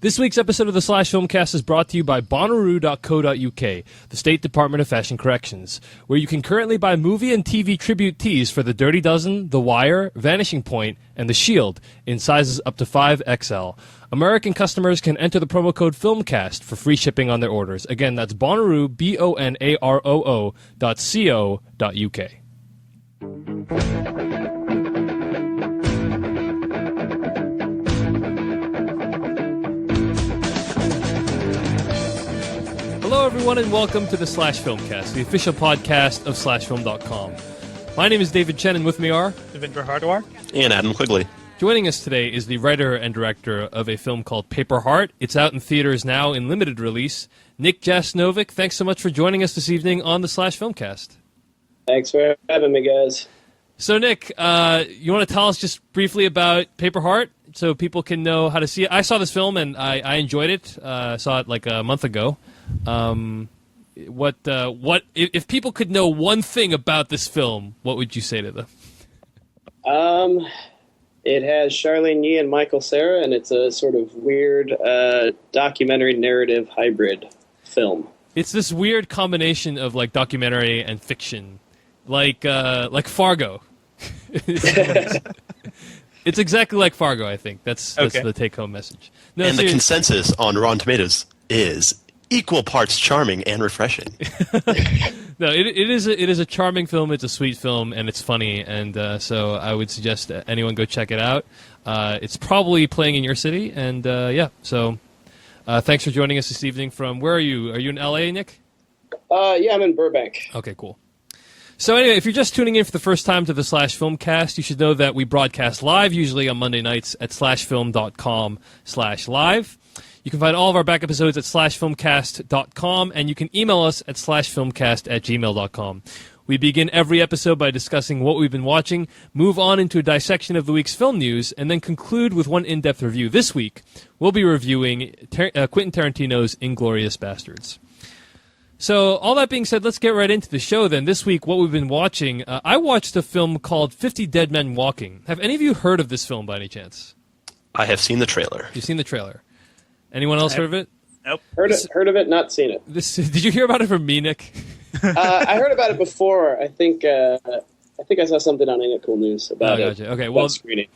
This week's episode of the Slash Filmcast is brought to you by Bonnaroo.co.uk, the State Department of Fashion Corrections, where you can currently buy movie and TV tribute tees for The Dirty Dozen, The Wire, Vanishing Point, and The Shield in sizes up to 5XL. American customers can enter the promo code FILMCAST for free shipping on their orders. Again, that's Bonnaroo, BONAROO.co.uk. Hello, everyone, and welcome to the Slash Filmcast, the official podcast of SlashFilm.com. My name is David Chen, and with me are Devindra Hardwar and Adam Quigley. Joining us today is the writer and director of a film called Paper Heart. It's out in theaters now in limited release. Nick Jasnovic, thanks so much for joining us this evening on the Slash Filmcast. Thanks for having me, guys. So, Nick, you want to tell us just briefly about Paper Heart so people can know how to see it? I saw this film, and I enjoyed it. I saw it like a month ago. If people could know one thing about this film, what would you say to them? It has Charlene Yee and Michael Cera, and it's a sort of weird documentary narrative hybrid film. It's this weird combination of like documentary and fiction, like Fargo. It's exactly like Fargo, I think. That's the take-home message. No, and the consensus on Rotten Tomatoes is equal parts charming and refreshing. No, it is a charming film. It's a sweet film, and it's funny. And so I would suggest anyone go check it out. It's probably playing in your city, and So thanks for joining us this evening. From where are you? Are you in LA, Nick? Yeah, I'm in Burbank. Okay, cool. So anyway, if you're just tuning in for the first time to the Slash Filmcast, you should know that we broadcast live, usually on Monday nights at slashfilm.com/live. You can find all of our back episodes at slashfilmcast.com, and you can email us at slashfilmcast@gmail.com. We begin every episode by discussing what we've been watching, move on into a dissection of the week's film news, and then conclude with one in-depth review. This week, we'll be reviewing Quentin Tarantino's Inglorious Basterds. So, all that being said, let's get right into the show then. This week, what we've been watching, I watched a film called 50 Dead Men Walking. Have any of you heard of this film by any chance? I have seen the trailer. You've seen the trailer. Anyone else heard of it? Nope. Heard of it, not seen it. Did you hear about it from me, Nick? I heard about it before. I think I saw something on Ain't It Cool News about it. Gotcha. Okay, well, screening.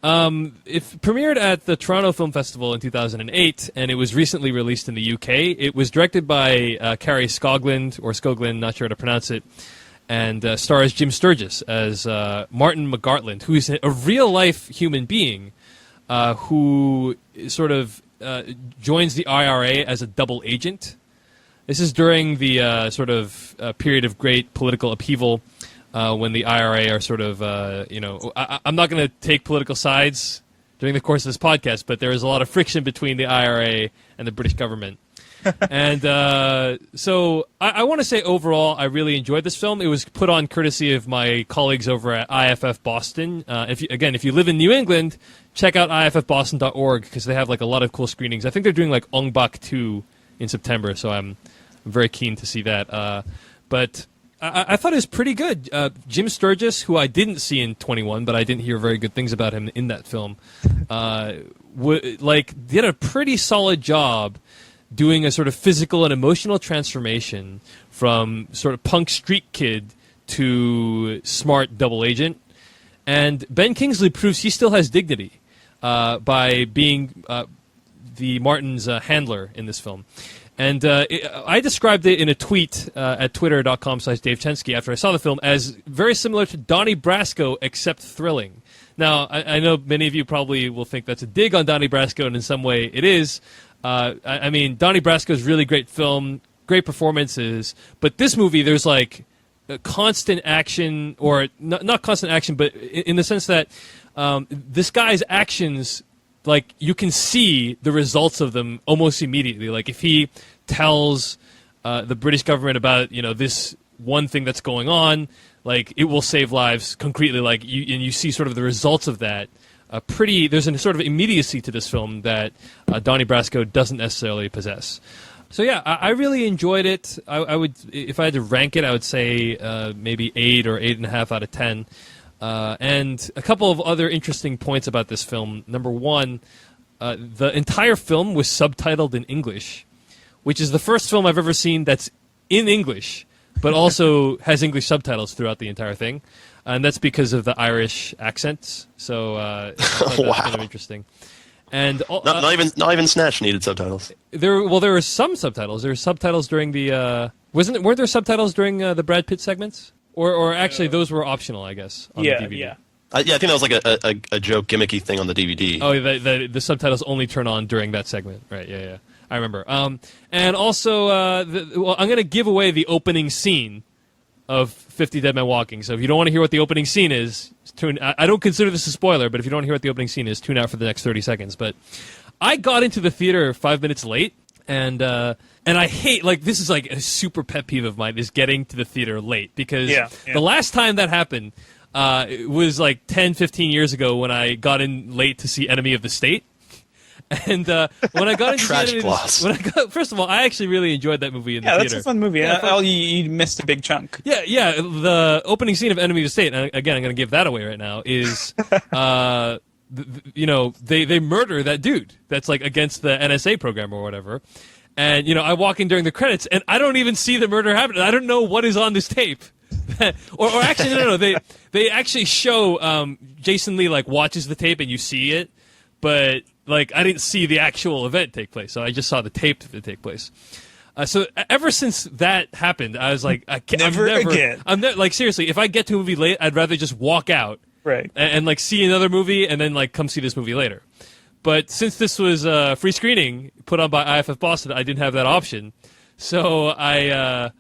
It premiered at the Toronto Film Festival in 2008, and it was recently released in the UK. It was directed by Cary Skoglund, not sure how to pronounce it, and stars Jim Sturgis as Martin McGartland, who is a real-life human being who sort of joins the IRA as a double agent. This is during the period of great political upheaval when the IRA are sort of, I'm not going to take political sides during the course of this podcast, but there is a lot of friction between the IRA and the British government. And so I want to say overall I really enjoyed this film. It was put on courtesy of my colleagues over at IFF Boston. If you live in New England, check out iffboston.org because they have like a lot of cool screenings. I think they're doing like Ong Bak 2 in September, so I'm very keen to see that. But I thought it was pretty good. Jim Sturgis, who I didn't see in 21, but I didn't hear very good things about him in that film, did a pretty solid job doing a sort of physical and emotional transformation from sort of punk street kid to smart double agent. And Ben Kingsley proves he still has dignity by being the Martin's handler in this film. And I described it in a tweet at twitter.com/DaveChensky after I saw the film as very similar to Donnie Brasco, except thrilling. Now, I know many of you probably will think that's a dig on Donnie Brasco, and in some way it is. I mean, Donnie Brasco's really great film, great performances, but this movie, there's like constant action, or not constant action, but in the sense that this guy's actions, like, you can see the results of them almost immediately. Like, if he tells the British government about, this one thing that's going on, like, it will save lives concretely, like, you see sort of the results of that. There's a sort of immediacy to this film that Donnie Brasco doesn't necessarily possess. So yeah, I really enjoyed it. I would, if I had to rank it, I would say maybe 8 or 8.5 out of 10. And a couple of other interesting points about this film. Number one, the entire film was subtitled in English, which is the first film I've ever seen that's in English, but also has English subtitles throughout the entire thing. And that's because of the Irish accents. So I thought that was kind of interesting. And not even Snatch needed subtitles. There were some subtitles. There were subtitles during the weren't there subtitles during the Brad Pitt segments? Or actually, those were optional, I guess, on the DVD. Yeah, I think that was like a joke gimmicky thing on the DVD. Oh, the subtitles only turn on during that segment, right? Yeah, I remember. And also, I'm going to give away the opening scene of 50 Dead Men Walking. So if you don't want to hear what the opening scene is, I don't consider this a spoiler, but if you don't want to hear what the opening scene is, tune out for the next 30 seconds. But I got into the theater 5 minutes late, and I hate, like, this is like a super pet peeve of mine, is getting to the theater late, because the last time that happened it was like 10, 15 years ago when I got in late to see Enemy of the State. And when I got into first of all, I actually really enjoyed that movie in the theater. Yeah, that's a fun movie. You missed a big chunk. Yeah. The opening scene of Enemy of the State, and again, I'm going to give that away right now, is they murder that dude that's like against the NSA program or whatever. And I walk in during the credits, and I don't even see the murder happen. I don't know what is on this tape. or actually, no. They actually show Jason Lee like watches the tape, and you see it, but like I didn't see the actual event take place, so I just saw the tape of it take place. So ever since that happened, I was like, never again. Like seriously, if I get to a movie late, I'd rather just walk out, right, and like see another movie, and then like come see this movie later. But since this was a free screening put on by IFF Boston, I didn't have that option. So I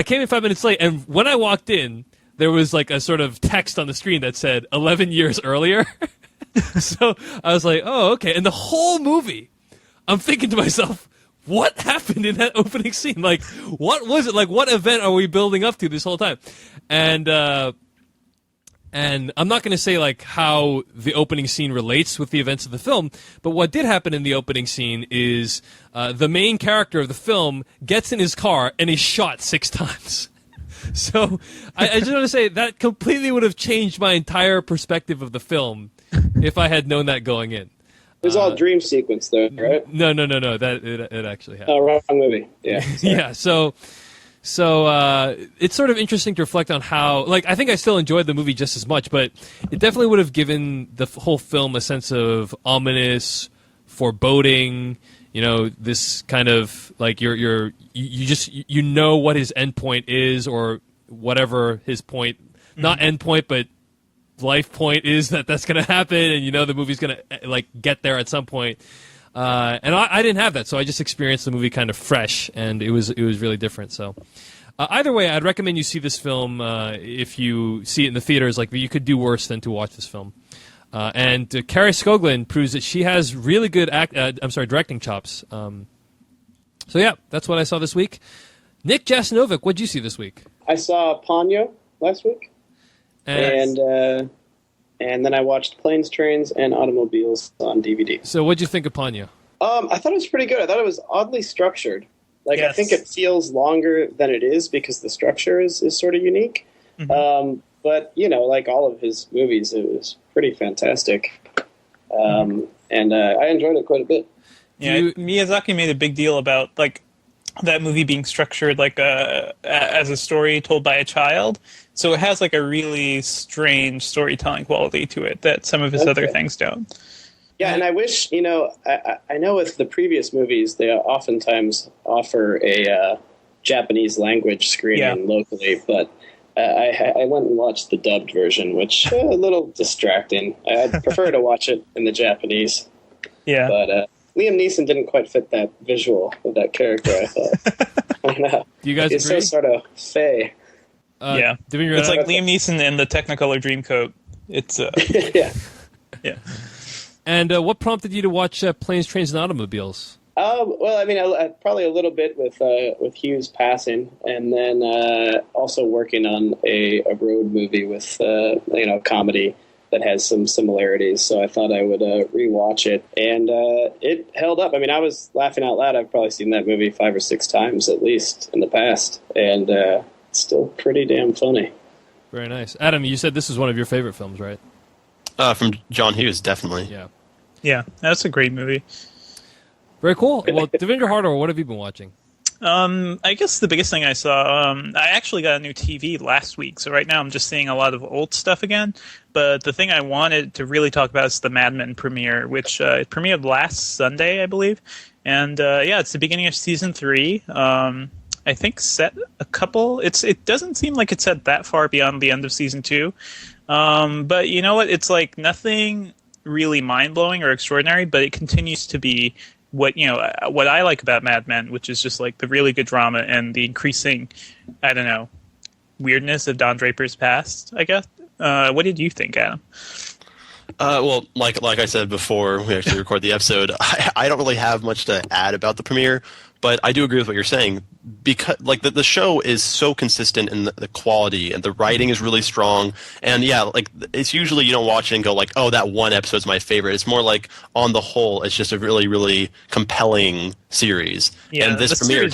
came in 5 minutes late, and when I walked in, there was like a sort of text on the screen that said 11 years earlier. So I was like, oh, okay. And the whole movie, I'm thinking to myself, what happened in that opening scene? Like, what was it? Like, what event are we building up to this whole time? And I'm not going to say like how the opening scene relates with the events of the film, but what did happen in the opening scene is the main character of the film gets in his car and is shot 6 times. So I just want to say that completely would have changed my entire perspective of the film if I had known that going in. It was all dream sequence, though, right? No. That it actually happened. Oh, wrong movie. Yeah. Yeah. So it's sort of interesting to reflect on how, like, I think I still enjoyed the movie just as much, but it definitely would have given the whole film a sense of ominous, foreboding. This kind of like you know what his end point is, or whatever his point, not end point, but life point is that's going to happen, and the movie's going to like get there at some point. And I didn't have that, so I just experienced the movie kind of fresh, and it was really different. So either way, I'd recommend you see this film if you see it in the theaters. Like, you could do worse than to watch this film. And Carrie Skoglund proves that she has really good directing chops. So yeah, that's what I saw this week. Nick Jasnovic, what'd you see this week? I saw Ponyo last week, and then I watched Planes, Trains, and Automobiles on DVD. So what'd you think of Ponyo? I thought it was pretty good. I thought it was oddly structured. Like, yes. I think it feels longer than it is because the structure is sort of unique. Mm-hmm. But, like all of his movies, it was pretty fantastic. And I enjoyed it quite a bit. Yeah, Miyazaki made a big deal about, like, that movie being structured like as a story told by a child. So it has like a really strange storytelling quality to it that some of his other things don't. Yeah, and I wish, I know with the previous movies, they oftentimes offer a Japanese language screening locally, but I went and watched the dubbed version, which a little distracting. I'd prefer to watch it in the Japanese. Yeah. But Liam Neeson didn't quite fit that visual of that character, I thought. I don't know. Do you guys He's agree? so sort of fey. Yeah. It's like Liam Neeson in the Technicolor Dreamcoat. It's yeah. Yeah. And what prompted you to watch Planes, Trains, and Automobiles? Well, I mean, probably a little bit with Hughes passing, and then also working on a road movie with comedy that has some similarities. So I thought I would rewatch it, and it held up. I mean, I was laughing out loud. I've probably seen that movie 5 or 6 times at least in the past, and it's still pretty damn funny. Very nice, Adam. You said this is one of your favorite films, right? From John Hughes, definitely. Yeah. Yeah, that's a great movie. Very cool. Well, Devindra Hardawar, what have you been watching? I guess the biggest thing I saw, I actually got a new TV last week, so right now I'm just seeing a lot of old stuff again. But the thing I wanted to really talk about is the Mad Men premiere, which it premiered last Sunday, I believe. And yeah, it's the beginning of season 3. I think set a couple. It doesn't seem like it's set that far beyond the end of season 2. But you know what? It's like nothing really mind-blowing or extraordinary, but it continues to be what I like about Mad Men, which is just like the really good drama and the increasing, I don't know, weirdness of Don Draper's past, I guess. What did you think, Adam? Well, like I said before we actually record the episode, I don't really have much to add about the premiere, but I do agree with what you're saying, because like the show is so consistent in the quality, and the writing is really strong. And yeah, like it's usually you don't watch it and go like, oh, that one episode's my favorite. It's more like on the whole, it's just a really, really compelling series. Yeah, and this premiere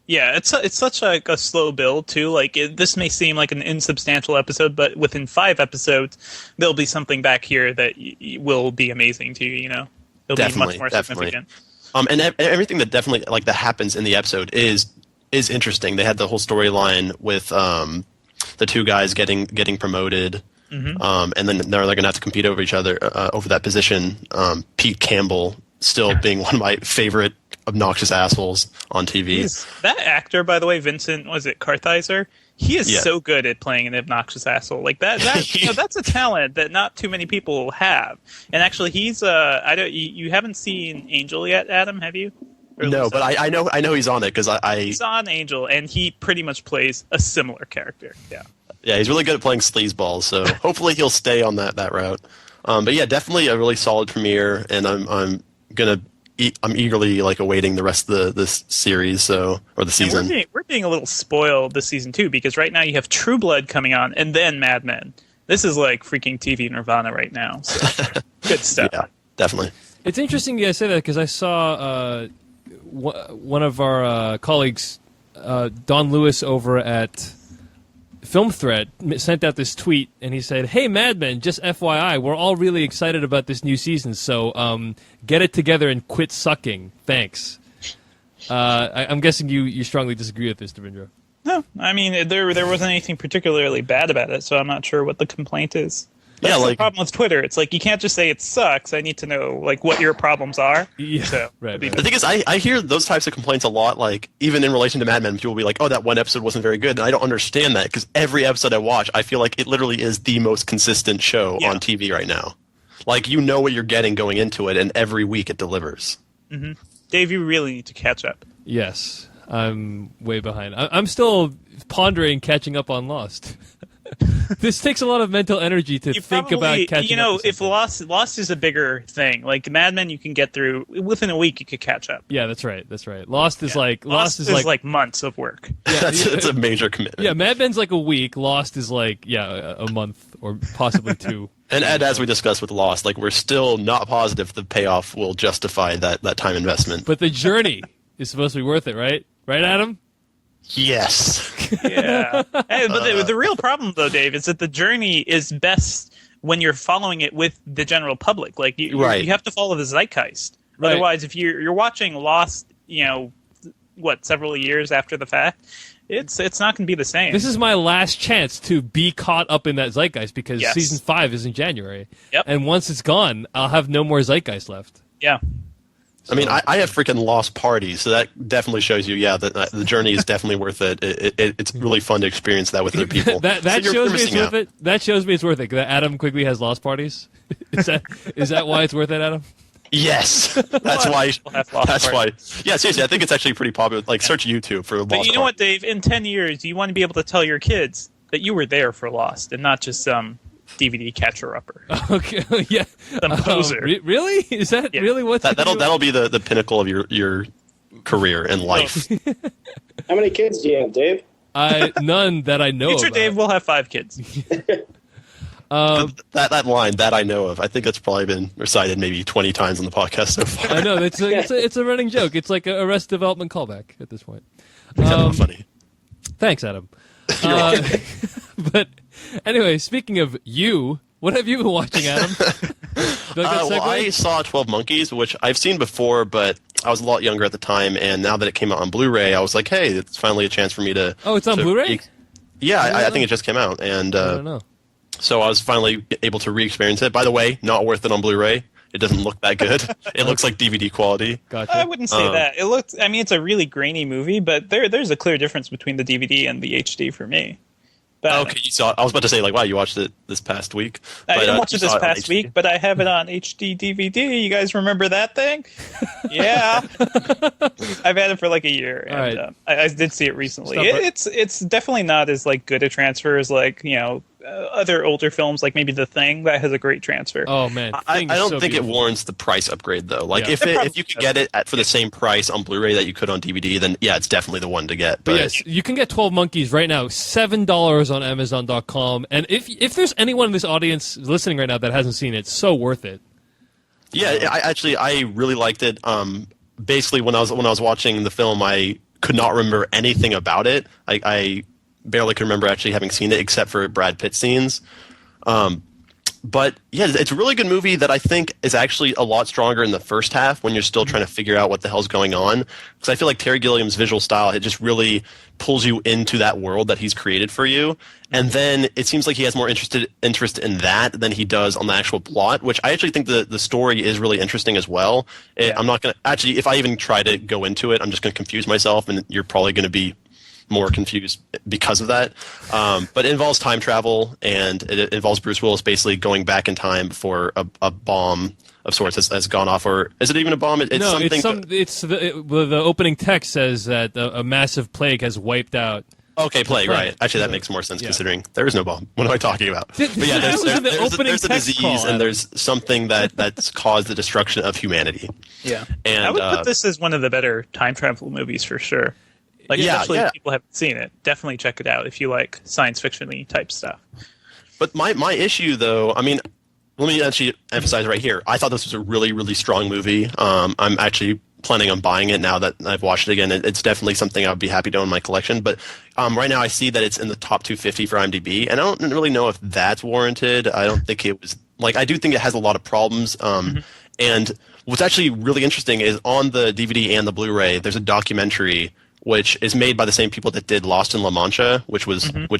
yeah, it's such a slow build too. Like this may seem like an insubstantial episode, but within 5 episodes, there'll be something back here that will be amazing to you. You know, it'll be much more significant. And everything that definitely like that happens in the episode is interesting. They had the whole storyline with the 2 guys getting promoted, and then they're going to have to compete over each other over that position. Pete Campbell still being one of my favorite obnoxious assholes on TV. That actor, by the way, Vincent, was it Kartheiser? He is so good at playing an obnoxious asshole. Like that that's a talent that not too many people have. And actually, he's you haven't seen Angel yet, Adam? Have you? No, but I know he's on it because he's on Angel, and he pretty much plays a similar character. Yeah. Yeah, he's really good at playing sleazeballs. So hopefully he'll stay on that route. But yeah, definitely a really solid premiere, and I'm eagerly like awaiting the rest of this series, or the season. We're being a little spoiled this season too, because right now you have True Blood coming on, and then Mad Men. This is like freaking TV Nirvana right now. So good stuff. Yeah, definitely. It's interesting you guys say that because I saw one of our colleagues, Don Lewis, over at Film Thread, sent out this tweet, and he said, "Hey, Mad Men, just FYI, we're all really excited about this new season, so get it together and quit sucking. Thanks." I'm guessing you strongly disagree with this, Devindra. No, I mean, there wasn't anything particularly bad about it, so I'm not sure what the complaint is. That's the problem with Twitter. It's like you can't just say it sucks. I need to know like what your problems are. Yeah, so, right. The thing is, I hear those types of complaints a lot. Like even in relation to Mad Men, people will be like, "Oh, that one episode wasn't very good," and I don't understand that because every episode I watch, I feel like it literally is the most consistent show on TV right now. Like you know what you're getting going into it, and every week it delivers. Mm-hmm. Dave, you really need to catch up. Yes, I'm way behind. I'm still pondering catching up on Lost. This takes a lot of mental energy to think about catching up. If Lost is a bigger thing, like Mad Men, you can get through within a week. You could catch up. Yeah, that's right. Lost is like months of work. Yeah, that's a major commitment. Yeah, Mad Men's like a week. Lost is like a month or possibly 2. And as we discussed with Lost, like we're still not positive the payoff will justify that time investment. But the journey is supposed to be worth it, right? Right, Adam? Yes. Yeah. Hey, but the real problem, though, Dave, is that the journey is best when you're following it with the general public. Like you have to follow the zeitgeist. Right. Otherwise, if you're watching Lost, several years after the fact, it's not going to be the same. This is my last chance to be caught up in that zeitgeist because season 5 is in January. Yep. And once it's gone, I'll have no more zeitgeist left. Yeah. I mean, I have freaking Lost parties, so that definitely shows you, that the journey is definitely worth it. It's really fun to experience that with other people. that shows me it's worth it. That shows me it's worth it. That Adam Quigley has Lost parties. Is that why it's worth it, Adam? Yes, that's why. That's why. Yeah, seriously, I think it's actually pretty popular. Like, search YouTube for Lost. But you know what, Dave? In 10 years, you want to be able to tell your kids that you were there for Lost, and not just some DVD catcher-upper. Okay, yeah. Some poser. Really? Is that really what that'll be the pinnacle of your career and life? How many kids do you have, Dave? None that I know of. Future Dave will have 5 kids. That line, that I know of, I think that's probably been recited maybe 20 times on the podcast so far. I know, it's a running joke. It's like a Arrested Development callback at this point. Kind of funny. Thanks, Adam. But anyway, speaking of you, what have you been watching, Adam? Like that Well, segue? I saw 12 Monkeys, which I've seen before, but I was a lot younger at the time, and now that it came out on Blu-ray, I was like, hey, it's finally a chance for me to... Oh, it's on to Blu-ray? Yeah, I don't I know. think it just came out, and I don't know. so I was finally able to re-experience it. By the way, not worth it on Blu-ray. It doesn't look that good. It looks like DVD quality. Gotcha. I wouldn't say that. It looked. I mean, it's a really grainy movie, but there's a clear difference between the DVD and the HD for me. But Okay, you saw it. I was about to say, like, wow, you watched it this past week. I But, didn't watch you it this saw on past HD. week, but I have it on HD DVD. You guys remember that thing? Yeah, I've had it for like a year, and All right. I did see it recently. Stop it. It's definitely not as like good a transfer as like other older films, like maybe The Thing, that has a great transfer. Oh, man. I Thing is don't so think beautiful. it warrants the price upgrade, though. Like, Yeah. if you could get it for the same price on Blu-ray that you could on DVD, then yeah, it's definitely the one to get. But yes, you can get 12 Monkeys right now, $7 on Amazon.com. And if there's anyone in this audience listening right now that hasn't seen it, it's so worth it. Yeah, I really liked it. Basically, when I was watching the film, I could not remember anything about it. I barely could remember actually having seen it, except for Brad Pitt scenes. But yeah, it's a really good movie that I think is actually a lot stronger in the first half when you're still trying to figure out what the hell's going on. Because I feel like Terry Gilliam's visual style, it just really pulls you into that world that he's created for you. And then it seems like he has more interest in that than he does on the actual plot, which I actually think the story is really interesting as well. I'm not going to actually, if I even try to go into it, I'm just going to confuse myself, and you're probably going to be more confused because of that. But it involves time travel, and it involves Bruce Willis basically going back in time before a bomb of sorts has gone off. Or is it even a bomb? It's No, something. the opening text says that a massive plague has wiped out. Okay, plague, planet. right. Actually, that makes more sense Yeah. considering there is no bomb. What am I talking about? That But yeah, was in the opening there's a text disease, call, Adam. and there's something that's caused the destruction of humanity. Yeah, And I would put this as one of the better time travel movies for sure. Like, Yeah, especially yeah. if people haven't seen it, definitely check it out if you like science fiction-y type stuff. But my issue, though, I mean, let me actually emphasize right here. I thought this was a really, really strong movie. I'm actually planning on buying it now that I've watched it again. It's definitely something I would be happy to own in my collection. But right now I see that it's in the top 250 for IMDb, and I don't really know if that's warranted. I don't think it was – like, I do think it has a lot of problems. And what's actually really interesting is on the DVD and the Blu-ray, there's a documentary – which is made by the same people that did Lost in La Mancha, which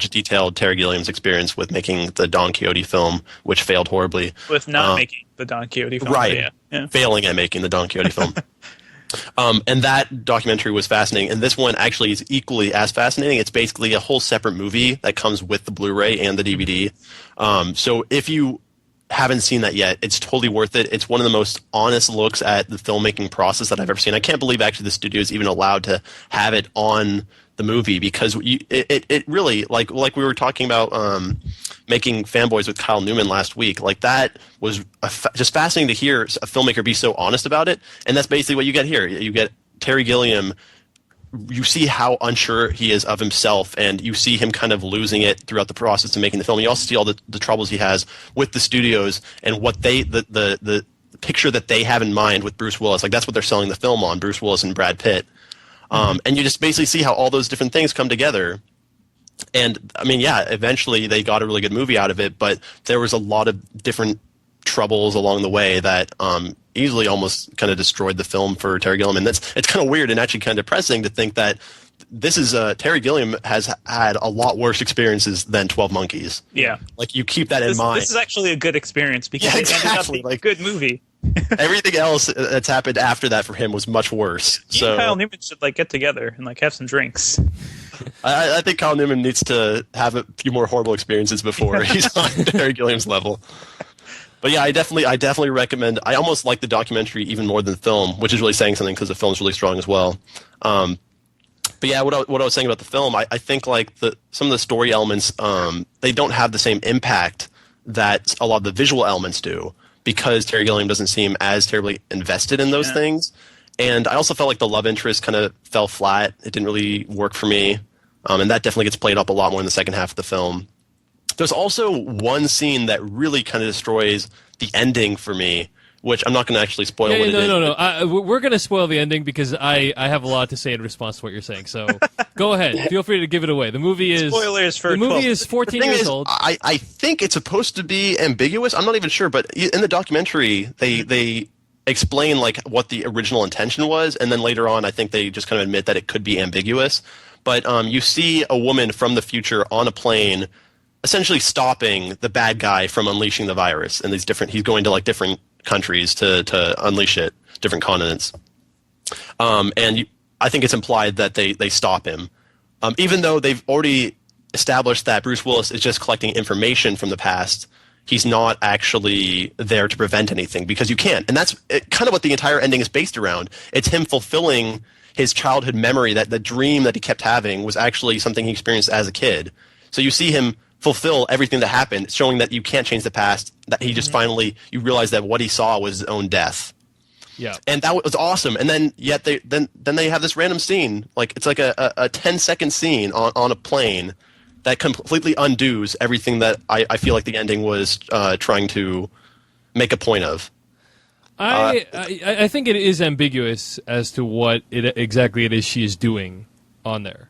detailed Terry Gilliam's experience with making the Don Quixote film, which failed horribly. With not making the Don Quixote film. Right. Yeah. Failing at making the Don Quixote film. And that documentary was fascinating. And this one actually is equally as fascinating. It's basically a whole separate movie that comes with the Blu-ray and the DVD. So if you haven't seen that yet, it's totally worth it. It's one of the most honest looks at the filmmaking process that I've ever seen. I can't believe actually the studio is even allowed to have it on the movie, because it really, like we were talking about making Fanboys with Kyle Newman last week, like that was just fascinating to hear a filmmaker be so honest about it. And that's basically what you get here. You get Terry Gilliam. You see how unsure he is of himself, and you see him kind of losing it throughout the process of making the film. You also see all the troubles he has with the studios and what the picture that they have in mind with Bruce Willis. Like, that's what they're selling the film on, Bruce Willis and Brad Pitt. And you just basically see how all those different things come together. And, I mean, yeah, eventually they got a really good movie out of it, but there was a lot of different troubles along the way that easily almost kind of destroyed the film for Terry Gilliam. And it's kind of weird and actually kind of depressing to think that this is Terry Gilliam has had a lot worse experiences than 12 Monkeys. Yeah. Like, you keep that in mind. This is actually a good experience because Yeah, it ended up exactly. being a Like- good movie. Everything else that's happened after that for him was much worse. He So and Kyle Newman should get together and have some drinks. I think Kyle Newman needs to have a few more horrible experiences before he's on Terry Gilliam's level. But yeah, I definitely recommend. I almost like the documentary even more than the film, which is really saying something because the film's really strong as well. But yeah, what I was saying about the film, I think like some of the story elements, they don't have the same impact that a lot of the visual elements do, because Terry Gilliam doesn't seem as terribly invested in those things. And I also felt like the love interest kind of fell flat. It didn't really work for me. And that definitely gets played up a lot more in the second half of the film. There's also one scene that really kind of destroys the ending for me, which I'm not going to actually spoil what it is. No. We're going to spoil the ending because I have a lot to say in response to what you're saying. So go ahead. Feel free to give it away. The movie is Spoilers for the movie 12. is 14 years old. I think it's supposed to be ambiguous. I'm not even sure, but in the documentary, they explain like what the original intention was, and then later on, I think they just kind of admit that it could be ambiguous. But you see a woman from the future on a plane, essentially stopping the bad guy from unleashing the virus, and he's going to like different countries to unleash it, different continents. I think it's implied that they stop him, even though they've already established that Bruce Willis is just collecting information from the past. He's not actually there to prevent anything because you can't, and that's kind of what the entire ending is based around. It's him fulfilling his childhood memory, that the dream that he kept having was actually something he experienced as a kid. So you see him fulfill everything that happened, showing that you can't change the past, that he just finally, you realize that what he saw was his own death. Yeah. And that was awesome. And then yet they have this random scene, like it's like a 10-second scene on a plane that completely undoes everything that I feel like the ending was trying to make a point of. I think it is ambiguous as to what exactly it is she is doing on there.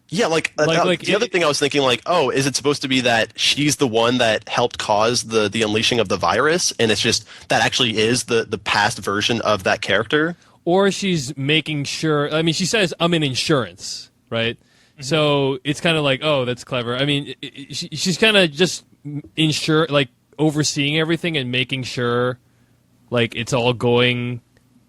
Yeah, the other thing I was thinking, like, oh, is it supposed to be that she's the one that helped cause the unleashing of the virus, and it's just that actually is the past version of that character? Or she's making sure, I mean, she says, I'm in insurance, right? Mm-hmm. So it's kind of like, oh, that's clever. I mean, she's kind of just overseeing everything and making sure, like, it's all going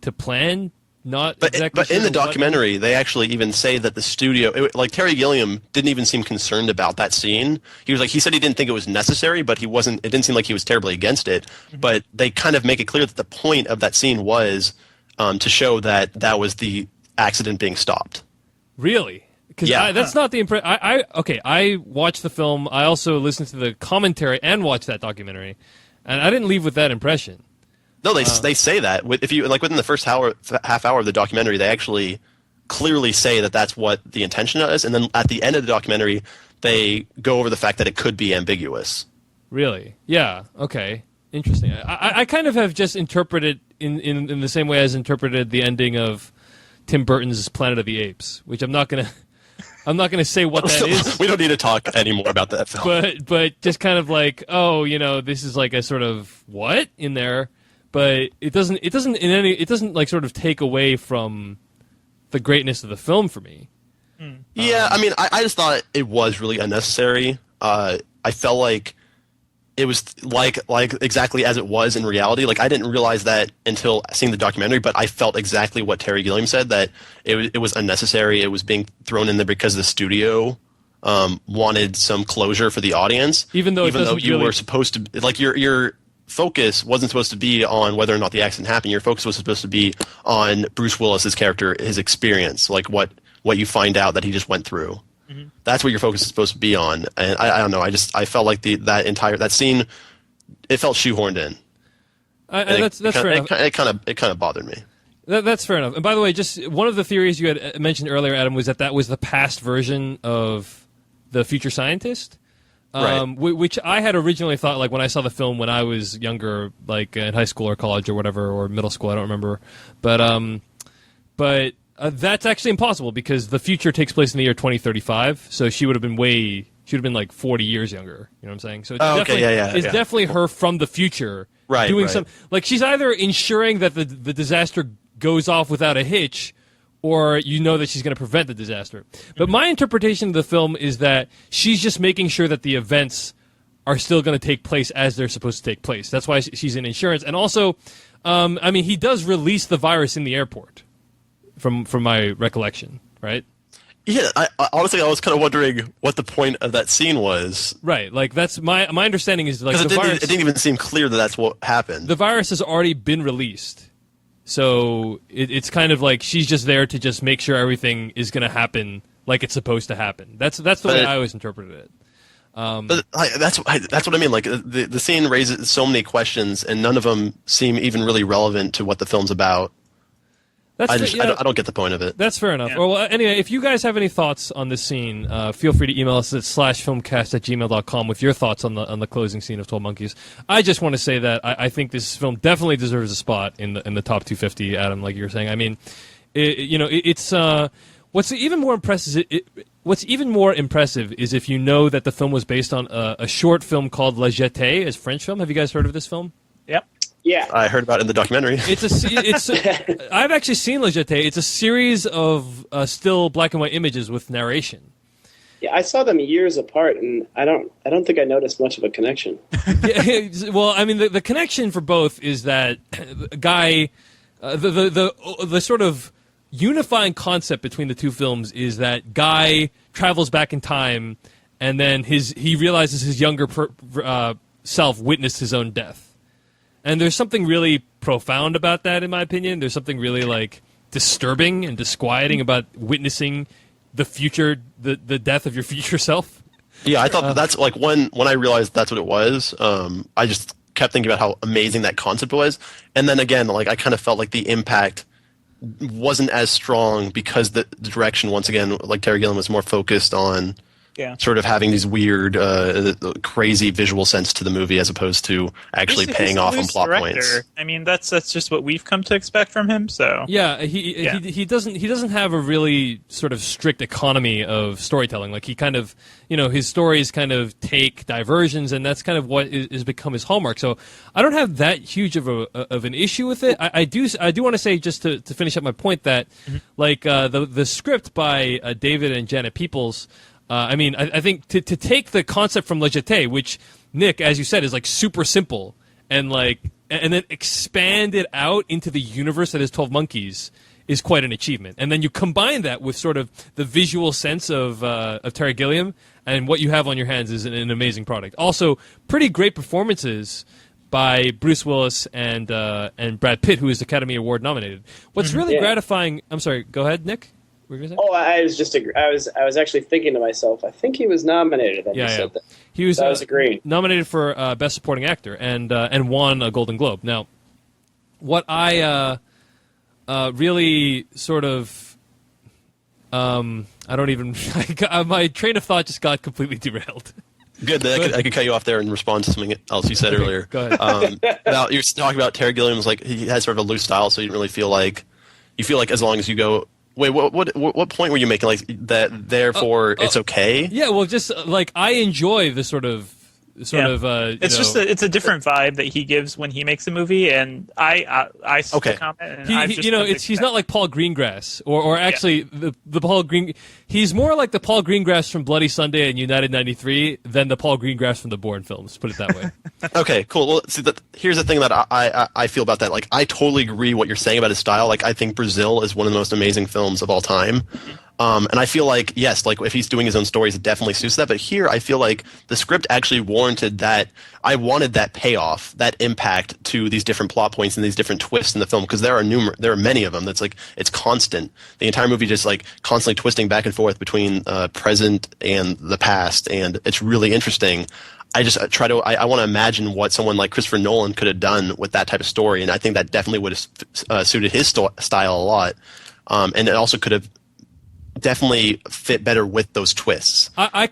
to plan. But in the documentary, they actually even say that the studio, like Terry Gilliam, didn't even seem concerned about that scene. He said he didn't think it was necessary, but it didn't seem like he was terribly against it. Mm-hmm. But they kind of make it clear that the point of that scene was to show that was the accident being stopped. Really? Because that's not the impression. I watched the film. I also listened to the commentary and watched that documentary, and I didn't leave with that impression. No, they say that. If you within the first half hour of the documentary, they actually clearly say that that's what the intention is, and then at the end of the documentary, they go over the fact that it could be ambiguous. Really? Yeah. Okay. Interesting. I kind of have just interpreted in the same way as interpreted the ending of Tim Burton's Planet of the Apes, which I'm not gonna say what that is. We don't need to talk anymore about that film. But just kind of like, oh, this is like a sort of what in there. But it doesn't like sort of take away from the greatness of the film for me. Yeah, I mean, I just thought it was really unnecessary. I felt like it was like exactly as it was in reality. Like I didn't realize that until seeing the documentary, but I felt exactly what Terry Gilliam said, that it was unnecessary. It was being thrown in there because the studio wanted some closure for the audience, even though you were supposed to, like, your focus wasn't supposed to be on whether or not the accident happened. Your focus was supposed to be on Bruce Willis's character, his experience, like what you find out that he just went through. Mm-hmm. That's what your focus is supposed to be on. And I don't know. I felt like that scene, it felt shoehorned in. That's fair enough. It kind of bothered me. That's fair enough. And by the way, just one of the theories you had mentioned earlier, Adam, was that was the past version of the future scientist. Right. Which I had originally thought, like when I saw the film when I was younger, like in high school or college or whatever, or middle school, I don't remember. But that's actually impossible because the future takes place in the year 2035. So she would have been like 40 years younger. You know what I'm saying? So it's definitely her from the future, right? Doing some, like, she's either ensuring that the disaster goes off without a hitch, or that she's going to prevent the disaster. But my interpretation of the film is that she's just making sure that the events are still going to take place as they're supposed to take place. That's why she's in insurance. And also, I mean, he does release the virus in the airport, from my recollection, right? Yeah, honestly, I was kind of wondering what the point of that scene was. Right, like that's my understanding is like it didn't even seem clear that that's what happened. The virus has already been released. So it's kind of like she's just there to just make sure everything is going to happen like it's supposed to happen. That's the way I always interpreted it. But that's what I mean. Like the scene raises so many questions, and none of them seem even really relevant to what the film's about. I don't get the point of it. That's fair enough. Yeah. Well, anyway, if you guys have any thoughts on this scene, feel free to email us at /filmcast@gmail.com with your thoughts on the closing scene of 12 Monkeys. I just want to say that I think this film definitely deserves a spot in the top 250, Adam, like you were saying. I mean, it's what's even more impressive. What's even more impressive is if you know that the film was based on a short film called La Jetée, a French film. Have you guys heard of this film? Yep. Yeah. I heard about it in the documentary. I've actually seen La Jetée. It's a series of still black and white images with narration. Yeah, I saw them years apart, and I don't think I noticed much of a connection. Yeah, well, I mean, the connection for both is that Guy, the sort of unifying concept between the two films is that Guy travels back in time, and then he realizes his younger self witnessed his own death. And there's something really profound about that, in my opinion. There's something really like disturbing and disquieting about witnessing the future, the death of your future self. Yeah, I thought that's like when I realized that's what it was. I just kept thinking about how amazing that concept was, and then again, like I kind of felt like the impact wasn't as strong because the direction, once again, like Terry Gilliam was more focused on. Yeah. Sort of having these weird, crazy visual sense to the movie as opposed to actually paying off on plot points. I mean, that's just what we've come to expect from him. So yeah, he doesn't have a really sort of strict economy of storytelling. Like he kind of, his stories kind of take diversions, and that's kind of what is become his hallmark. So I don't have that huge of an issue with it. I do want to say, just to finish up my point, that like the script by David and Janet Peoples. I mean, I think to take the concept from La Jetée, which, Nick, as you said, is like super simple, and then expand it out into the universe that is 12 Monkeys is quite an achievement. And then you combine that with sort of the visual sense of Terry Gilliam, and what you have on your hands is an amazing product. Also, pretty great performances by Bruce Willis and Brad Pitt, who is Academy Award nominated. What's really gratifying... I'm sorry, go ahead, Nick. Oh, I was actually thinking to myself, I think he was nominated. And said that. He was, I was agreeing. Nominated for Best Supporting Actor and won a Golden Globe. Now, what I really sort of I don't even my train of thought just got completely derailed. Good. I could cut you off there and respond to something else you said earlier. Go ahead. Now you're talking about Terry Gilliam's, like he has sort of a loose style, so you didn't really feel like as long as you go. Wait, what point were you making? Like that, therefore, it's okay? Yeah, well, just like I enjoy the sort of. It's a different vibe that he gives when he makes a movie, and I comment. And he's not like Paul Greengrass, or actually the Paul Green. He's more like the Paul Greengrass from Bloody Sunday and United 93 than the Paul Greengrass from the Bourne films. Put it that way. Okay, cool. Well, see, here's the thing that I feel about that. Like, I totally agree what you're saying about his style. Like, I think Brazil is one of the most amazing films of all time. And I feel like, yes, like if he's doing his own stories, it definitely suits that. But here, I feel like the script actually warranted that. I wanted that payoff, that impact to these different plot points and these different twists in the film, because there are many of them. That's like, it's constant. The entire movie just like constantly twisting back and forth between present and the past, and it's really interesting. I just I want to imagine what someone like Christopher Nolan could have done with that type of story, and I think that definitely would have suited his style a lot, and it also could have definitely fit better with those twists. I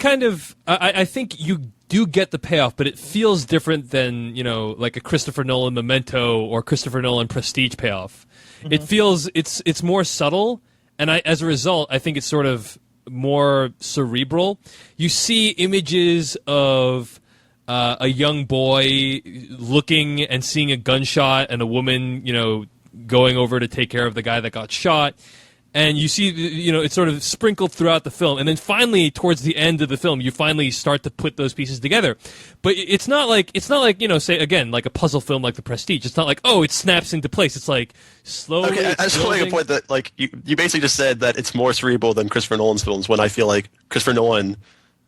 think you do get the payoff, but it feels different than, like a Christopher Nolan Memento or Christopher Nolan Prestige payoff. Mm-hmm. It feels it's more subtle, and as a result, I think it's sort of more cerebral. You see images of a young boy looking and seeing a gunshot, and a woman, going over to take care of the guy that got shot. And you see, it's sort of sprinkled throughout the film. And then finally, towards the end of the film, you finally start to put those pieces together. But it's not like, say, again, like a puzzle film like The Prestige. It's not like, oh, it snaps into place. It's like slowly. Okay, I just want to make a point that, like, you basically just said that it's more cerebral than Christopher Nolan's films, when I feel like Christopher Nolan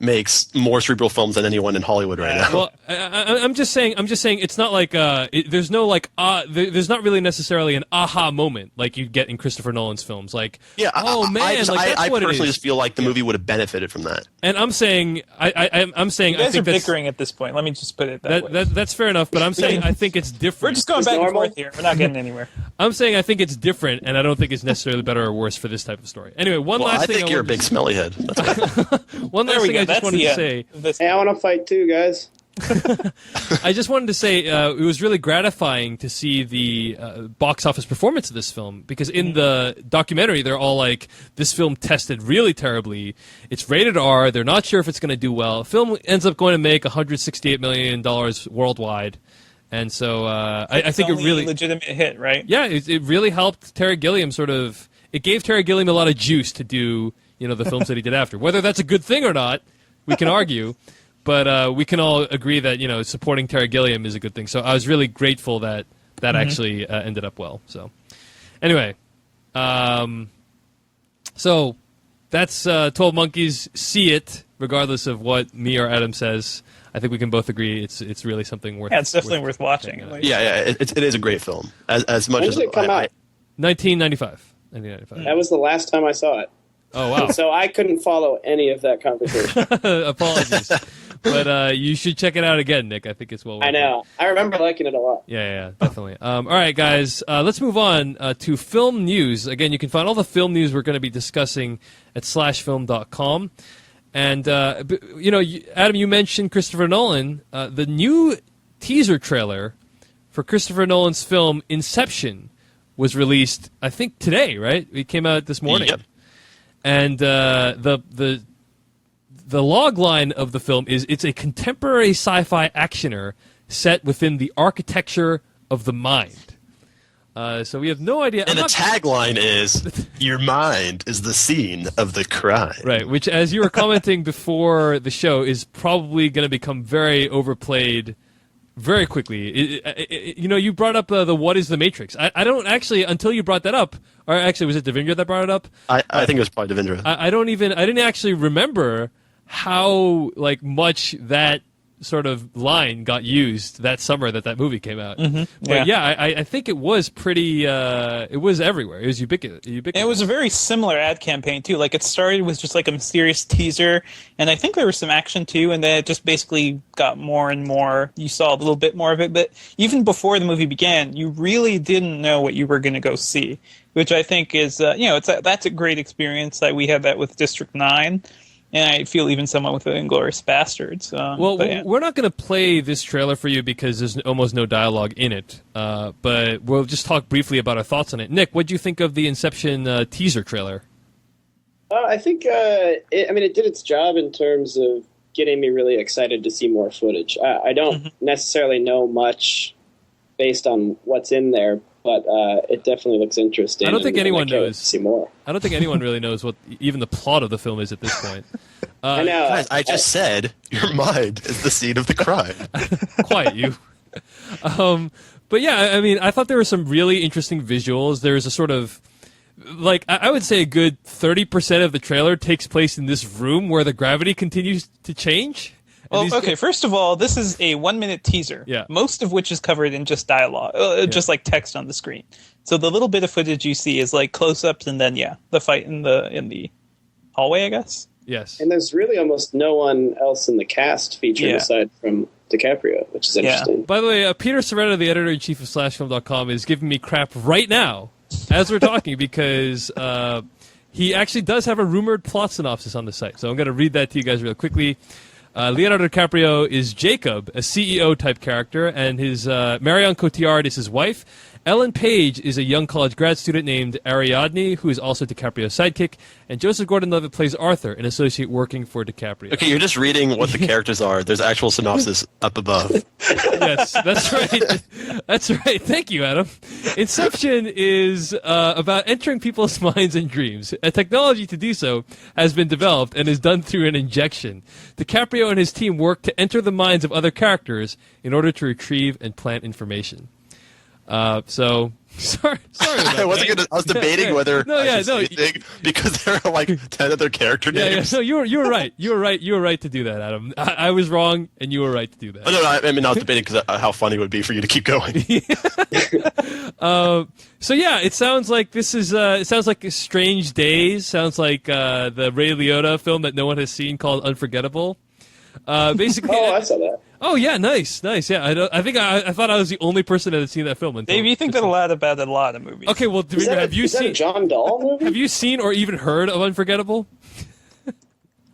makes more cerebral films than anyone in Hollywood right now. Well, I'm just saying it's not like there's no like there's not really necessarily an aha moment like you get in Christopher Nolan's films. Like, yeah, I personally just feel like the movie would have benefited from that. And I'm saying I'm saying You guys I think are bickering at this point. Let me just put it that way. that's fair enough. But I'm saying I think it's different. We're just going back and forth here. We're not getting anywhere. I'm saying I think it's different, and I don't think it's necessarily better or worse for this type of story. Anyway, I think you're a big smelly head. One last thing I just wanted to say. Hey, I want to fight too, guys. I just wanted to say it was really gratifying to see the box office performance of this film, because in the documentary they're all like, this film tested really terribly. It's rated R. They're not sure if it's going to do well. The film ends up going to make $168 million worldwide. And so I think it really legitimate hit, right? Yeah, it really helped Terry Gilliam it gave Terry Gilliam a lot of juice to do, the films that he did after. Whether that's a good thing or not, we can argue, but we can all agree that supporting Terry Gilliam is a good thing. So I was really grateful that actually ended up well. So anyway, so that's 12 Monkeys. See it, regardless of what me or Adam says. I think we can both agree it's really something worth. Yeah, it's definitely worth watching. It is a great film. As much When as did it come out? 1995. That was the last time I saw it. Oh, wow. So I couldn't follow any of that conversation. Apologies. But you should check it out again, Nick. I think it's well worth it. I know. I remember liking it a lot. Yeah, definitely. All right, guys, let's move on to film news. Again, you can find all the film news we're going to be discussing at /film.com. And, Adam, you mentioned Christopher Nolan. The new teaser trailer for Christopher Nolan's film Inception was released, I think, today, right? It came out this morning. Yep. And the log line of the film is it's a contemporary sci-fi actioner set within the architecture of the mind. So we have no idea. And the tagline is, your mind is the scene of the crime. Right, which, as you were commenting before the show, is probably going to become very overplayed very quickly. You brought up the what is the Matrix. I don't actually, until you brought that up, or actually was it Devindra that brought it up? I think it was probably Devindra. I didn't actually remember how much that sort of line got used that summer that movie came out. Mm-hmm. But I think it was pretty, it was everywhere. It was ubiquitous. It was a very similar ad campaign too. Like, it started with just like a mysterious teaser, and I think there was some action too, and then it just basically got more and more. You saw a little bit more of it, but even before the movie began, you really didn't know what you were going to go see, which I think is, that's a great experience. That we had that with District 9. And I feel even somewhat with the Inglorious Basterds. We're not going to play this trailer for you because there's almost no dialogue in it. But we'll just talk briefly about our thoughts on it. Nick, what do you think of the Inception teaser trailer? I think it did its job in terms of getting me really excited to see more footage. I don't necessarily know much based on what's in there, but it definitely looks interesting. I don't think anyone knows. See more. I don't think anyone really knows what even the plot of the film is at this point. I know. Guys, I just said your mind is the scene of the crime. Quiet, you. But yeah, I thought there were some really interesting visuals. There's a sort of, I would say a good 30% of the trailer takes place in this room where the gravity continues to change. Well, okay, first of all, this is a 1-minute teaser, most of which is covered in just dialogue, just like text on the screen. So the little bit of footage you see is like close-ups and then, the fight in the hallway, I guess. Yes. And there's really almost no one else in the cast featured aside from DiCaprio, which is interesting. By the way, Peter Serrano, the editor-in-chief of /film.com, is giving me crap right now as we're talking because he actually does have a rumored plot synopsis on the site. So I'm going to read that to you guys real quickly. Leonardo DiCaprio is Jacob, a CEO-type character, and his Marion Cotillard is his wife. Ellen Page is a young college grad student named Ariadne, who is also DiCaprio's sidekick, and Joseph Gordon-Levitt plays Arthur, an associate working for DiCaprio. Okay, you're just reading what the characters are. There's actual synopsis up above. Yes, that's right. That's right. Thank you, Adam. Inception is about entering people's minds and dreams. A technology to do so has been developed and is done through an injection. DiCaprio and his team work to enter the minds of other characters in order to retrieve and plant information. So sorry. About I wasn't that. gonna. I was debating whether I should say anything because there are like 10 other character names. No, you were right. You were right to do that, Adam. I was wrong, and you were right to do that. Oh, no, I mean I was debating because how funny it would be for you to keep going. So yeah, it sounds like this is. It sounds like Strange Days. Sounds like the Ray Liotta film that no one has seen called Unforgettable. Basically. Oh, I saw that. Oh yeah, nice. Yeah, I thought I was the only person that had seen that film. Dave, you think that a lot about a lot of movies. Okay, well, Devindra, have you is that a seen? John Dahl movie? Have you seen or even heard of Unforgettable?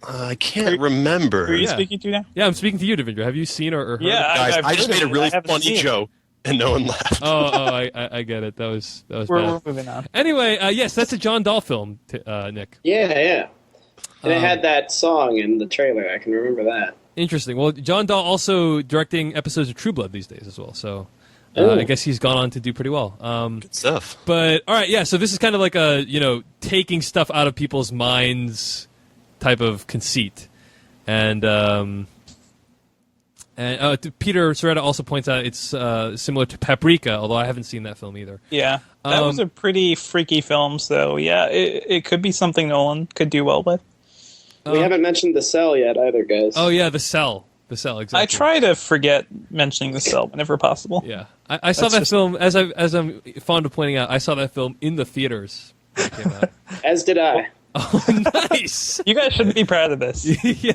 I can't remember. Who are you Yeah. speaking to now? Yeah, I'm speaking to you, Devindra. Have you seen or heard? Yeah, Guys, I've I just heard made a of it. really I haven't funny seen it. joke and no one laughed. I get it. That was bad. We're moving on. Anyway, yes, that's a John Dahl film, Nick. Yeah. And it had that song in the trailer. I can remember that. Interesting. Well, John Dahl also directing episodes of True Blood these days as well. So Ooh. I guess he's gone on to do pretty well. Good stuff. But all right, yeah. So this is kind of like a taking stuff out of people's minds type of conceit, and Peter Soretta also points out it's similar to Paprika, although I haven't seen that film either. Yeah, that was a pretty freaky film. So yeah, it could be something Nolan could do well with. We haven't mentioned The Cell yet either, guys. Oh yeah, The Cell, exactly. I try to forget mentioning The Cell whenever possible. Yeah, I saw that film as I'm fond of pointing out. I saw that film in the theaters when it came out. As did I. Oh, nice. You guys shouldn't be proud of this. Yeah,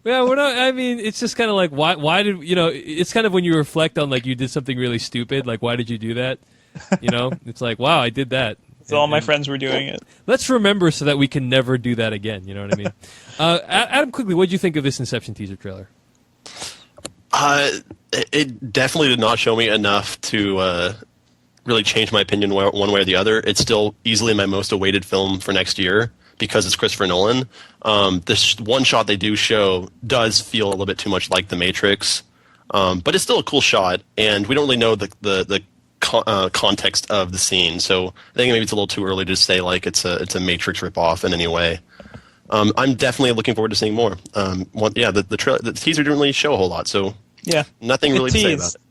we're not. I mean, it's just kind of like why did It's kind of when you reflect on like you did something really stupid. Like why did you do that? It's like wow, I did that. So all my friends were doing it. Let's remember so that we can never do that again. You know what I mean? Adam, quickly, what did you think of this Inception teaser trailer? It definitely did not show me enough to really change my opinion one way or the other. It's still easily my most awaited film for next year because it's Christopher Nolan. This one shot they do show does feel a little bit too much like The Matrix, but it's still a cool shot, and we don't really know the context of the scene, so I think maybe it's a little too early to say like it's a Matrix ripoff in any way. I'm definitely looking forward to seeing more. The teaser didn't really show a whole lot, so Yeah, nothing really to say about it.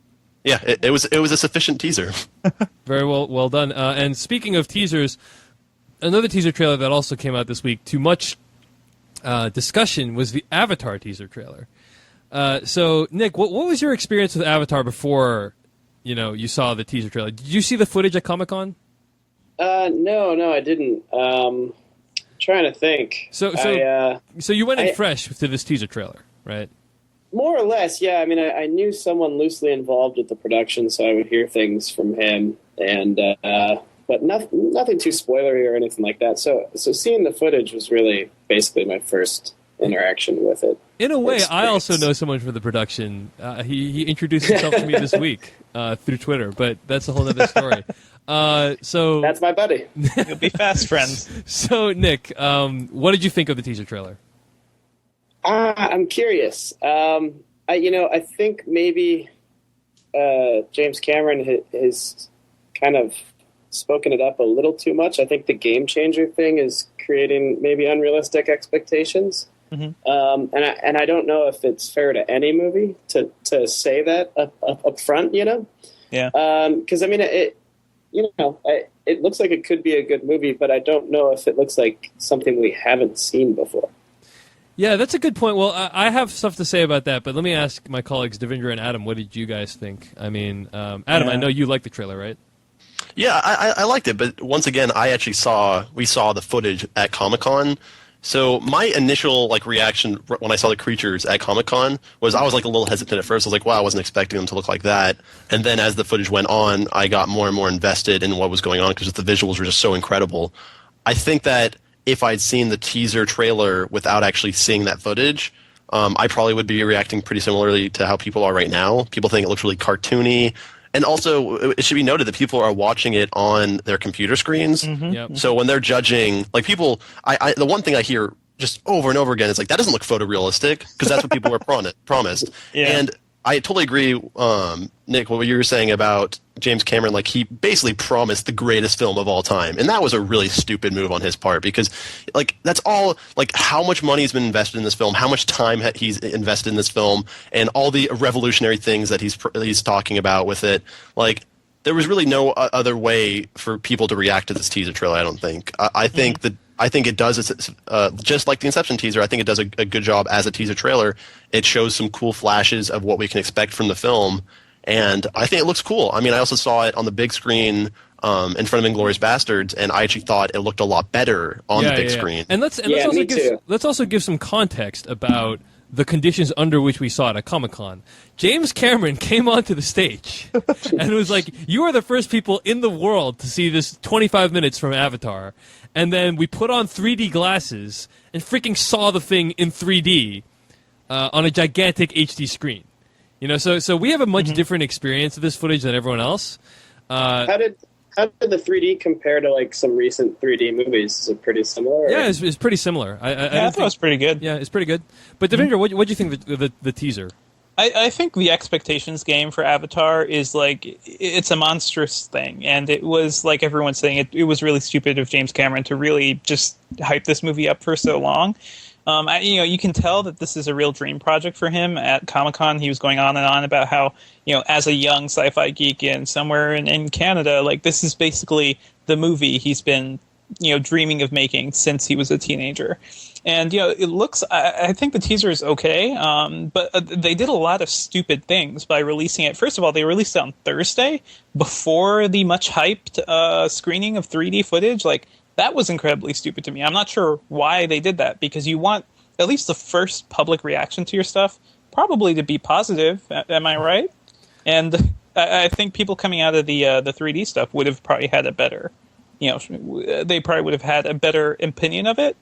Yeah, it was a sufficient teaser. Very well done. And speaking of teasers, another teaser trailer that also came out this week, to much discussion, was the Avatar teaser trailer. So, Nick, what was your experience with Avatar before you saw the teaser trailer? Did you see the footage at Comic-Con? No, I didn't. Trying to think. So you went in fresh to this teaser trailer, right? More or less, yeah. I mean, I knew someone loosely involved with the production, so I would hear things from him, and but nothing too spoilery or anything like that. So seeing the footage was really basically my first interaction with it. In a way, I Experience. also know someone from the production. He introduced himself to me this week through Twitter, but that's a whole other story. So That's my buddy. you'll be fast friends. So Nick, what did you think of the teaser trailer? I'm curious. I think maybe James Cameron has kind of spoken it up a little too much. I think the game changer thing is creating maybe unrealistic expectations. Mm-hmm. And I don't know if it's fair to any movie to say that up front, Yeah. Because I mean, it looks like it could be a good movie, but I don't know if it looks like something we haven't seen before. Yeah, that's a good point. Well, I have stuff to say about that, but let me ask my colleagues Devindra and Adam. What did you guys think? I mean, Adam, Yeah. I know you liked the trailer, right? Yeah, I liked it, but once again, we saw the footage at Comic-Con. So my initial reaction when I saw the creatures at Comic-Con was I was a little hesitant at first. I was like, wow, I wasn't expecting them to look like that. And then as the footage went on, I got more and more invested in what was going on because the visuals were just so incredible. I think that if I'd seen the teaser trailer without actually seeing that footage, I probably would be reacting pretty similarly to how people are right now. People think it looks really cartoony. And also, it should be noted that people are watching it on their computer screens. Mm-hmm. Yep. So when they're judging, people, the one thing I hear just over and over again is that doesn't look photorealistic because that's what people were promised. Yeah. And I totally agree, Nick, what you were saying about James Cameron. He basically promised the greatest film of all time, and that was a really stupid move on his part because, that's all. How much money has been invested in this film, how much time he's invested in this film, and all the revolutionary things that he's talking about with it. there was really no other way for people to react to this teaser trailer. I don't think. I think that. I think it does, just like the Inception teaser, I think it does a good job as a teaser trailer. It shows some cool flashes of what we can expect from the film, and I think it looks cool. I mean, I also saw it on the big screen in front of Inglorious Basterds, and I actually thought it looked a lot better on the big screen. And let's also give some context about the conditions under which we saw it at Comic-Con. James Cameron came onto the stage and was like, you are the first people in the world to see this 25 minutes from Avatar. And then we put on 3D glasses and freaking saw the thing in 3D on a gigantic HD screen. You know, so we have a much different experience of this footage than everyone else. How did the 3D compare to like some recent 3D movies? Is it pretty similar? Yeah, it's pretty similar. I thought it was pretty good. Yeah, it's pretty good. But Devindra, what do you think of the teaser? I think the expectations game for Avatar is like it's a monstrous thing, and it was like everyone's saying it was really stupid of James Cameron to really just hype this movie up for so long. You can tell that this is a real dream project for him. At Comic-Con, he was going on and on about how, as a young sci-fi geek and somewhere in Canada, like this is basically the movie he's been, dreaming of making since he was a teenager. And, it looks, I think the teaser is okay, but they did a lot of stupid things by releasing it. First of all, they released it on Thursday before the much hyped screening of 3D footage. Like, that was incredibly stupid to me. I'm not sure why they did that, because you want at least the first public reaction to your stuff probably to be positive. Am I right? And I think people coming out of the 3D stuff would have probably had a better, they probably would have had a better opinion of it.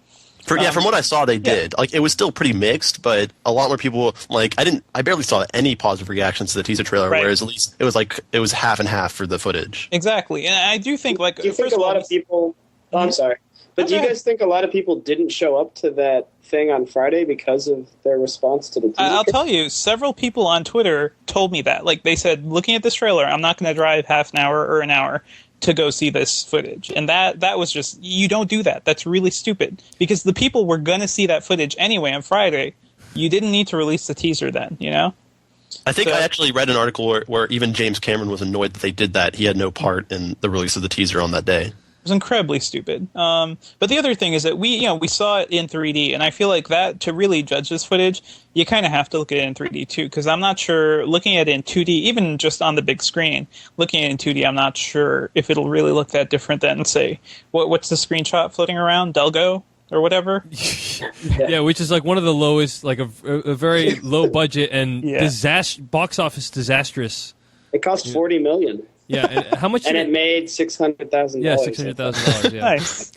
From what I saw, they did. Like, it was still pretty mixed, but a lot more people, like, I barely saw any positive reactions to the teaser trailer, whereas at least it was half and half for the footage. Exactly. And I do think, like, do you think a lot of people... Oh, I'm sorry. But do you guys think a lot of people didn't show up to that thing on Friday because of their response to the teaser? I'll tell you, several people on Twitter told me that. Like, they said, looking at this trailer, I'm not going to drive half an hour or an hour to go see this footage. And that was just, you don't do that. That's really stupid. Because the people were going to see that footage anyway on Friday. You didn't need to release the teaser then, I think I actually read an article where even James Cameron was annoyed that they did that. He had no part in the release of the teaser on that day. It was incredibly stupid. But the other thing is that we saw it in 3D, and I feel like that to really judge this footage, you kind of have to look at it in 3D too, because I'm not sure, looking at it in 2D, even just on the big screen, looking at it in 2D, I'm not sure if it'll really look that different than, say, what's the screenshot floating around? Delgo? Or whatever? Yeah, which is like one of the lowest, like a very low budget and box office disastrous. It cost $40 million. Yeah, and how much? And it made $600,000. Yeah, $600,000. Yeah, nice.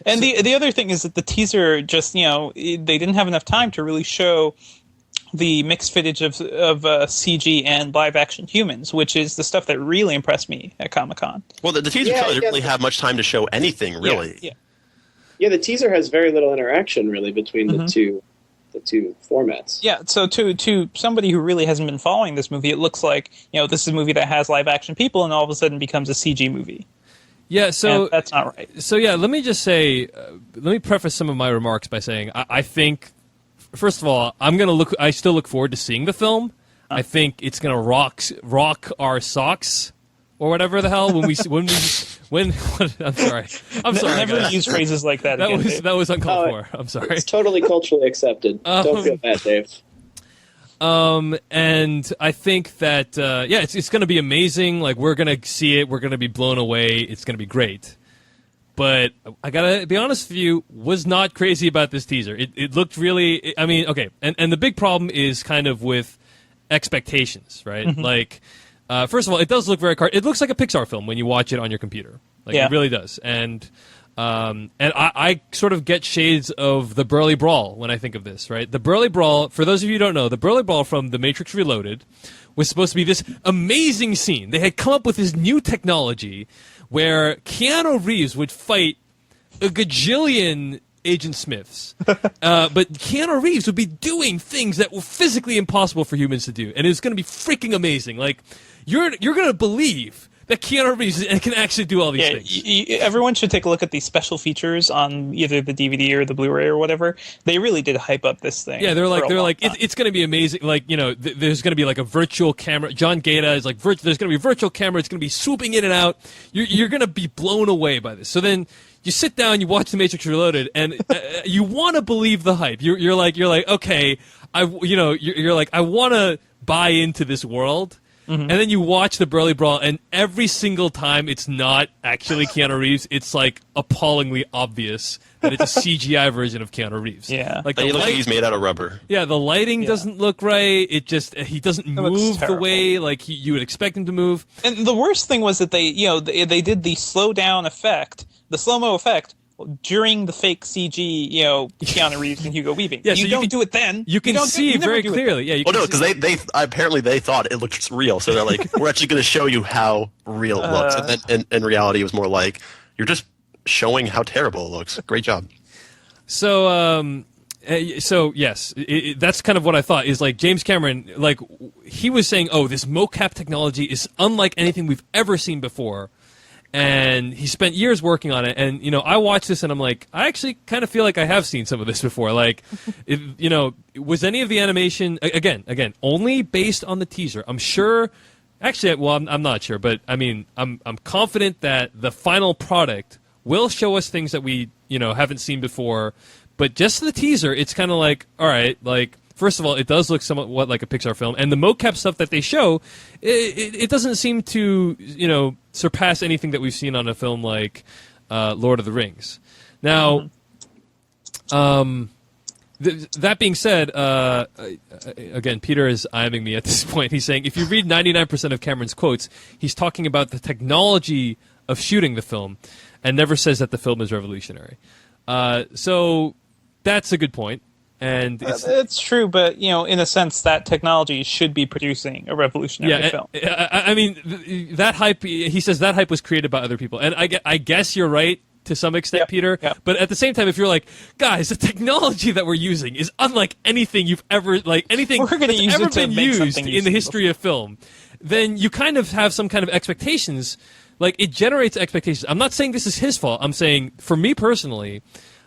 And the other thing is that the teaser just they didn't have enough time to really show the mixed footage of CG and live action humans, which is the stuff that really impressed me at Comic-Con. Well, the teaser trailer didn't really have much time to show anything, really. Yeah, the teaser has very little interaction really between the two formats. Yeah, so to somebody who really hasn't been following this movie, it looks like this is a movie that has live action people, and all of a sudden becomes a CG movie. Yeah, so and that's not right. So yeah, let me just say, let me preface some of my remarks by saying I think, first of all, I still look forward to seeing the film. I think it's gonna rock our socks or whatever the hell when I'm sorry. Never guys. use phrases like that. That was uncalled for. I'm sorry. It's totally culturally accepted. Don't feel bad, Dave. And I think that it's going to be amazing. Like, we're going to see it. We're going to be blown away. It's going to be great. But I gotta be honest with you, was not crazy about this teaser. It looked really. I mean, okay. And the big problem is kind of with expectations, right? Mm-hmm. Like. First of all, it does look very it looks like a Pixar film when you watch it on your computer. Like, it really does. And I sort of get shades of the Burly Brawl when I think of this, right? The Burly Brawl, for those of you who don't know, the Burly Brawl from The Matrix Reloaded was supposed to be this amazing scene. They had come up with this new technology where Keanu Reeves would fight a gajillion Agent Smiths. But Keanu Reeves would be doing things that were physically impossible for humans to do. And it's going to be freaking amazing. Like, you're going to believe that Keanu Reeves can actually do all these things. Everyone should take a look at the special features on either the DVD or the Blu-ray or whatever. They really did hype up this thing. Yeah, they're like it's going to be amazing. Like, you know, there's going to be like a virtual camera. John Gaeta is like, there's going to be a virtual camera. It's going to be swooping in and out. You're going to be blown away by this. So then you sit down, you watch The Matrix Reloaded, and you want to believe the hype. You're like, okay, you're like, I want to buy into this world. Mm-hmm. And then you watch the Burly Brawl, and every single time it's not actually Keanu Reeves. It's like appallingly obvious that it's a CGI version of Keanu Reeves. Yeah, like he's made out of rubber. Yeah, the lighting doesn't look right. He doesn't move the way like you would expect him to move. And the worst thing was that they did the slow down effect, the slow mo effect, during the fake CG, Keanu Reeves and Hugo Weaving. Yeah, you don't do it then. You can see very clearly. Yeah, because they apparently they thought it looked real, so they're like, we're actually going to show you how real it looks. And then in reality, it was more like, you're just showing how terrible it looks. Great job. So yes, that's kind of what I thought. Is like James Cameron, like he was saying, oh, this mocap technology is unlike anything we've ever seen before. And he spent years working on it, and I watched this, and I'm like, I actually kind of feel like I have seen some of this before. Like, was any of the animation again only based on the teaser? I'm sure. Actually, well, I'm not sure, but I mean, I'm confident that the final product will show us things that we haven't seen before. But just the teaser, it's kind of like, all right, like. First of all, it does look somewhat like a Pixar film, and the mocap stuff that they show, it doesn't seem to, surpass anything that we've seen on a film like Lord of the Rings. Now, that being said, again, Peter is eyeing me at this point. He's saying, if you read 99% of Cameron's quotes, he's talking about the technology of shooting the film, and never says that the film is revolutionary. So that's a good point. And it's true, but in a sense, that technology should be producing a revolutionary film. I mean, that hype. He says that hype was created by other people, and I guess you're right to some extent, Peter. Yep. But at the same time, if you're like, guys, the technology that we're using is unlike anything you've ever anything that's ever been used in the history of film, then you kind of have some kind of expectations. Like, it generates expectations. I'm not saying this is his fault. I'm saying, for me personally.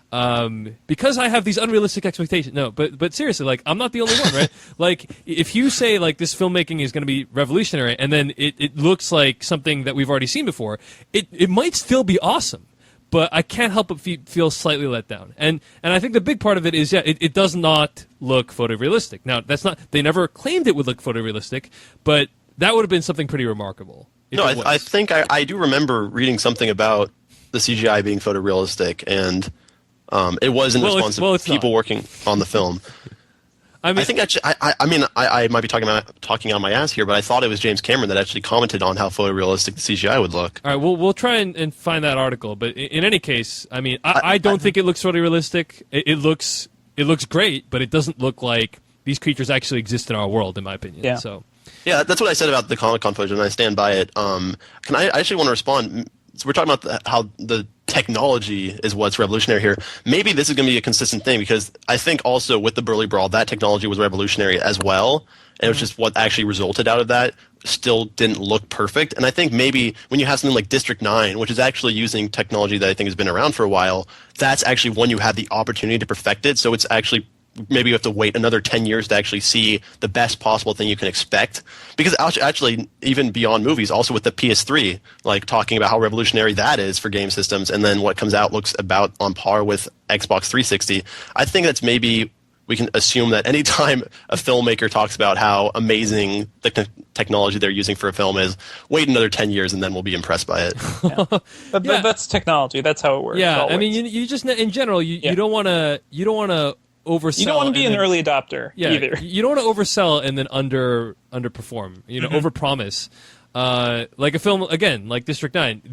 Because I have these unrealistic expectations. No, but seriously, like, I'm not the only one, right? Like, if you say, like, this filmmaking is going to be revolutionary, and then it looks like something that we've already seen before, it might still be awesome, but I can't help but feel slightly let down. And I think the big part of it is, it does not look photorealistic. Now, they never claimed it would look photorealistic, but that would have been something pretty remarkable. No, I think I do remember reading something about the CGI being photorealistic, and it was in response to people working on the film. I think actually, I might be talking on my ass here, but I thought it was James Cameron that actually commented on how photorealistic the CGI would look. All right, we'll try and find that article. But in any case, I mean, I don't think it looks photorealistic. It looks great, but it doesn't look like these creatures actually exist in our world, in my opinion. Yeah. So. Yeah, that's what I said about the Comic-Con footage, and I stand by it. I actually want to respond. So we're talking about how the technology is what's revolutionary here. Maybe this is going to be a consistent thing, because I think also with the Burly Brawl, that technology was revolutionary as well, and it was just what actually resulted out of that still didn't look perfect. And I think maybe when you have something like District 9, which is actually using technology that I think has been around for a while, that's actually when you have the opportunity to perfect it. So it's actually maybe you have to wait another 10 years to actually see the best possible thing you can expect. Because actually, even beyond movies, also with the PS3, like talking about how revolutionary that is for game systems, and then what comes out looks about on par with Xbox 360. I think that's maybe we can assume that anytime a filmmaker talks about how amazing the technology they're using for a film is, wait another 10 years and then we'll be impressed by it. Yeah. But that's technology. That's how it works. Yeah, always. I mean, you just, in general, you don't want to oversell. You don't want to be an early adopter either. You don't want to oversell and then underperform. Overpromise. Like a film again, like District 9.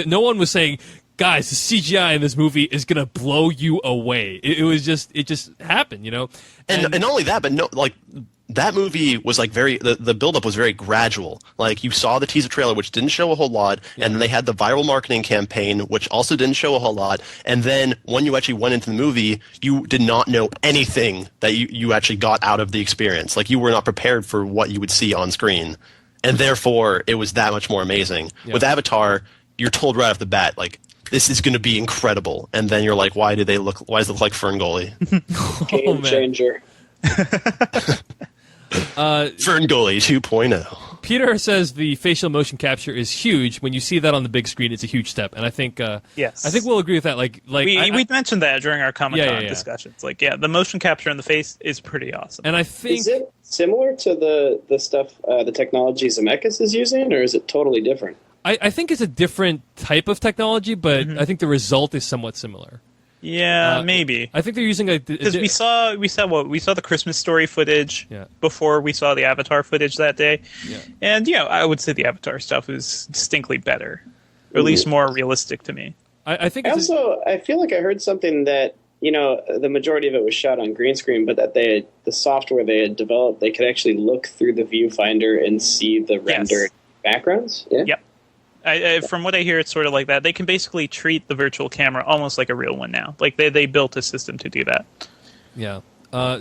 No one was saying, guys, the CGI in this movie is gonna blow you away. It just happened, And not only that, but no, like that movie was like the buildup was very gradual. Like you saw the teaser trailer, which didn't show a whole lot, and then they had the viral marketing campaign, which also didn't show a whole lot. And then when you actually went into the movie, you did not know anything that you actually got out of the experience. Like you were not prepared for what you would see on screen. and therefore it was that much more amazing. Yeah. With Avatar, you're told right off the bat, like, this is going to be incredible, and then you're like, why does it look like Ferngully? Game changer. Ferngully 2.0. Peter says the facial motion capture is huge. When you see that on the big screen, it's a huge step, and I think Yes. I think we'll agree with that. Like we mentioned that during our Comic-Con Yeah. discussions. Like, yeah, the motion capture in the face is pretty awesome. and I think Is it similar to the stuff, the technology Zemeckis is using, or is it totally different? I think it's a different type of technology, but I think the result is somewhat similar. Yeah, maybe. I think they're using a Because we saw the Christmas Story footage Yeah. before we saw the Avatar footage that day, Yeah. and I would say the Avatar stuff is distinctly better, or at least more realistic to me. I think I it's I feel like I heard something that, the majority of it was shot on green screen, but that the software they had developed, they could actually look through the viewfinder and see the rendered backgrounds. Yeah. Yep. From what I hear, it's sort of like that. They can basically treat the virtual camera almost like a real one now. Like they built a system to do that. Yeah.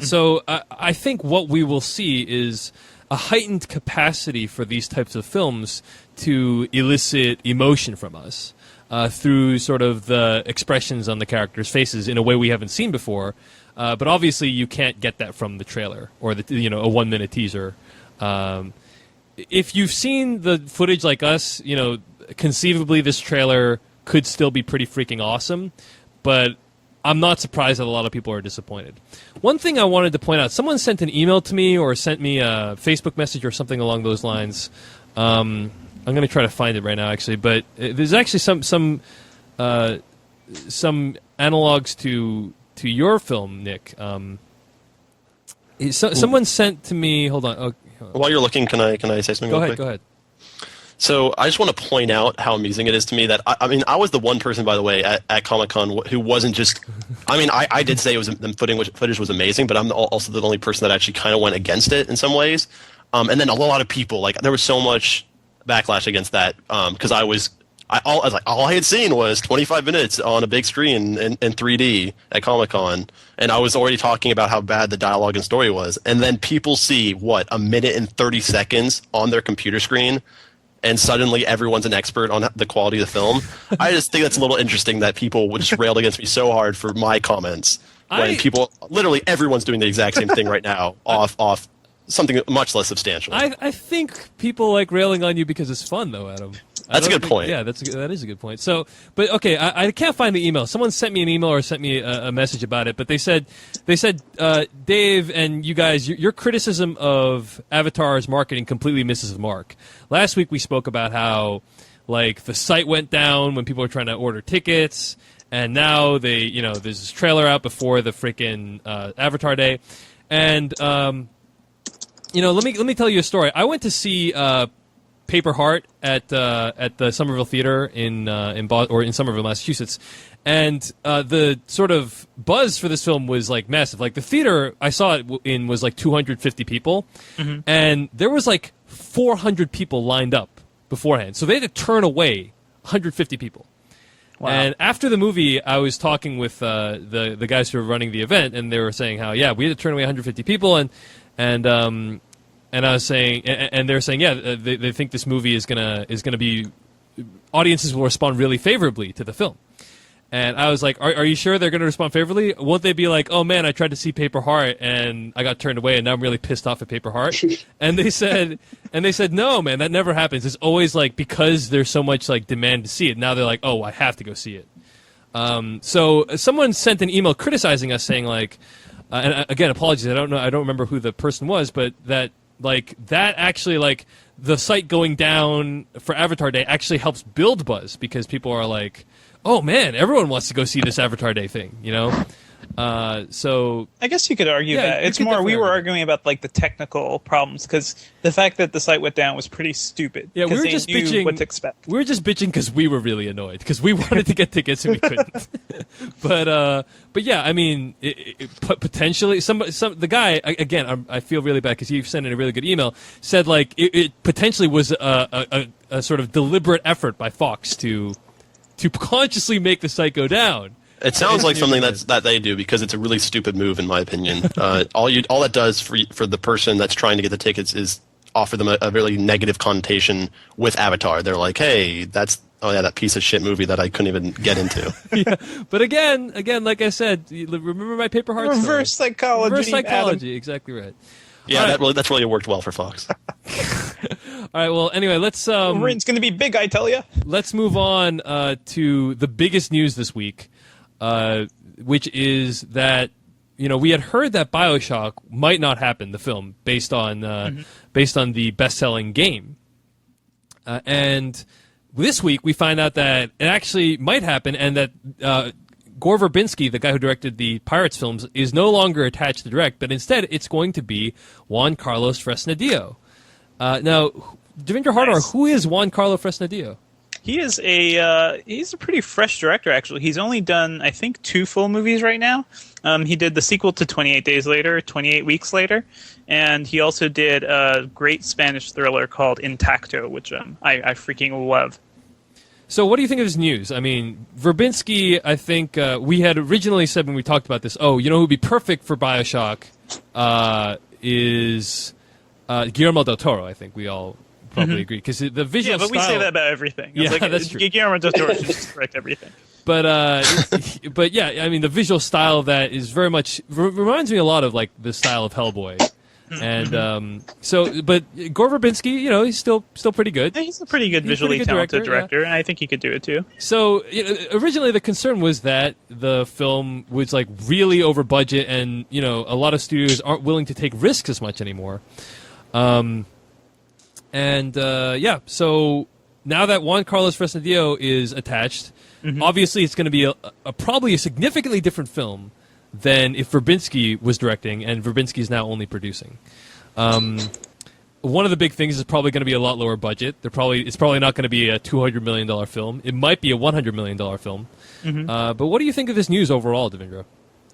So I think what we will see is a heightened capacity for these types of films to elicit emotion from us through sort of the expressions on the characters' faces in a way we haven't seen before. But obviously, you can't get that from the trailer or a 1-minute teaser. If you've seen the footage like us, conceivably this trailer could still be pretty freaking awesome, but I'm not surprised that a lot of people are disappointed. One thing I wanted to point out, someone sent an email to me or sent me a Facebook message or something along those lines. I'm going to try to find it right now, actually, but there's actually some analogs to your film, Nick. Someone sent to me. Hold on. While you're looking, can I say something real quick? Go ahead. So I just want to point out how amusing it is to me that I was the one person, by the way, at Comic-Con who wasn't just. I did say the footage was amazing, but I'm also the only person that actually kind of went against it in some ways. And then a lot of people, like, there was so much backlash against that because I was like, all I had seen was 25 minutes on a big screen in 3D at Comic-Con, and I was already talking about how bad the dialogue and story was. And then people see, a minute and 30 seconds on their computer screen, and suddenly everyone's an expert on the quality of the film. I just think that's a little interesting that people would just railed against me so hard for my comments when people, literally everyone's doing the exact same thing right now off something much less substantial. I think people like railing on you because it's fun, though, Adam. That's a good point. Yeah, that is a good point. So, but okay, I can't find the email. Someone sent me an email or sent me a message about it. But they said, Dave and you guys, your criticism of Avatar's marketing completely misses the mark. Last week we spoke about how, like, the site went down when people were trying to order tickets, and now there's this trailer out before the freaking Avatar Day, and let me tell you a story. I went to see Paper Heart at the Somerville Theater in Somerville, Massachusetts, and the sort of buzz for this film was like massive. Like the theater I saw it in was like 250 people, and there was like 400 people lined up beforehand. So they had to turn away 150 people. Wow. And after the movie, I was talking with the guys who were running the event, and they were saying how we had to turn away 150 people, and I was saying, and they're saying, they think this movie is gonna be, audiences will respond really favorably to the film. And I was like, are you sure they're gonna respond favorably? Won't they be like, oh man, I tried to see Paper Heart and I got turned away, and now I'm really pissed off at Paper Heart? and they said, no, man, that never happens. It's always like, because there's so much like demand to see it. Now they're like, oh, I have to go see it. So someone sent an email criticizing us, saying like, and again, apologies, I don't remember who the person was, but that actually, like, the site going down for Avatar Day actually helps build buzz, because people are like, oh man, everyone wants to go see this Avatar Day thing, So I guess you could argue that. It's more, we were arguing about like the technical problems, because the fact that the site went down was pretty stupid. Yeah, we were just bitching what to expect. We were just bitching because we were really annoyed, because we wanted to get tickets and we couldn't. but yeah, I mean, potentially the guy, again, I feel really bad because he sent in a really good email, said like it potentially was a sort of deliberate effort by Fox to consciously make the site go down. It sounds like something that they do, because it's a really stupid move, in my opinion. All that does for the person that's trying to get the tickets is offer them a really negative connotation with Avatar. They're like, hey, that piece of shit movie that I couldn't even get into. Yeah, but again, like I said, remember my Paper Heart story? Reverse psychology. Reverse psychology, Adam. exactly right. Yeah, that's really worked well for Fox. All right, well, anyway, let's... Wolverine's going to be big, I tell you. Let's move on to the biggest news this week, which is that, we had heard that BioShock might not happen, the film, based on the best-selling game. And this week, we find out that it actually might happen, and that Gore Verbinski, the guy who directed the Pirates films, is no longer attached to direct, but instead it's going to be Juan Carlos Fresnadillo. Now, Devindra Hardar, Nice. who is Juan Carlos Fresnadillo? He is he's a pretty fresh director, actually. He's only done, I think, 2 full movies right now. He did the sequel to 28 Days Later, 28 Weeks Later, and he also did a great Spanish thriller called Intacto, which I freaking love. So what do you think of this news? I mean, Verbinski, I think we had originally said when we talked about this, who would be perfect for BioShock is Guillermo del Toro, I think we all probably agree. Because the visual style... Yeah, but we say that about everything. Yeah, that's true. Guillermo del Toro should just direct everything. But yeah, I mean, the visual style of that is very much... reminds me a lot of, like, the style of Hellboy. And but Gore Verbinski, he's still pretty good. Yeah, he's a pretty good visually talented director, and I think he could do it too. So originally the concern was that the film was like really over budget, and a lot of studios aren't willing to take risks as much anymore. So now that Juan Carlos Fresnadillo is attached, obviously it's going to be probably a significantly different film than if Verbinski was directing, and Verbinski is now only producing. One of the big things is probably going to be a lot lower budget. It's probably not going to be a $200 million film. It might be a $100 million film. But what do you think of this news overall, Devindra?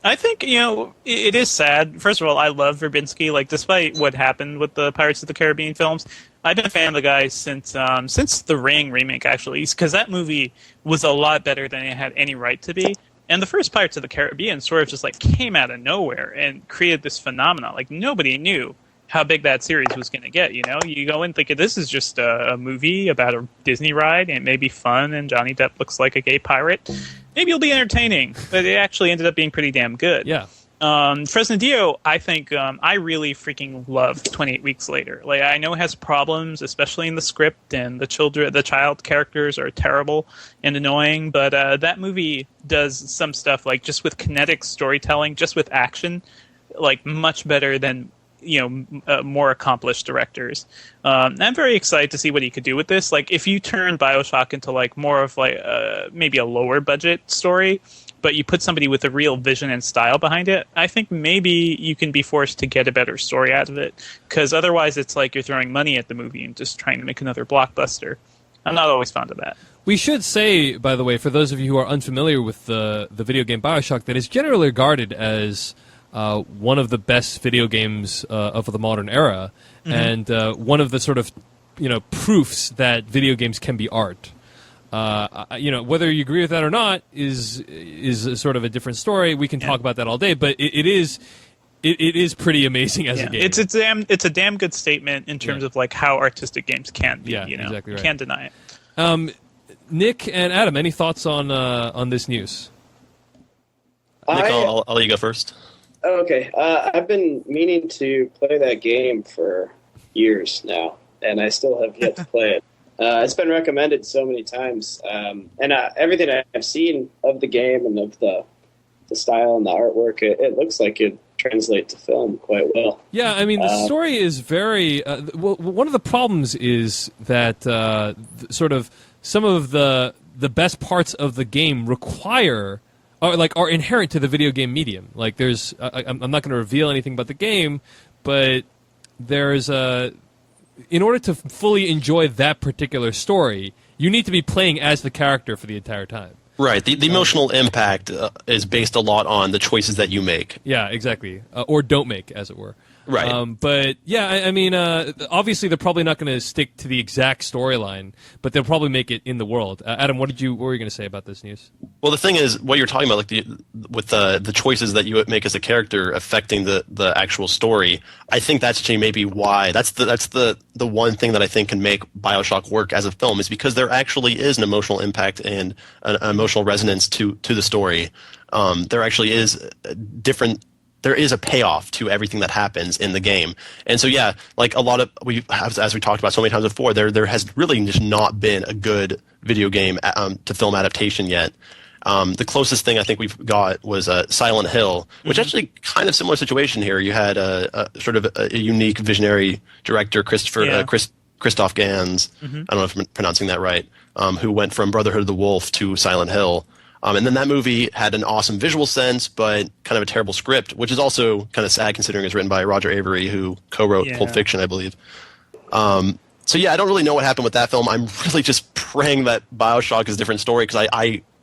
I think, it is sad. First of all, I love Verbinski. Like, despite what happened with the Pirates of the Caribbean films, I've been a fan of the guy since The Ring remake, actually, because that movie was a lot better than it had any right to be. And the first Pirates of the Caribbean sort of just like came out of nowhere and created this phenomenon. Like, nobody knew how big that series was going to get. You go in thinking this is just a movie about a Disney ride, and it may be fun, and Johnny Depp looks like a gay pirate. Maybe it'll be entertaining, but it actually ended up being pretty damn good. Yeah. Fresnadillo, I think I really freaking loved 28 Weeks Later. Like, I know it has problems, especially in the script, and the child characters are terrible and annoying, but that movie does some stuff, like, just with kinetic storytelling, just with action, like, much better than more accomplished directors. I'm very excited to see what he could do with this. Like, if you turn BioShock into like more of like maybe a lower budget story, but you put somebody with a real vision and style behind it, I think maybe you can be forced to get a better story out of it. Because otherwise, it's like you're throwing money at the movie and just trying to make another blockbuster. I'm not always fond of that. We should say, by the way, for those of you who are unfamiliar with the video game BioShock, that it's generally regarded as one of the best video games of the modern era, and one of the sort of proofs that video games can be art. Whether you agree with that or not is a sort of a different story. We can talk about that all day, but it is pretty amazing as a game. It's a damn good statement in terms of like how artistic games can be. Yeah, exactly right. You can't deny it. Nick and Adam, any thoughts on this news? Nick, I'll let you go first. Okay, I've been meaning to play that game for years now, and I still have yet to play it. It's been recommended so many times, and everything I've seen of the game and of the style and the artwork, it looks like it translates to film quite well. Yeah, I mean, the story is very... one of the problems is that sort of some of the best parts of the game are inherent to the video game medium. Like, there's... I'm not going to reveal anything about the game, but there's in order to fully enjoy that particular story, you need to be playing as the character for the entire time. Right. The emotional impact is based a lot on the choices that you make. Yeah, exactly. Or don't make, as it were. Right. But yeah, I mean, obviously they're probably not going to stick to the exact storyline, but they'll probably make it in the world. Adam, what were you going to say about this news? Well, the thing is, what you're talking about, like with the choices that you make as a character affecting the actual story, I think that's actually maybe why that's the one thing that I think can make BioShock work as a film, is because there actually is an emotional impact and an emotional resonance to the story. There actually is there is a payoff to everything that happens in the game. And so, yeah, like a lot of, as we talked about so many times before, there has really just not been a good video game to film adaptation yet. The closest thing I think we've got was Silent Hill, which actually kind of similar situation here. You had a sort of a unique visionary director, Christoph Gans, I don't know if I'm pronouncing that right, who went from Brotherhood of the Wolf to Silent Hill. And then that movie had an awesome visual sense, but kind of a terrible script, which is also kind of sad considering it's written by Roger Avery, who co-wrote Pulp Fiction, I believe. So yeah, I don't really know what happened with that film. I'm really just praying that BioShock is a different story, because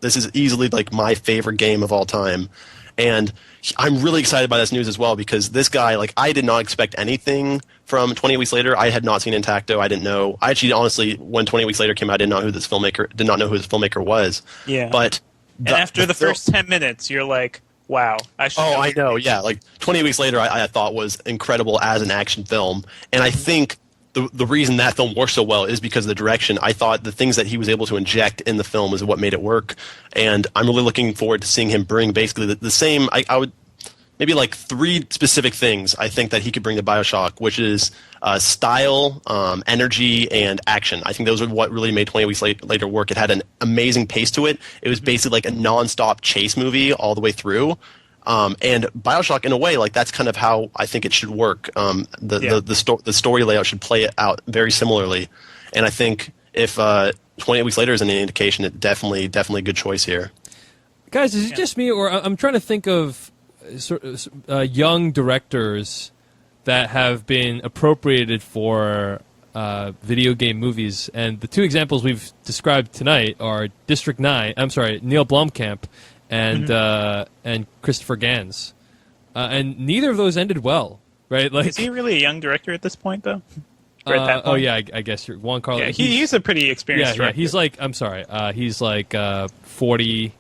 this is easily like my favorite game of all time. And I'm really excited by this news as well, because this guy, like, I did not expect anything from 28 Weeks Later. I had not seen Intacto. I didn't know. I actually, honestly, when 28 Weeks Later came out, I did not know who this filmmaker was. Yeah. But after the first 10 minutes, you're like, wow. I know, yeah. Like, 28 Weeks Later, I thought was incredible as an action film. And I think the reason that film works so well is because of the direction. I thought the things that he was able to inject in the film is what made it work. And I'm really looking forward to seeing him bring basically the same, I would, maybe like 3 specific things I think that he could bring to BioShock, which is style, energy, and action. I think those are what really made 28 Weeks Later work. It had an amazing pace to it. It was basically like a non-stop chase movie all the way through. And BioShock, in a way, like that's kind of how I think it should work. The story layout should play it out very similarly. And I think if 28 Weeks Later is any indication, it's definitely a good choice here. Guys, is it just me, or I'm trying to think of sort of, young directors that have been appropriated for video game movies, and the 2 examples we've described tonight are District 9. I'm sorry, Neil Blomkamp and Christopher Gans, and neither of those ended well, right? Like, is he really a young director at this point, though? Oh yeah, I guess you're Juan Carlos. Yeah, he's a pretty experienced director. Yeah, he's like, I'm sorry, he's like 40.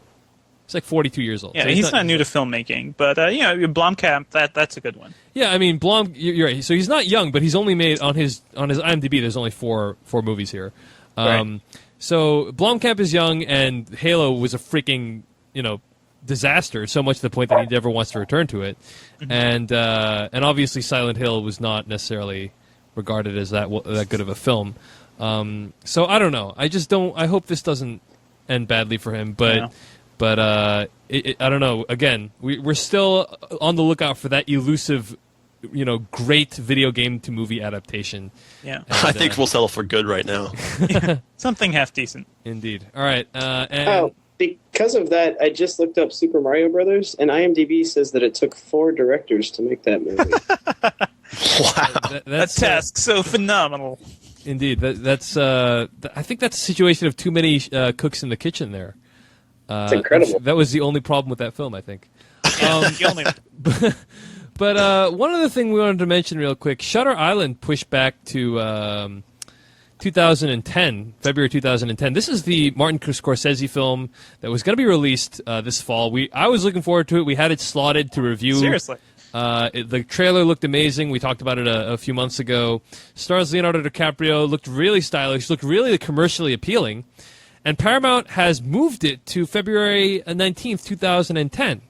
He's like 42 years old. Yeah, so he's not new to filmmaking, but Blomkamp, that's a good one. Yeah, I mean, you're right. So he's not young, but he's only made on his IMDb. There's only four movies here. Right. So Blomkamp is young, and Halo was a freaking disaster. So much to the point that he never wants to return to it, and obviously Silent Hill was not necessarily regarded as that good of a film. So I don't know. I just don't. I hope this doesn't end badly for him, but. Yeah. But I don't know. Again, we're still on the lookout for that elusive, great video game to movie adaptation. Yeah, and, I think we'll settle for good right now. Something half decent. Indeed. All right. And because of that, I just looked up Super Mario Brothers, and IMDb says that it took 4 directors to make that movie. Wow, that's a task so phenomenal. Indeed. That's. I think that's a situation of too many cooks in the kitchen there. It's incredible. That was the only problem with that film, I think. But one other thing we wanted to mention real quick, Shutter Island pushed back to 2010, February 2010. This is the Martin Scorsese film that was going to be released this fall. I was looking forward to it. We had it slotted to review. Seriously. The trailer looked amazing. We talked about it a few months ago. Stars Leonardo DiCaprio, looked really stylish, looked really commercially appealing. And Paramount has moved it to February 19th, 2010.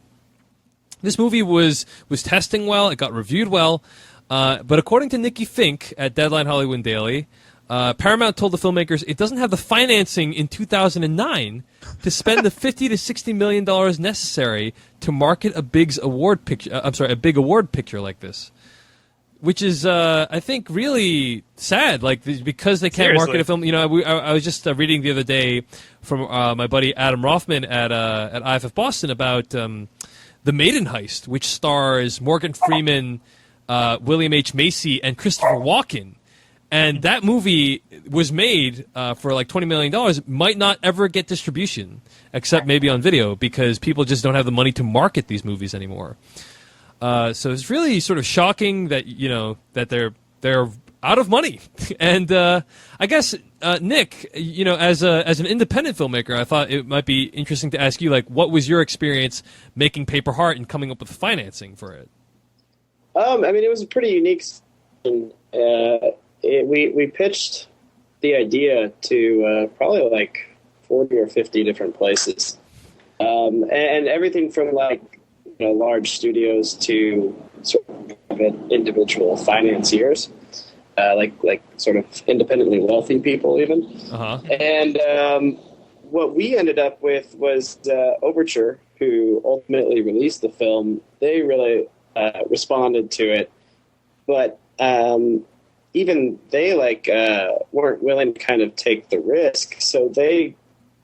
This movie was testing well. It got reviewed well. But according to Nikki Fink at Deadline Hollywood Daily, Paramount told the filmmakers it doesn't have the financing in 2009 to spend the $50 to $60 million necessary to market a big award picture like this. Which is, I think, really sad. Like, because they can't market a film. I was just reading the other day from my buddy Adam Rothman at IFF Boston about The Maiden Heist, which stars Morgan Freeman, William H. Macy, and Christopher Walken. And that movie was made for like $20 million. Might not ever get distribution, except maybe on video, because people just don't have the money to market these movies anymore. So it's really sort of shocking that that they're out of money. And I guess Nick, as an independent filmmaker, I thought it might be interesting to ask you, like, what was your experience making Paper Heart and coming up with financing for it? It was a pretty unique situation. We pitched the idea to probably like 40 or 50 different places, and everything from large studios to sort of individual financiers, like sort of independently wealthy people even. Uh-huh. And what we ended up with was Overture, who ultimately released the film. They really responded to it, but even they weren't willing to kind of take the risk. So they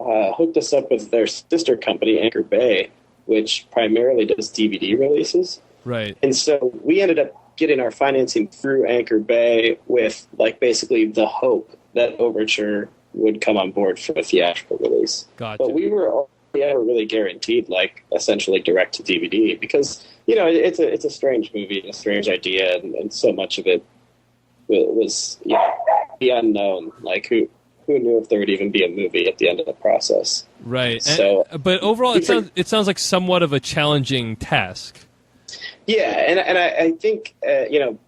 hooked us up with their sister company, Anchor Bay, which primarily does DVD releases. Right. And so we ended up getting our financing through Anchor Bay with basically the hope that Overture would come on board for a theatrical release. Gotcha. But we were only ever really guaranteed essentially direct to DVD because it's a strange movie, a strange idea, and so much of it was the unknown. Who knew if there would even be a movie at the end of the process? Right. So, but overall, it sounds like somewhat of a challenging task. Yeah, and I think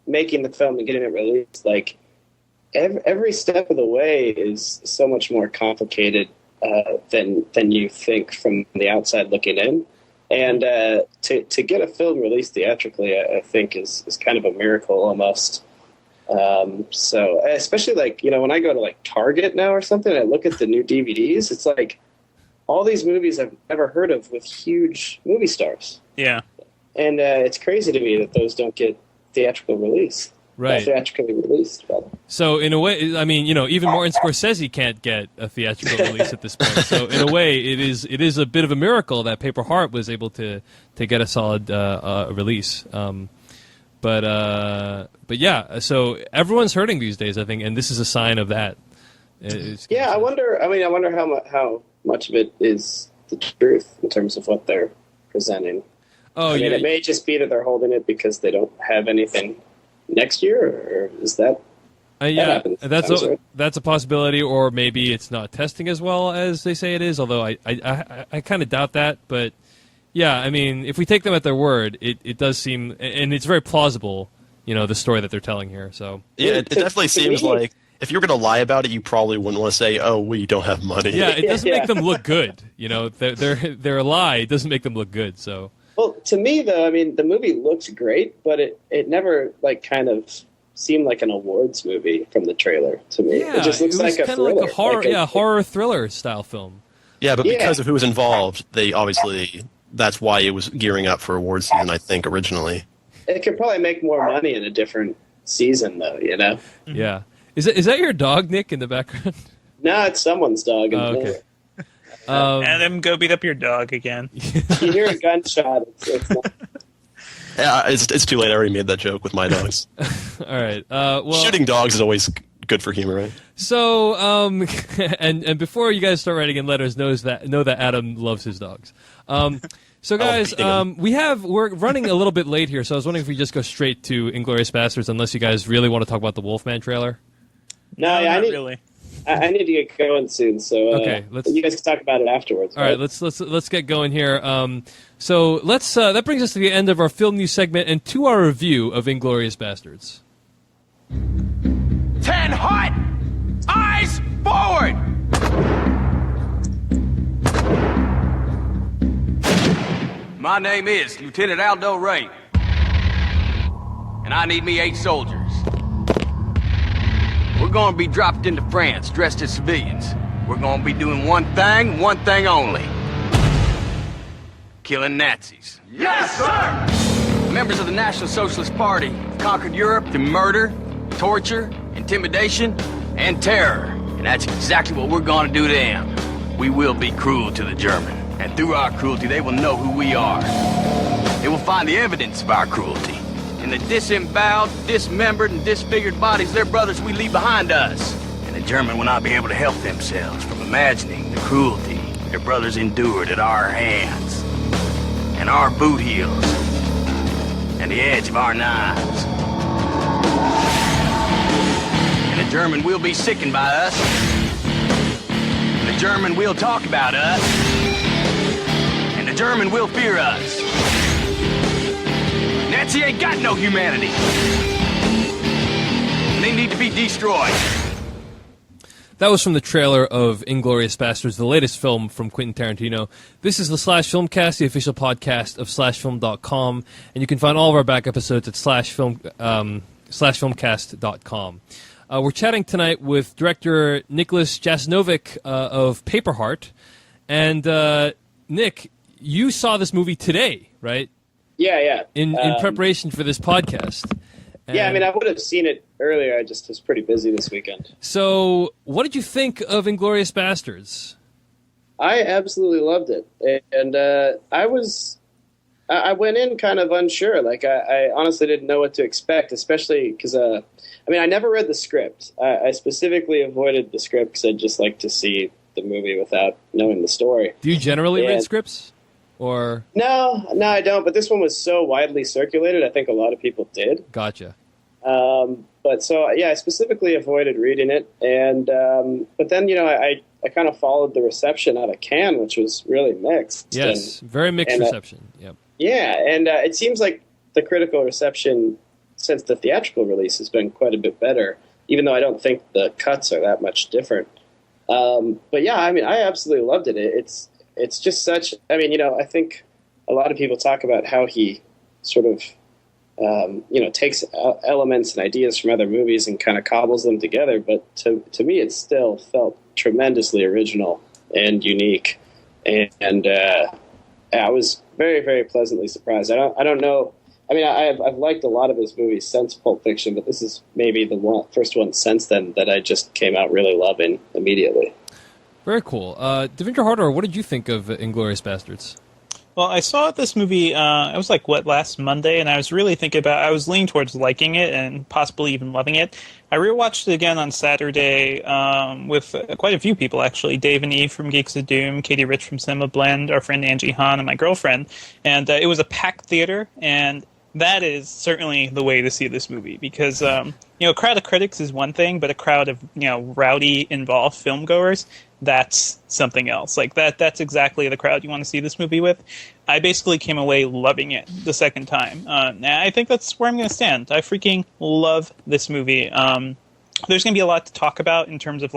making the film and getting it released, every step of the way is so much more complicated than you think from the outside looking in. And to get a film released theatrically, I think is kind of a miracle almost. So especially when I go to Target now or something, I look at the new DVDs, it's all these movies I've never heard of with huge movie stars. Yeah. And it's crazy to me that those don't get theatrical release. Right. Theatrically released, rather. So in a way, even Martin Scorsese can't get a theatrical release at this point. So in a way, it is a bit of a miracle that Paper Heart was able to get a solid release. But yeah, so everyone's hurting these days, I think, and this is a sign of that. I wonder how much of it is the truth in terms of what they're presenting. Oh, yeah. It may just be that they're holding it because they don't have anything next year, or is that? Yeah, that that's a possibility, or maybe it's not testing as well as they say it is. Although I kind of doubt that, but. Yeah, if we take them at their word, it does seem, and it's very plausible, the story that they're telling here. So yeah, it definitely seems like if you're going to lie about it, you probably wouldn't want to say, "Oh, we don't have money." Yeah, it doesn't make them look good. Their lie doesn't make them look good. So well, to me though, the movie looks great, but it never kind of seemed like an awards movie from the trailer to me. Yeah, it just looks like a thriller, like a horror, horror thriller style film. Yeah, but because of who was involved, they obviously. That's why it was gearing up for award season, I think, originally. It could probably make more money in a different season, though, Yeah. Is that your dog, Nick, in the background? No, it's someone's dog. Okay. Adam, go beat up your dog again. You hear a gunshot. It's not... Yeah, it's too late. I already made that joke with my dogs. All right. Well, shooting dogs is always good for humor, right? So, and before you guys start writing in letters, know that Adam loves his dogs. So guys, we're running a little bit late here, so I was wondering if we just go straight to Inglorious Basterds, unless you guys really want to talk about the Wolfman trailer. No, I need to get going soon, so okay, you guys can talk about it afterwards. All right, let's get going here. So let's that brings us to the end of our film news segment and to our review of Inglorious Basterds. 10 hot, eyes forward. My name is Lieutenant Aldo Ray, and I need me 8 soldiers. We're going to be dropped into France dressed as civilians. We're going to be doing one thing only. Killing Nazis. Yes, sir! Members of the National Socialist Party have conquered Europe through murder, torture, intimidation, and terror. And that's exactly what we're going to do to them. We will be cruel to the German. And through our cruelty, they will know who we are. They will find the evidence of our cruelty in the disemboweled, dismembered, and disfigured bodies of their brothers we leave behind us. And the German will not be able to help themselves from imagining the cruelty their brothers endured at our hands and our boot heels. and the edge of our knives. And the German will be sickened by us. And the German will talk about us. And the German will fear us. Nazi ain't got no humanity. And they need to be destroyed. That was from the trailer of Inglorious Basterds, the latest film from Quentin Tarantino. This is the Filmcast, the official podcast of slashfilm.com, and you can find all of our back episodes at slashfilmcast.com. We're chatting tonight with director Nicholas Jasnovic of Paperheart. And Nick, you saw this movie today, right? Yeah. In preparation for this podcast. Yeah, I mean, I would have seen it earlier. I just was pretty busy this weekend. So, what did you think of Inglorious Basterds? I absolutely loved it, and I went in kind of unsure. Like, I honestly didn't know what to expect, especially because, I never read the script. I specifically avoided the script because I'd just like to see the movie without knowing the story. Do you generally read scripts? Or No, I don't. But this one was so widely circulated, I think a lot of people did. Gotcha. But so, yeah, I specifically avoided reading it. And but then, I kind of followed the reception out of Cannes, which was really mixed. Yes, very mixed reception. Yep. Yeah, and it seems like the critical reception since the theatrical release has been quite a bit better, even though I don't think the cuts are that much different. But yeah, I mean, I absolutely loved it. It's just such, I think a lot of people talk about how he sort of, takes elements and ideas from other movies and kind of cobbles them together. But to me, it still felt tremendously original and unique. And I was very, very pleasantly surprised. I don't know. I mean, I've liked a lot of his movies since Pulp Fiction, but this is maybe the first one since then that I just came out really loving immediately. Very cool. Devindra Harder, what did you think of Inglorious Basterds? Well, I saw this movie, it was last Monday, and I was really I was leaning towards liking it and possibly even loving it. I rewatched it again on Saturday with quite a few people, actually. Dave and Eve from Geeks of Doom, Katie Rich from Cinema Blend, our friend Angie Hahn, and my girlfriend. And it was a packed theater, and that is certainly the way to see this movie because, a crowd of critics is one thing, but a crowd of, rowdy, involved filmgoers, that's something else. That's exactly the crowd you want to see this movie with. I basically came away loving it the second time. I think that's where I'm going to stand. I freaking love this movie. There's going to be a lot to talk about in terms of,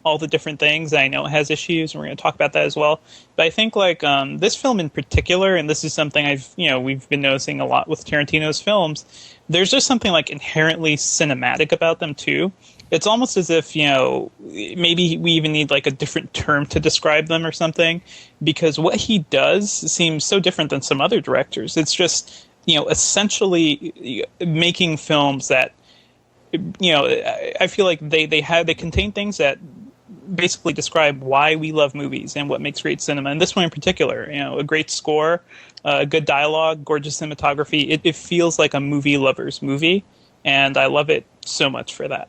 all the different things. I know it has issues, and we're going to talk about that as well. But I think, this film in particular, and this is something we've been noticing a lot with Tarantino's films, there's just something, inherently cinematic about them, too. It's almost as if, maybe we even need, a different term to describe them or something, because what he does seems so different than some other directors. It's just, essentially making films that, I feel like they contain things that basically describe why we love movies and what makes great cinema. And this one in particular, a great score, good dialogue, gorgeous cinematography. It feels like a movie lover's movie, and I love it so much for that.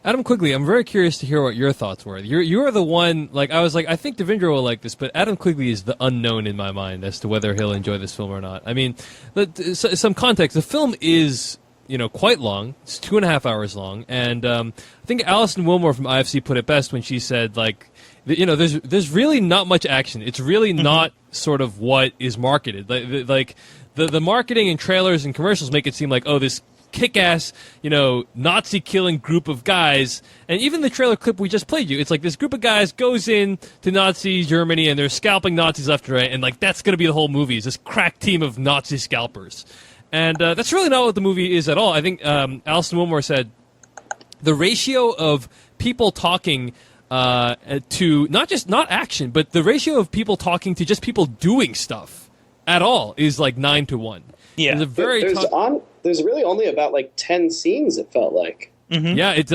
Adam Quigley, I'm very curious to hear what your thoughts were. You're the one, I think Devindra will like this, but Adam Quigley is the unknown in my mind as to whether he'll enjoy this film or not. I mean, some context. The film is, quite long. It's 2.5 hours long. And I think Alison Wilmore from IFC put it best when she said, there's really not much action. It's really not sort of what is marketed. The marketing and trailers and commercials make it seem like, oh, this kick-ass, Nazi-killing group of guys. And even the trailer clip we just played you, it's like this group of guys goes in to Nazi Germany and they're scalping Nazis left and right, and that's going to be the whole movie, is this crack team of Nazi scalpers. And that's really not what the movie is at all. I think Alison Wilmore said the ratio of people talking to not action, but the ratio of people talking to just people doing stuff at all is 9-1. Yeah, there's really only about 10 scenes. It felt like. Mm-hmm. Yeah, it's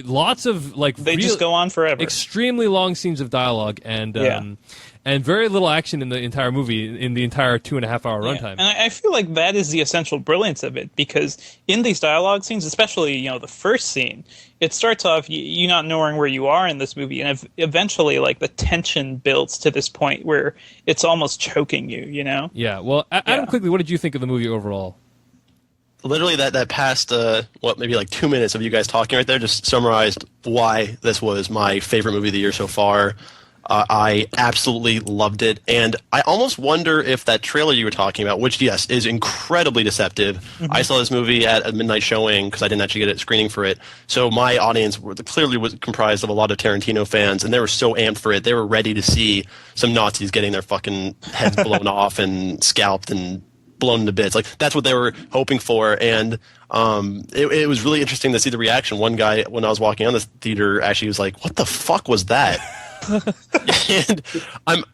lots of they just go on forever. Extremely long scenes of dialogue and very little action in the entire movie, in the entire 2.5-hour runtime. And I feel like that is the essential brilliance of it, because in these dialogue scenes, especially the first scene, it starts off you not knowing where you are in this movie, and eventually the tension builds to this point where it's almost choking you. Yeah. Well, Adam, quickly, what did you think of the movie overall? literally that past maybe like 2 minutes of you guys talking right there just summarized why this was my favorite movie of the year so far. I absolutely loved it, and I almost wonder if that trailer you were talking about, which yes is incredibly deceptive. Mm-hmm. I saw this movie at a midnight showing because I didn't actually get a screening for it, so my audience clearly was comprised of a lot of Tarantino fans, and they were so amped for it. They were ready to see some Nazis getting their fucking heads blown off and scalped and blown into bits. Like that's what they were hoping for, and it was really interesting to see the reaction. One guy, when I was walking on the theater, actually was like, "What the fuck was that?" But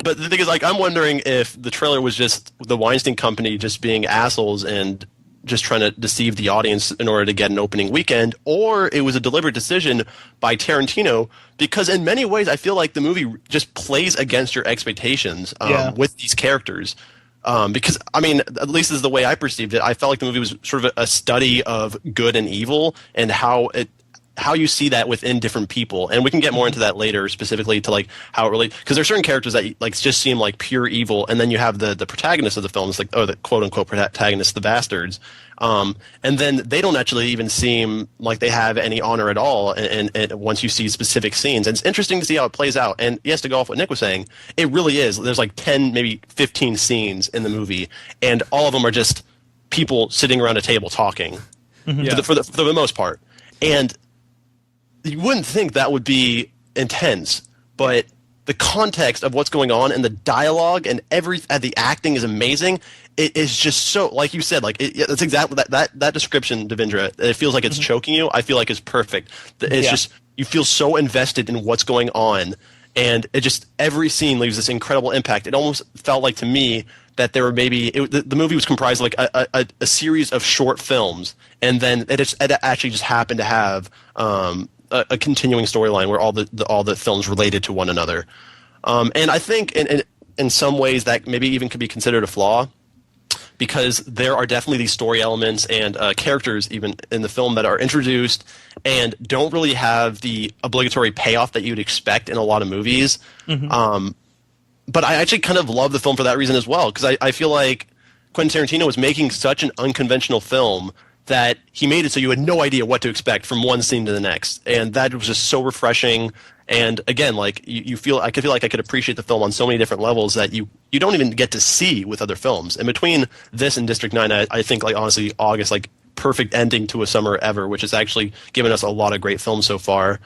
the thing is, like, I'm wondering if the trailer was just the Weinstein Company just being assholes and just trying to deceive the audience in order to get an opening weekend, or it was a deliberate decision by Tarantino, because in many ways I feel like the movie just plays against your expectations with these characters. Because, I mean, at least this is the way I perceived it. I felt like the movie was sort of a study of good and evil and how you see that within different people. And we can get more into that later, specifically to like how it relates, because there's certain characters that like just seem like pure evil, and then you have the protagonist of the films, like the quote unquote protagonist, the bastards, and then they don't actually even seem like they have any honor at all. And once you see specific scenes, and it's interesting to see how it plays out. And yes, to go off what Nick was saying, it really is. There's like 10, maybe 15 scenes in the movie, and all of them are just people sitting around a table talking, for the most part. And you wouldn't think that would be intense, but the context of what's going on and the dialogue and the acting is amazing. It is just so, like you said, like that's exactly that description, Devindra. It feels like it's choking you. I feel like it's perfect. It's just, you feel so invested in what's going on, and it just, every scene leaves this incredible impact. It almost felt like to me that there were the movie was comprised of like a series of short films, and then it actually just happened to have a continuing storyline where all the films related to one another. And I think in some ways that maybe even could be considered a flaw, because there are definitely these story elements and characters even in the film that are introduced and don't really have the obligatory payoff that you'd expect in a lot of movies. Mm-hmm. But I actually kind of love the film for that reason as well, because I feel like Quentin Tarantino was making such an unconventional film that he made it so you had no idea what to expect from one scene to the next, and that was just so refreshing. And again, like I feel like I could appreciate the film on so many different levels that you don't even get to see with other films. And between this and District 9, I think, like, honestly, August, like, perfect ending to a summer ever, which has actually given us a lot of great films so far.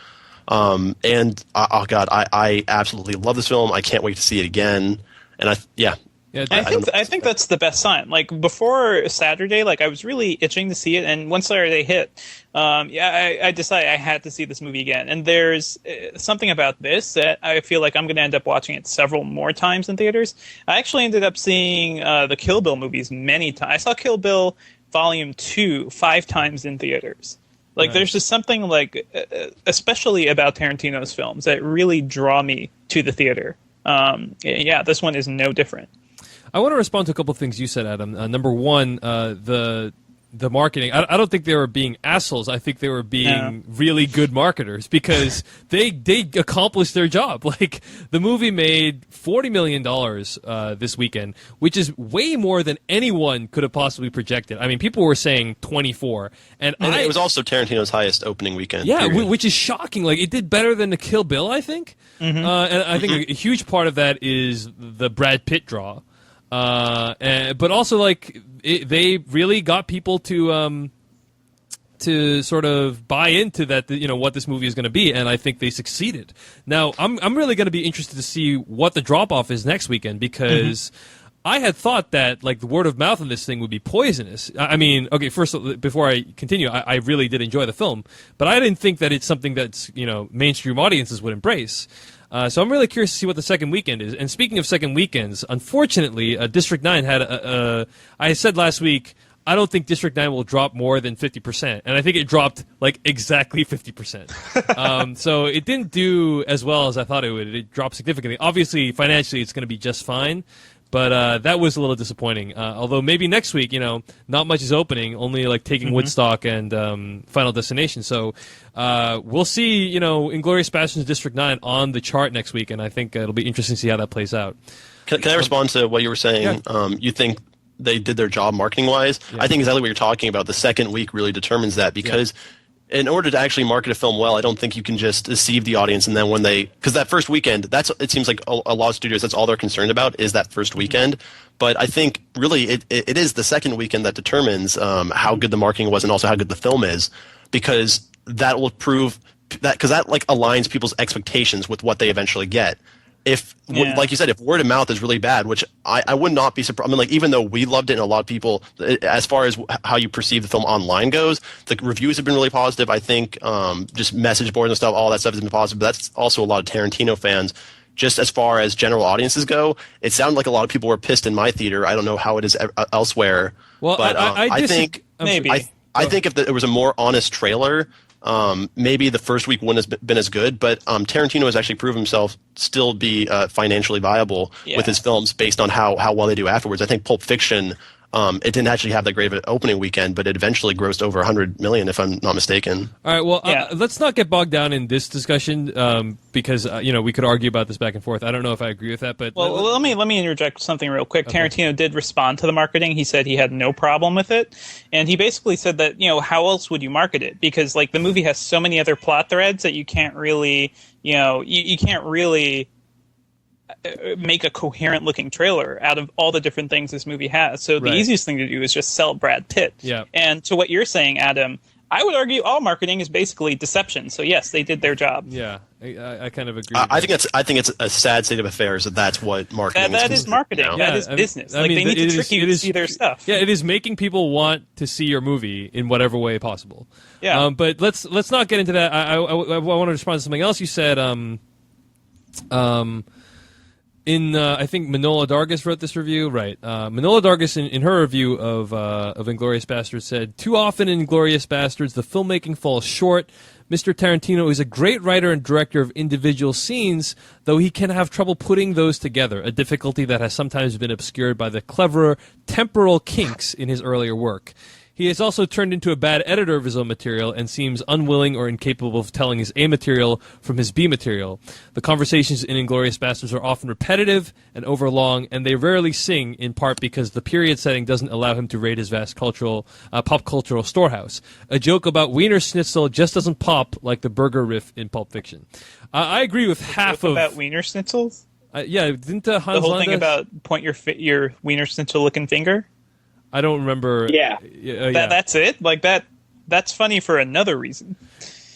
And oh god, I absolutely love this film. I can't wait to see it again. And I think that's the best sign. Like, before Saturday, like, I was really itching to see it, and once Saturday hit, I decided I had to see this movie again. And there's something about this that I feel like I'm going to end up watching it several more times in theaters. I actually ended up seeing the Kill Bill movies many times. I saw Kill Bill Volume 2 5 times in theaters. Like, right. There's just something, like, especially about Tarantino's films, that really draw me to the theater. This one is no different. I want to respond to a couple of things you said, Adam. Number one, the marketing. I don't think they were being assholes. I think they were being really good marketers, because they accomplished their job. Like, the movie made $40 million this weekend, which is way more than anyone could have possibly projected. I mean, people were saying 24, and it was also Tarantino's highest opening weekend. Yeah, which is shocking. Like, it did better than the Kill Bill, I think. Mm-hmm. And I think a huge part of that is the Brad Pitt draw. But also, like, they really got people to sort of buy into that, what this movie is going to be, and I think they succeeded. Now, I'm really going to be interested to see what the drop off is next weekend, because I had thought that, like, the word of mouth on this thing would be poisonous. I mean, okay, first, before I continue, I really did enjoy the film, but I didn't think that it's something that's, mainstream audiences would embrace. So I'm really curious to see what the second weekend is. And speaking of second weekends, unfortunately, District 9 had I said last week, I don't think District 9 will drop more than 50%. And I think it dropped, like, exactly 50%. So it didn't do as well as I thought it would. It dropped significantly. Obviously, financially, it's going to be just fine. But that was a little disappointing. Although maybe next week, not much is opening, only like taking Woodstock and Final Destination. So we'll see, Inglorious Basterds District 9 on the chart next week, and I think it'll be interesting to see how that plays out. Can I respond to what you were saying? Yeah. You think they did their job marketing wise. I think exactly what you're talking about. The second week really determines that because in order to actually market a film well, I don't think you can just deceive the audience and then when because that first weekend, it seems like a lot of studios, that's all they're concerned about is that first weekend. But I think really it is the second weekend that determines how good the marketing was and also how good the film is, because that will prove that, because that like aligns people's expectations with what they eventually get. If, like you said, if word of mouth is really bad, which I would not be surprised. I mean, like, even though we loved it and a lot of people, as far as how you perceive the film online goes, the reviews have been really positive. I think just message boards and stuff, all that stuff has been positive. But that's also a lot of Tarantino fans. Just as far as general audiences go, it sounded like a lot of people were pissed in my theater. I don't know how it is elsewhere. Well, but I think maybe. I think if it was a more honest trailer, maybe the first week wouldn't have been as good, but Tarantino has actually proven himself still be financially viable with his films based on how well they do afterwards. I think Pulp Fiction, it didn't actually have that great of an opening weekend, but it eventually grossed over $100 million, if I'm not mistaken. All right, well, let's not get bogged down in this discussion because we could argue about this back and forth. I don't know if I agree with that, but let me interject something real quick. Okay. Tarantino did respond to the marketing. He said he had no problem with it, and he basically said that how else would you market it? Because like the movie has so many other plot threads that you can't really you can't really make a coherent looking trailer out of all the different things this movie has. So the easiest thing to do is just sell Brad Pitt. Yeah. And to what you're saying, Adam, I would argue all marketing is basically deception. So yes, they did their job. Yeah, I kind of agree. I think it's a sad state of affairs that's what marketing is. That is marketing. That is business. They need to trick you to see their stuff. Yeah, it is making people want to see your movie in whatever way possible. Yeah. But let's not get into that. I want to respond to something else you said. I think Manola Dargis wrote this review, right? Manola Dargis, in her review of Inglorious Basterds, said, "Too often in Inglorious Basterds, the filmmaking falls short. Mr. Tarantino is a great writer and director of individual scenes, though he can have trouble putting those together, a difficulty that has sometimes been obscured by the cleverer temporal kinks in his earlier work. He has also turned into a bad editor of his own material and seems unwilling or incapable of telling his A material from his B material. The conversations in Inglorious Basterds are often repetitive and overlong, and they rarely sing, in part because the period setting doesn't allow him to raid his vast pop cultural storehouse. A joke about Wiener Schnitzel just doesn't pop like the burger riff in Pulp Fiction." I agree with half of... About Wiener Schnitzels? Yeah, didn't Hans the whole Landa... thing about point your Wiener Schnitzel looking finger? I don't remember. Yeah. That's it? Like that's funny for another reason.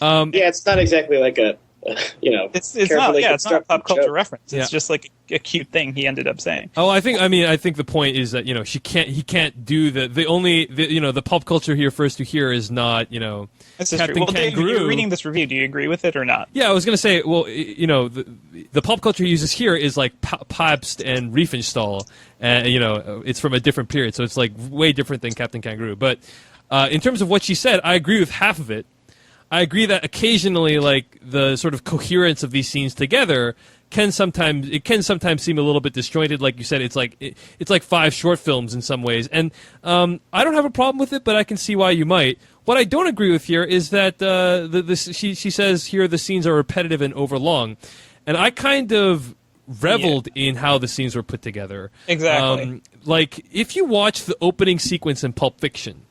It's not exactly like it's not a pop culture reference. It's just like a cute thing he ended up saying. Oh, I think the point is that he can't do the pop culture he refers to here is not Captain Kangaroo. You're reading this review. Do you agree with it or not? Yeah, I was going to say, well, the pop culture he uses here is like Pabst and Riefenstahl, and it's from a different period, so it's like way different than Captain Kangaroo. But in terms of what she said, I agree with half of it. I agree that occasionally, like, the sort of coherence of these scenes together can sometimes seem a little bit disjointed. Like you said, it's like 5 short films in some ways, and I don't have a problem with it, but I can see why you might. What I don't agree with here is that she says here the scenes are repetitive and overlong, and I kind of reveled in how the scenes were put together. Exactly. Like, if you watch the opening sequence in Pulp Fiction,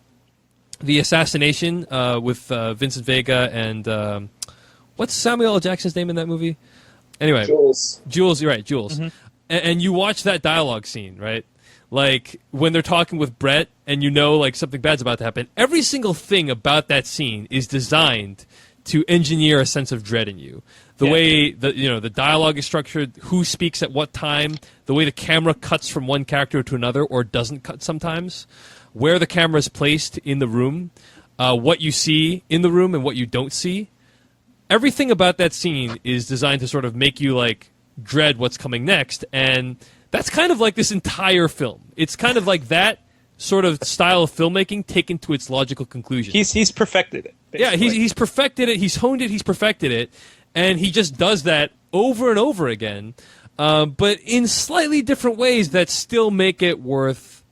the assassination with Vincent Vega and what's Samuel L. Jackson's name in that movie? Anyway, Jules. You're right, Jules. Mm-hmm. And you watch that dialogue scene, right? Like, when they're talking with Brett and like something bad's about to happen, every single thing about that scene is designed to engineer a sense of dread in you. The way the dialogue is structured, who speaks at what time, the way the camera cuts from one character to another or doesn't cut sometimes, where the camera is placed in the room, what you see in the room and what you don't see. Everything about that scene is designed to sort of make you like dread what's coming next, and that's kind of like this entire film. It's kind of like that sort of style of filmmaking taken to its logical conclusion. He's perfected it. Basically. Yeah, he's perfected it. He's honed it. He's perfected it, and he just does that over and over again, but in slightly different ways that still make it worth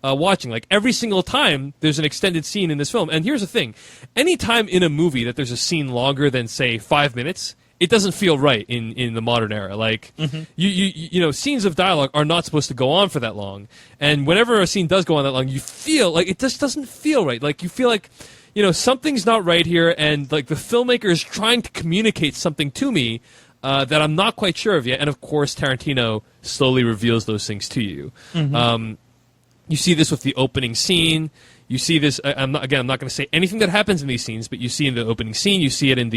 watching. Like, every single time there's an extended scene in this film, and here's the thing: anytime in a movie that there's a scene longer than, say, 5 minutes, it doesn't feel right in the modern era. Like you know, scenes of dialogue are not supposed to go on for that long, and whenever a scene does go on that long, you feel like it just doesn't feel right. Like you feel like, you know, something's not right here, and like the filmmaker is trying to communicate something to me that I'm not quite sure of yet. And of course, Tarantino slowly reveals those things to you. You see this with the opening scene. You see this. I'm not going to say anything that happens in these scenes, but you see in the opening scene. You see it in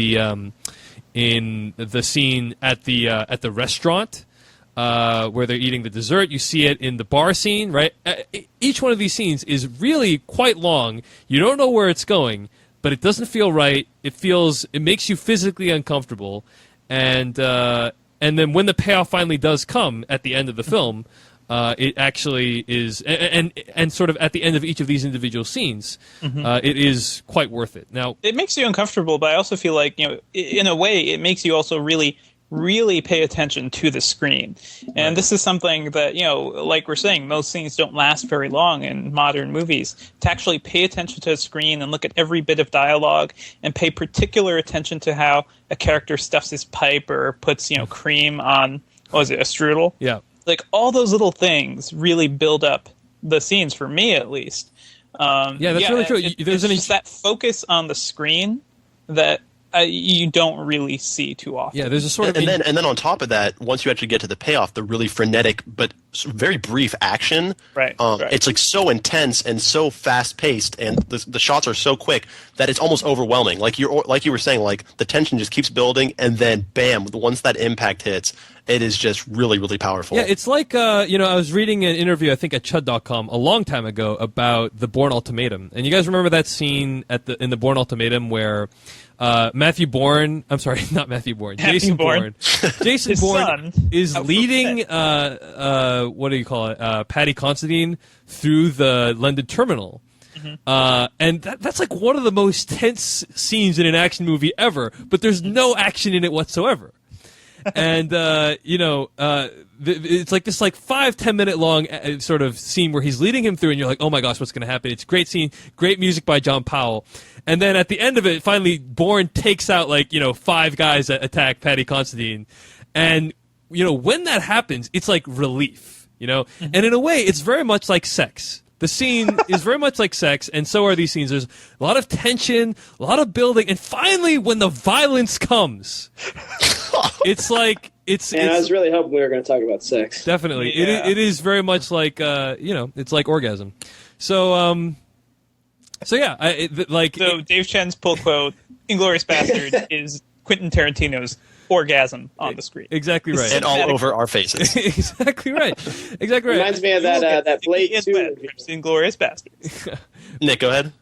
the scene at the restaurant where they're eating the dessert. You see it in the bar scene, right? Each one of these scenes is really quite long. You don't know where it's going, but it doesn't feel right. It makes you physically uncomfortable, and then when the payoff finally does come at the end of the film. It actually is, and sort of at the end of each of these individual scenes, it is quite worth it. Now, it makes you uncomfortable, but I also feel like, you know, in a way, it makes you also really, really pay attention to the screen. And this is something that, you know, like we're saying, most scenes don't last very long in modern movies. To actually pay attention to the screen and look at every bit of dialogue and pay particular attention to how a character stuffs his pipe or puts, you know, cream on, what was it, a strudel? Yeah. Like, all those little things really build up the scenes, for me at least. Yeah, that's really true. It's just that focus on the screen that you don't really see too often. Yeah, there's a sort of... And then on top of that, once you actually get to the payoff, the really frenetic but very brief action, right. It's like so intense and so fast-paced, and the shots are so quick that it's almost overwhelming. Like you were saying, like the tension just keeps building, and then bam, once that impact hits, it is just really, really powerful. Yeah, it's like, you know, I was reading an interview, I think at Chud.com, a long time ago about the Bourne Ultimatum. And you guys remember that scene in the Bourne Ultimatum where Jason Bourne is leading, what do you call it, Paddy Considine through the London terminal. And that's like one of the most tense scenes in an action movie ever, but there's no action in it whatsoever. And you know, it's like this 5-10 minute long sort of scene where he's leading him through, and you're like, oh my gosh, what's going to happen? It's a great scene, great music by John Powell, and then at the end of it, finally, Bourne takes out 5 guys that attack Paddy Considine, and you know, when that happens, it's like relief, you know, and in a way, it's very much like sex. The scene is very much like sex, and so are these scenes. There's a lot of tension, a lot of building, and finally, when the violence comes, it's like And I was really hoping we were going to talk about sex. Definitely, Yeah. it is very much like you know, it's like orgasm. So yeah, So Dave Chen's pull quote, Inglorious Basterds is Quentin Tarantino's orgasm on the screen. Exactly right. And all over our faces. Exactly right. Exactly right. Reminds me of that Blade 2 review. Inglorious Basterds. Nick, go ahead.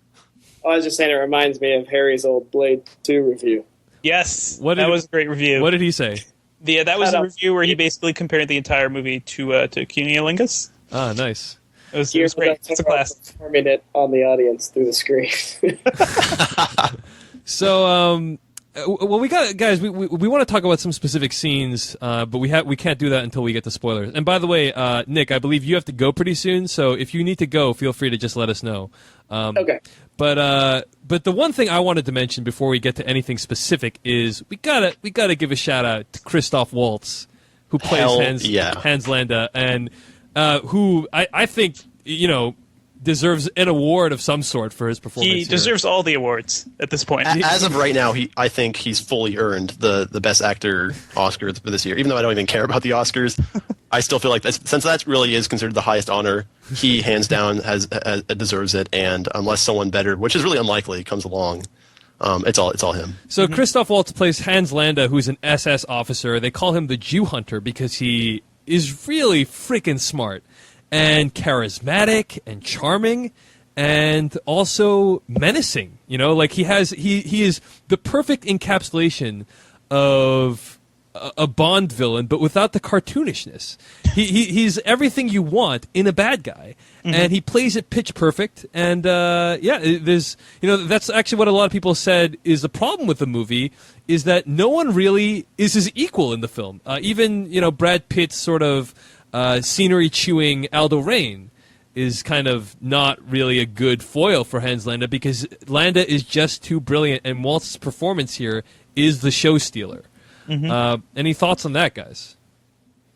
I was just saying it reminds me of Harry's old Blade 2 review. Yes, that was a great review. What did he say? That was a review where he basically compared the entire movie to Cunnilingus. Ah, nice. It was great. It's a class. Performing it on the audience through the screen. So, well, we got guys. We want to talk about some specific scenes, but we can't do that until we get to spoilers. And by the way, Nick, I believe you have to go pretty soon. So if you need to go, feel free to just let us know. Okay. But the one thing I wanted to mention before we get to anything specific is we gotta give a shout out to Christoph Waltz, who plays Hans Landa, and who I think, you know, deserves an award of some sort for his performance. He deserves all the awards at this point. As of right now, I think he's fully earned the Best Actor Oscar for this year. Even though I don't even care about the Oscars, I still feel like since that really is considered the highest honor, he hands down deserves it. And unless someone better, which is really unlikely, comes along, it's all him. So Christoph Waltz plays Hans Landa, who's an SS officer. They call him the Jew Hunter because he is really freaking smart and charismatic and charming and also menacing. You know, like he is the perfect encapsulation of a Bond villain, but without the cartoonishness. He's everything you want in a bad guy, and he plays it pitch perfect. And there's, you know, that's actually what a lot of people said is the problem with the movie is that no one really is his equal in the film. Even, you know, Brad Pitt's sort of scenery chewing Aldo Rain is kind of not really a good foil for Hans Landa because Landa is just too brilliant, and Waltz's performance here is the show stealer. Any thoughts on that, guys?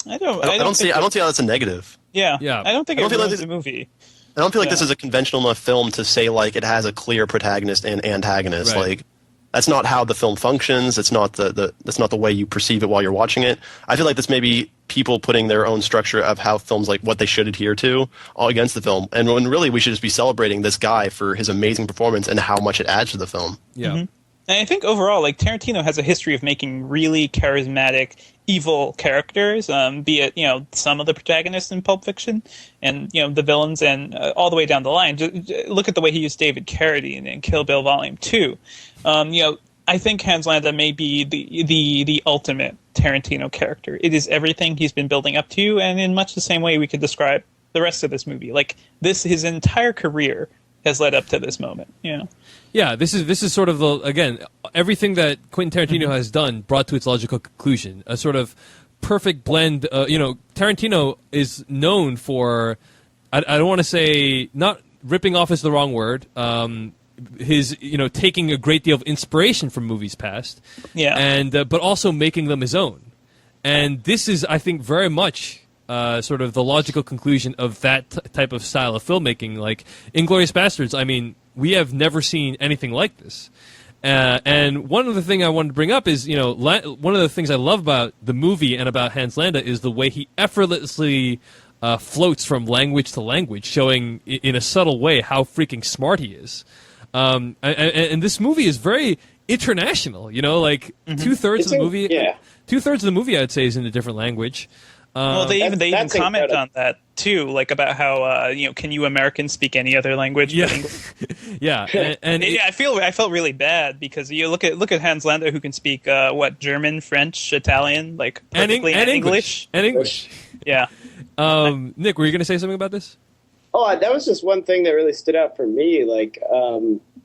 I don't see how that's a negative. Yeah. Yeah. I don't think it ruins the movie. I don't feel like this is a conventional enough film to say like it has a clear protagonist and antagonist. Right. Like that's not how the film functions. It's not that's not the way you perceive it while you're watching it. I feel like this may be people putting their own structure of how films, like what they should adhere to, all against the film. And when really we should just be celebrating this guy for his amazing performance and how much it adds to the film. Yeah. And I think overall, like, Tarantino has a history of making really charismatic, evil characters, be it, some of the protagonists in Pulp Fiction and, the villains, and all the way down the line. Just look at the way he used David Carradine in Kill Bill Volume 2. I think Hans Landa may be the ultimate Tarantino character. It is everything he's been building up to, and in much the same way we could describe the rest of this movie. Like, his entire career has led up to this moment, Yeah, this is sort of again everything that Quentin Tarantino has done brought to its logical conclusion. A sort of perfect blend. Tarantino is known for I don't want to say, not ripping off is the wrong word. His taking a great deal of inspiration from movies past, and but also making them his own. And this is, I think, very much sort of the logical conclusion of that type of style of filmmaking. Like Inglorious Basterds, I mean, we have never seen anything like this. And one of the things I wanted to bring up is, one of the things I love about the movie and about Hans Landa is the way he effortlessly floats from language to language, showing in a subtle way how freaking smart he is. And this movie is very international. Like 2/3 of the movie, 2/3 of the movie, I'd say, is in a different language. Well, they even comment incredible. on that too, like about how can you Americans speak any other language? Yeah, but English? yeah, and I felt really bad because you look at Hans Landa, who can speak German, French, Italian, like perfectly, and English. Yeah. Nick, were you going to say something about this? Oh, that was just one thing that really stood out for me. Like,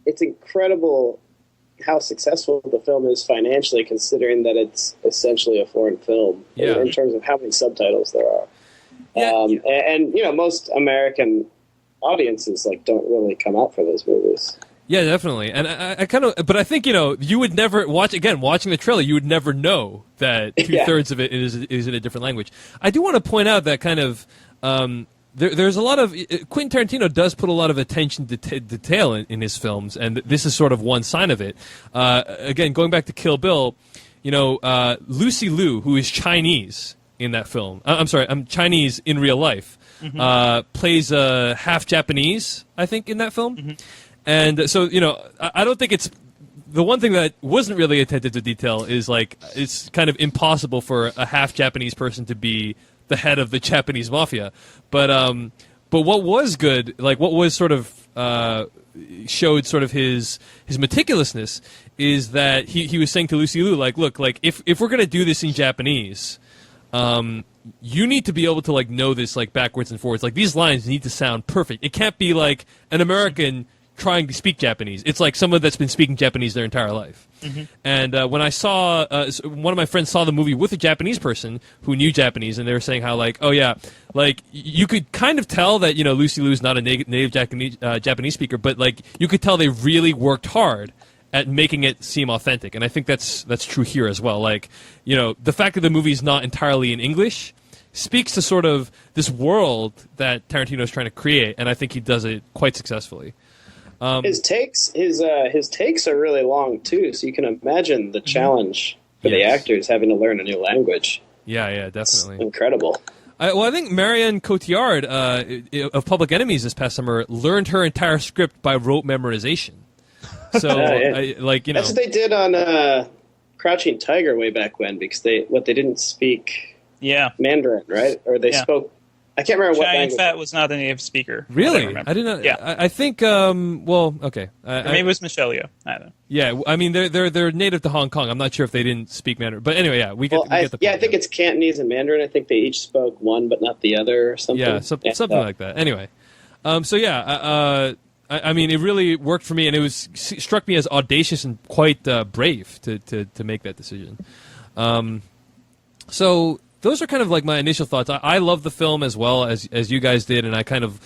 it's incredible how successful the film is financially, considering that it's essentially a foreign film in terms of how many subtitles there are. And most American audiences don't really come out for those movies. Yeah, definitely. And I kind of, but I think you would never watching the trailer, you would never know that 2/3 of it is in a different language. I do want to point out that kind of. There's a lot of Quentin Tarantino does put a lot of attention to detail in his films, and this is sort of one sign of it. Again, going back to Kill Bill, Lucy Liu, who is Chinese in that film. I'm sorry, I'm Chinese in real life. Plays half Japanese, I think, in that film. And so I don't think it's. The one thing that wasn't really attended to detail is it's kind of impossible for a half Japanese person to be the head of the Japanese mafia, but what was good, what was sort of showed sort of his meticulousness, is that he was saying to Lucy Liu, look, if we're gonna do this in Japanese, you need to be able to know this backwards and forwards. These lines need to sound perfect. It can't be like an American trying to speak Japanese. It's like someone that's been speaking Japanese their entire life. And when I saw, one of my friends saw the movie with a Japanese person who knew Japanese, and they were saying how you could kind of tell that Lucy Liu is not a native Japanese speaker, but you could tell they really worked hard at making it seem authentic. And I think that's true here as well. The fact that the movie is not entirely in English speaks to sort of this world that Tarantino is trying to create, and I think he does it quite successfully. His takes are really long too, so you can imagine the challenge for the actors having to learn a new language. Yeah, definitely. It's incredible. I think Marion Cotillard of Public Enemies this past summer learned her entire script by rote memorization. So, That's what they did on Crouching Tiger way back when, because they didn't speak Mandarin, right? Or they spoke. I can't remember what language. Fat was not a native speaker. Really? I didn't. Yeah. I think. Well, okay. Maybe it was Michelle Yeoh. I don't know. Yeah, I mean they're native to Hong Kong. I'm not sure if they didn't speak Mandarin, but anyway, we get the point. I think it's Cantonese and Mandarin. I think they each spoke one, but not the other, or something. Yeah, something like that. Anyway, I mean, it really worked for me, and it struck me as audacious and quite brave to make that decision. So those are kind of my initial thoughts. I love the film as well as you guys did, and I kind of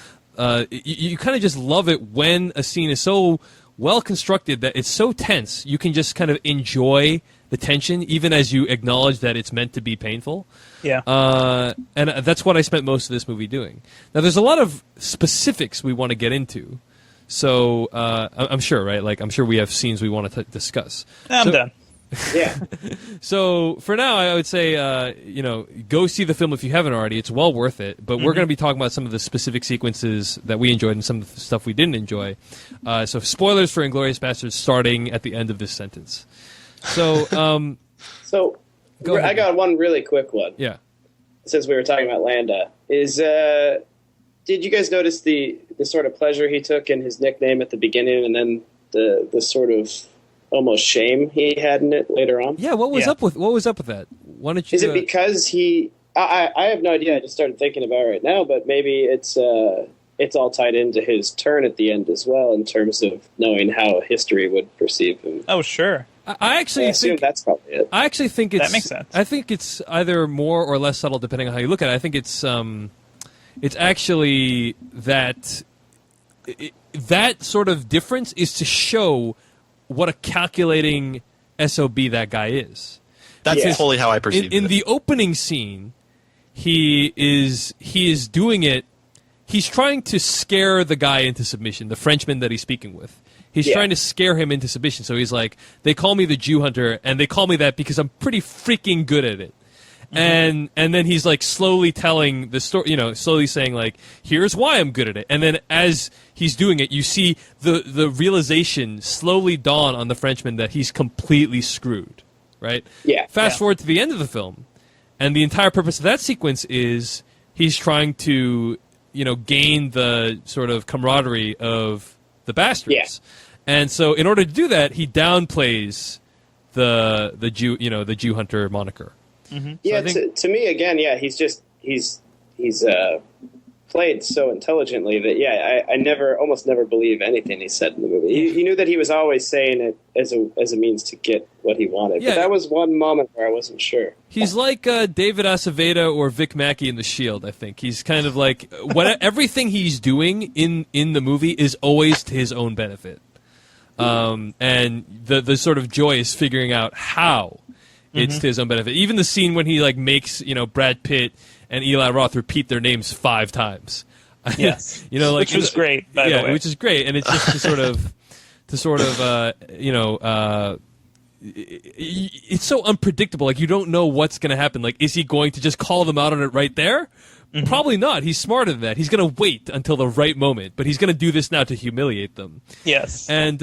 you kind of just love it when a scene is so well constructed that it's so tense you can just kind of enjoy the tension even as you acknowledge that it's meant to be painful. Yeah. And that's what I spent most of this movie doing. Now, there's a lot of specifics we want to get into. So I'm sure, right? Like, I'm sure we have scenes we want to discuss. I'm done. Yeah. So for now, I would say, go see the film if you haven't already. It's well worth it. But we're going to be talking about some of the specific sequences that we enjoyed and some of the stuff we didn't enjoy. So spoilers for Inglorious Basterds starting at the end of this sentence. So, I got one really quick one. Yeah. Since we were talking about Landa, did you guys notice the sort of pleasure he took in his nickname at the beginning, and then the sort of almost shame he had in it later on? Yeah, what was up with that? Why don't you? Is it because he? I have no idea. I just started thinking about it right now, but maybe it's all tied into his turn at the end as well, in terms of knowing how history would perceive him. Oh, sure. I actually think that's probably it. I actually think that makes sense. I think it's either more or less subtle depending on how you look at it. I think it's actually that that sort of difference is to show what a calculating SOB that guy is. That's totally how I perceive it. In the opening scene, he is doing it. He's trying to scare the guy into submission, the Frenchman that he's speaking with. He's trying to scare him into submission. So he's like, they call me the Jew Hunter, and they call me that because I'm pretty freaking good at it. And then he's like slowly telling the story, slowly saying like, here's why I'm good at it. And then as he's doing it, you see the realization slowly dawn on the Frenchman that he's completely screwed, right? Yeah. Fast forward to the end of the film, and the entire purpose of that sequence is he's trying to, gain the sort of camaraderie of the Bastards. Yeah. And so in order to do that, he downplays the Jew, the Jew Hunter moniker. Mm-hmm. Yeah, so to me again, he's played so intelligently that I almost never believe anything he said in the movie. He knew that he was always saying it as a means to get what he wanted. Yeah. But that was one moment where I wasn't sure. He's like David Acevedo or Vic Mackey in The Shield. I think he's kind of like everything he's doing in the movie is always to his own benefit, and the sort of joy is figuring out how. It's to his own benefit. Even the scene when he like makes Brad Pitt and Eli Roth repeat their names 5 times. Yes, which was great. By the way. Which is great, and it's just to sort of it's so unpredictable. Like you don't know what's going to happen. Like is he going to just call them out on it right there? Mm-hmm. Probably not. He's smarter than that. He's going to wait until the right moment, but he's going to do this now to humiliate them. Yes, and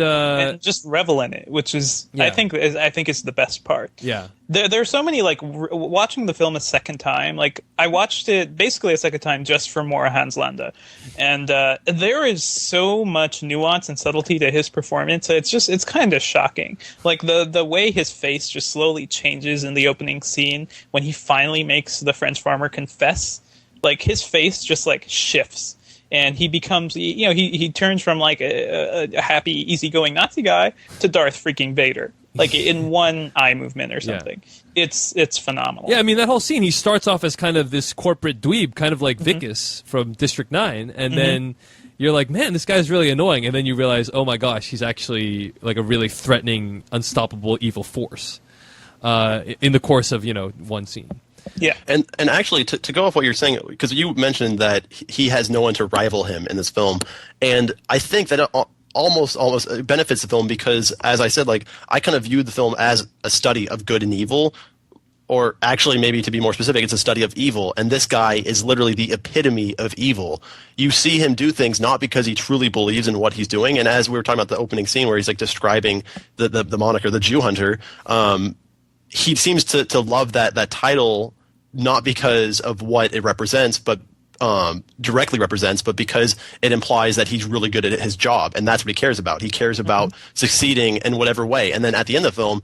just revel in it, which is I think is the best part. Yeah, there are so many watching the film a second time. Like I watched it basically a second time just for more Hans Landa, and there is so much nuance and subtlety to his performance. It's kind of shocking. Like the way his face just slowly changes in the opening scene when he finally makes the French farmer confess. Like his face just like shifts, and he becomes he turns from like a happy, easygoing Nazi guy to Darth freaking Vader, like in one eye movement or something. Yeah. It's phenomenal. Yeah, I mean that whole scene. He starts off as kind of this corporate dweeb, kind of like Vicus from District 9, and then you're like, man, this guy's really annoying, and then you realize, oh my gosh, he's actually like a really threatening, unstoppable evil force in the course of one scene. Yeah, and actually, to go off what you're saying, because you mentioned that he has no one to rival him in this film, and I think that it almost benefits the film because, as I said, like I kind of viewed the film as a study of good and evil, or actually, maybe to be more specific, it's a study of evil, and this guy is literally the epitome of evil. You see him do things not because he truly believes in what he's doing, and as we were talking about the opening scene where he's like describing the moniker, the Jew Hunter. He seems to love that title not because of what it represents, but directly represents, but because it implies that he's really good at his job, and that's what he cares about. He cares about succeeding in whatever way. And then at the end of the film,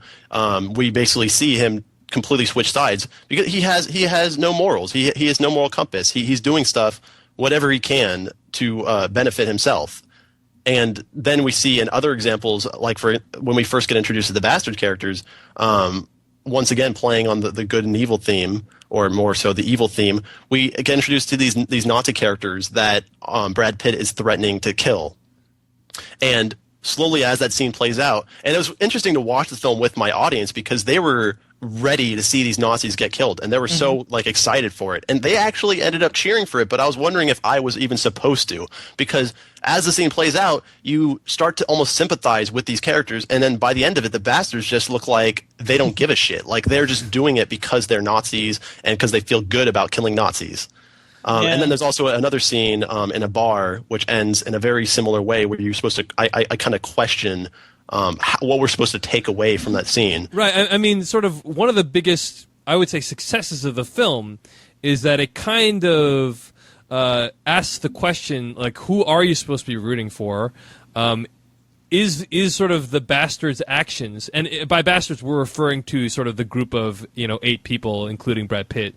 we basically see him completely switch sides because he has no morals. He has no moral compass. He's doing stuff whatever he can to benefit himself. And then we see in other examples, like for when we first get introduced to the bastard characters. Once again, playing on the good and evil theme, or more so the evil theme, we get introduced to these Nazi characters that Brad Pitt is threatening to kill. And slowly as that scene plays out. And it was interesting to watch the film with my audience because they were ready to see these Nazis get killed, and they were so like excited for it, and they actually ended up cheering for it. But I was wondering if I was even supposed to, because as the scene plays out, you start to almost sympathize with these characters, and then by the end of it, the bastards just look like they don't give a shit. Like they're just doing it because they're Nazis and because they feel good about killing Nazis. And then there's also another scene in a bar which ends in a very similar way, where you're supposed to I kind of question what we're supposed to take away from that scene. Right. I mean, sort of one of the biggest, I would say, successes of the film is that it kind of asks the question, like, who are you supposed to be rooting for? Is sort of the bastards' actions, and by bastards we're referring to sort of the group of 8 people, including Brad Pitt.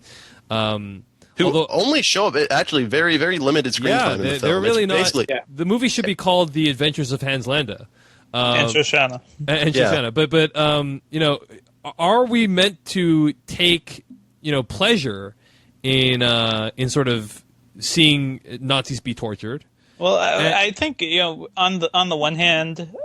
Who only show up actually very, very limited screen time in the film. They're really not. Yeah. The movie should be called The Adventures of Hans Landa. And Shoshana. And Shoshana. But are we meant to take pleasure in sort of seeing Nazis be tortured? Well, I think on the one hand,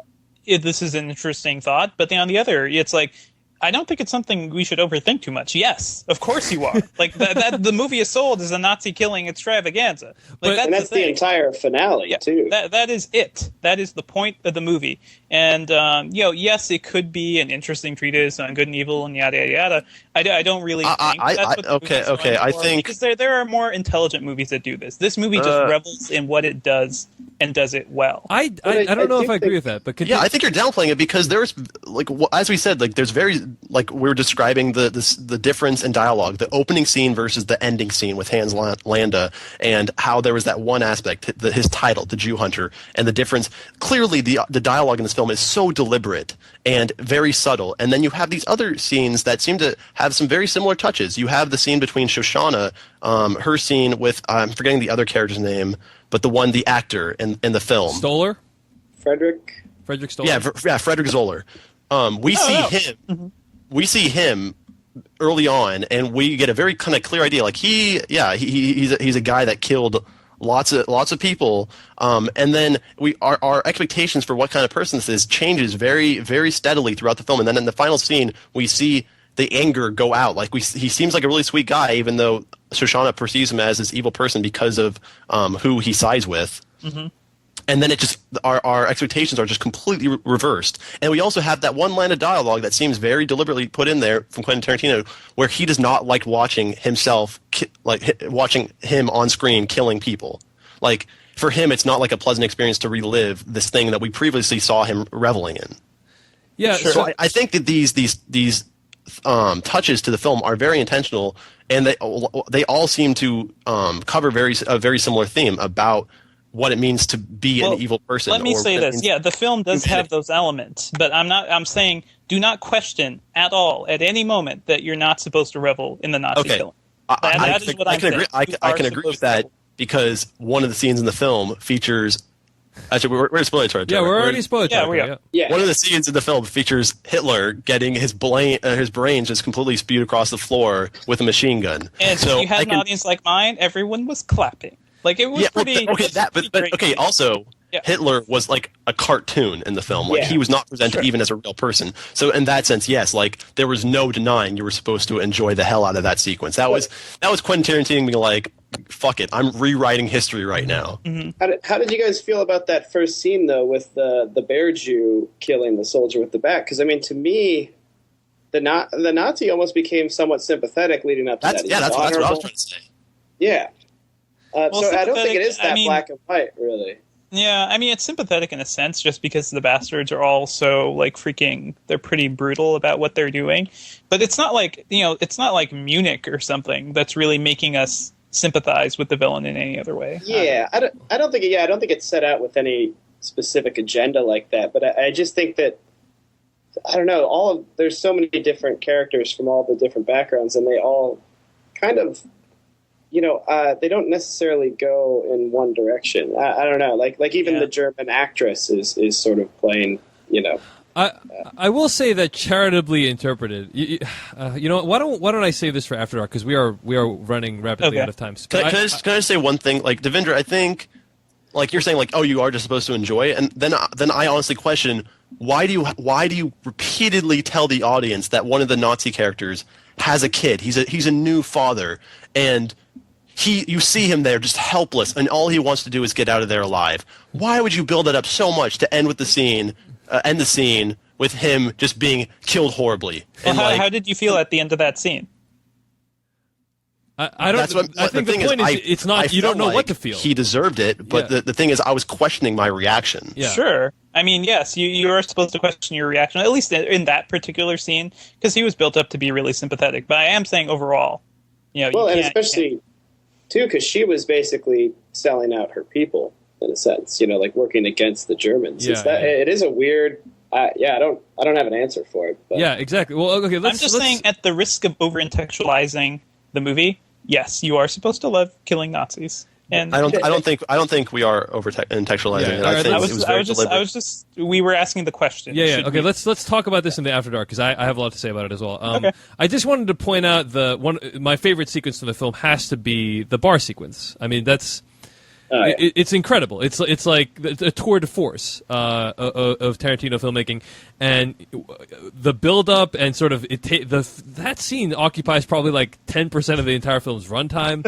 this is an interesting thought, but then on the other, it's like, I don't think it's something we should overthink too much. Yes, of course you are. Like that the movie is sold as a Nazi killing extravaganza. Like, and that's the entire finale too. That is it. That is the point of the movie. And yes, it could be an interesting treatise on good and evil and yada yada yada. I don't really think that's what the movie's going for, I think because there are more intelligent movies that do this. This movie just revels in what it does and does it well. I don't know if I agree with that, but I think you're downplaying it, because there's like, as we said, like there's very, like we were describing the difference in dialogue, the opening scene versus the ending scene with Hans Landa, and how there was that one aspect, his title, the Jew Hunter, and the difference. Clearly, the dialogue in this film is so deliberate and very subtle, and then you have these other scenes that seem to have some very similar touches. You have the scene between Shoshana, her scene with I'm forgetting the other character's name, but the actor in the film, Stoller, Frederick Stoller. Yeah, Frederick Zoller. We see him early on, and we get a very kind of clear idea. Like he's a guy that killed lots of people, and then our expectations for what kind of person this is changes very, very steadily throughout the film. And then in the final scene, we see the anger go out. Like he seems like a really sweet guy, even though Shoshana perceives him as this evil person because of who he sides with. Mm-hmm. And then it just our expectations are just completely reversed. And we also have that one line of dialogue that seems very deliberately put in there from Quentin Tarantino, where he does not like watching himself, watching him on screen killing people. Like for him, it's not like a pleasant experience to relive this thing that we previously saw him reveling in. Yeah. Sure. So I think that these touches to the film are very intentional, and they all seem to cover a very similar theme about what it means to be an evil person. Let me say this. Yeah, the film does have those elements, but I'm saying do not question at all, at any moment, that you're not supposed to revel in the Nazi killing. I can agree with that, because one of the scenes in the film features. Actually, we're spoiling territory. Yeah, we're already spoiling territory. Yeah. One of the scenes in the film features Hitler getting his brains just completely spewed across the floor with a machine gun. And so you had an audience like mine, everyone was clapping. Like it was pretty. Also, Hitler was like a cartoon in the film. Like he was not presented even as a real person. So in that sense, yes, like there was no denying you were supposed to enjoy the hell out of that sequence. That was Quentin Tarantino being like, fuck it, I'm rewriting history right now. Mm-hmm. How did you guys feel about that first scene though, with the bear Jew killing the soldier with the bat? Because I mean, to me, the Nazi almost became somewhat sympathetic leading up to that. Yeah, that's what I was trying to say. Yeah. So I don't think it is that black and white, really. Yeah, I mean, it's sympathetic in a sense, just because the bastards are all so, like, they're pretty brutal about what they're doing. But it's not like, it's not like Munich or something that's really making us sympathize with the villain in any other way. Yeah, I don't think it's set out with any specific agenda like that. But I just think that, I don't know, there's so many different characters from all the different backgrounds, and they all kind of, they don't necessarily go in one direction. I don't know. Like even the German actress is sort of playing, I will say that charitably interpreted. Why don't I save this for After Dark, because we are running rapidly out of time. Can I just say one thing? Like Devindra, I think like you're saying, like, oh, you are just supposed to enjoy it, and then I honestly question why do you repeatedly tell the audience that one of the Nazi characters has a kid? He's a new father, and you see him there just helpless, and all he wants to do is get out of there alive. Why would you build it up so much to end the scene with him just being killed horribly? Well, And how did you feel at the end of that scene? I don't. I think the point is, it's not. You don't know what to feel. He deserved it, but the thing is, I was questioning my reaction. Yeah. Sure. I mean, yes, you are supposed to question your reaction, at least in that particular scene, because he was built up to be really sympathetic. But I am saying overall, well, and especially too, because she was basically selling out her people in a sense, like working against the Germans. It is a weird. I don't have an answer for it. But. Yeah, exactly. Well, okay. I'm just saying, at the risk of over-intellectualising the movie, yes, you are supposed to love killing Nazis. And I don't think we are over-intellectualizing it. I think it was very deliberate. We were asking the question. Yeah. Okay, let's talk about this in the After Dark, because I have a lot to say about it as well. Okay. I just wanted to point out my favorite sequence from the film has to be the bar sequence. I mean, that's it's incredible. It's like a tour de force of Tarantino filmmaking, and the build up and sort of that scene occupies probably like 10% of the entire film's runtime.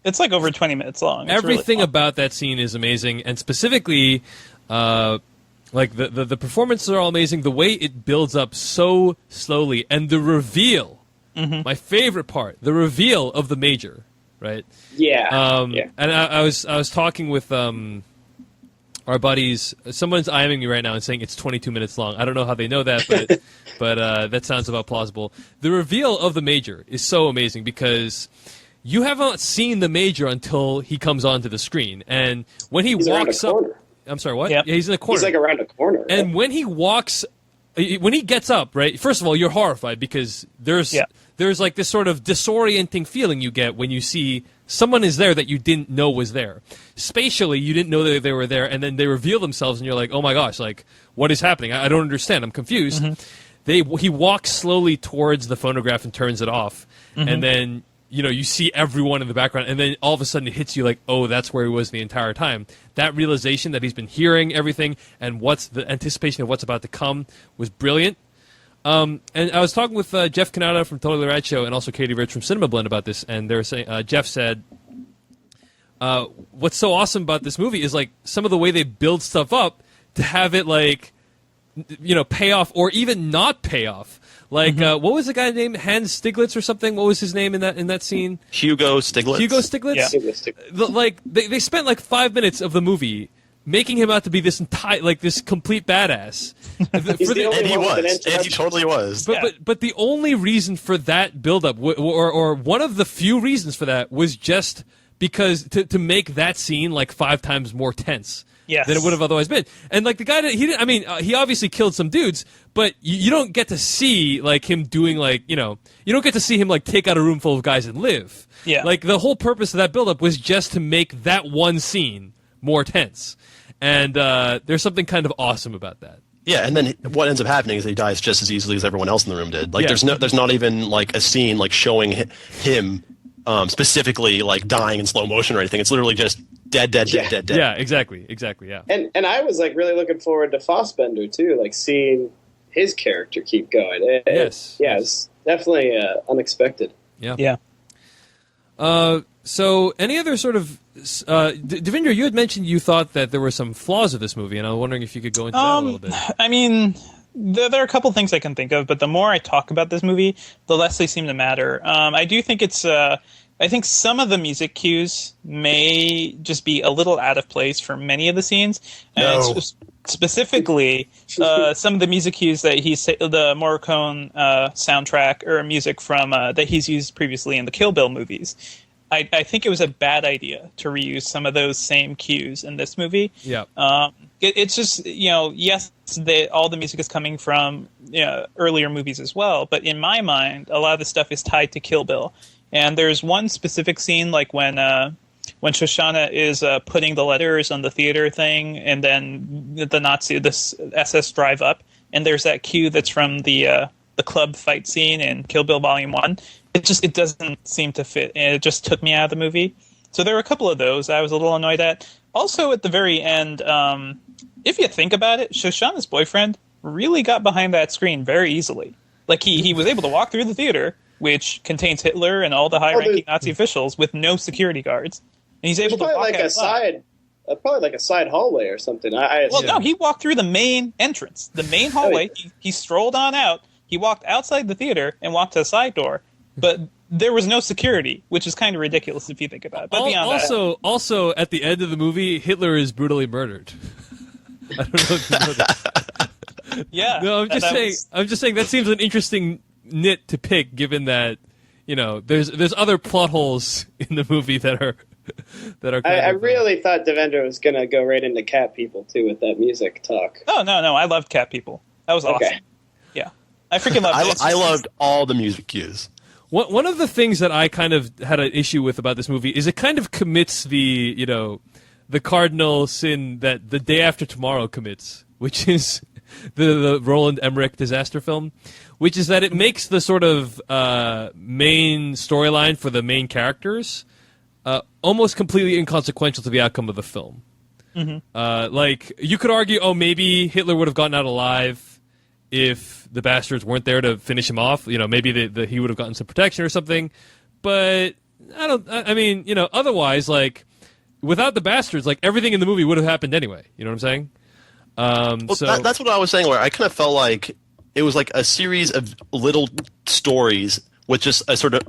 It's like over 20 minutes long. It's Everything really about that scene is amazing, and specifically, like the performances are all amazing. The way it builds up so slowly, and the reveal, my favorite part, the reveal of the Major, right? Yeah. And I was talking with our buddies. Someone's IMing me right now and saying it's 22 minutes long. I don't know how they know that, but that sounds about plausible. The reveal of the Major is so amazing because you haven't seen the Major until he comes onto the screen, and when he's walks up, I'm sorry, what? Yep. Yeah, he's in the corner. He's like around a corner. Right? And when he gets up, right? First of all, you're horrified because there's like this sort of disorienting feeling you get when you see someone is there that you didn't know was there. Spatially, you didn't know that they were there, and then they reveal themselves, and you're like, oh my gosh, like what is happening? I don't understand. I'm confused. He walks slowly towards the phonograph and turns it off, and then you see everyone in the background, and then all of a sudden it hits you like, oh, that's where he was the entire time. That realization that he's been hearing everything and what's the anticipation of what's about to come was brilliant. And I was talking with Jeff Canada from Totally Rad Show and also Katie Rich from Cinema Blend about this, and they were saying, Jeff said, what's so awesome about this movie is like some of the way they build stuff up to have it like, pay off or even not pay off. Like, what was the guy named Hans Stiglitz or something? What was his name in that scene? Hugo Stiglitz. Hugo Stiglitz? Yeah. Like, they spent like 5 minutes of the movie making him out to be this this complete badass. And he totally was. But the only reason for that buildup, or one of the few reasons for that, was just because to make that scene like 5 times more tense. Yes. Than it would have otherwise been. And like the guy that he obviously killed some dudes, but you don't get to see like him doing you don't get to see him like take out a room full of guys and live. Yeah. Like the whole purpose of that buildup was just to make that one scene more tense. And there's something kind of awesome about that. Yeah, and then what ends up happening is he dies just as easily as everyone else in the room did. Like there's not even like a scene like showing him specifically like dying in slow motion or anything. It's literally just dead. Yeah, exactly, yeah. And I was like really looking forward to Fassbender too, like seeing his character keep going. It's definitely unexpected. Yeah. So any other sort of Devindra, you had mentioned you thought that there were some flaws of this movie, and I was wondering if you could go into that a little bit. I mean, there are a couple things I can think of, but the more I talk about this movie, the less they seem to matter. I do think I think some of the music cues may just be a little out of place for many of the scenes. No. Specifically, some of the music cues that the Morricone soundtrack or music from that he's used previously in the Kill Bill movies. I think it was a bad idea to reuse some of those same cues in this movie. Yeah. It's just, yes, all the music is coming from earlier movies as well, but in my mind, a lot of the stuff is tied to Kill Bill. And there's one specific scene, like when Shoshana is putting the letters on the theater thing, and then the SS drive up, and there's that cue that's from the club fight scene in Kill Bill Volume 1. It doesn't seem to fit, and it just took me out of the movie. So there were a couple of those I was a little annoyed at. Also, at the very end, if you think about it, Shoshana's boyfriend really got behind that screen very easily. Like, he was able to walk through the theater, which contains Hitler and all the high-ranking Nazi officials, with no security guards. And he's able to walk like outside. Probably like a side hallway or something. No, he walked through the main entrance. The main hallway, he strolled on out. He walked outside the theater and walked to the side door. But there was no security, which is kind of ridiculous if you think about it. But also, at the end of the movie, Hitler is brutally murdered. I don't know if you know that. Yeah. No, I'm just saying that seems an interesting nit to pick, given that, you know, there's other plot holes in the movie that are I really thought Devindra was going to go right into cat people, too, with that music talk. Oh, no, I loved cat people. That was awesome. Yeah. I freaking loved it. I loved all the music cues. One of the things that I kind of had an issue with about this movie is it kind of commits the cardinal sin that The Day After Tomorrow commits, which is the Roland Emmerich disaster film, which is that it makes the sort of main storyline for the main characters almost completely inconsequential to the outcome of the film. Mm-hmm. Like, you could argue, maybe Hitler would have gotten out alive if the bastards weren't there to finish him off. You know, maybe he would have gotten some protection or something. But otherwise, like, without the bastards, like, everything in the movie would have happened anyway. You know what I'm saying? That's what I was saying, where I kind of felt like it was like a series of little stories with just a sort of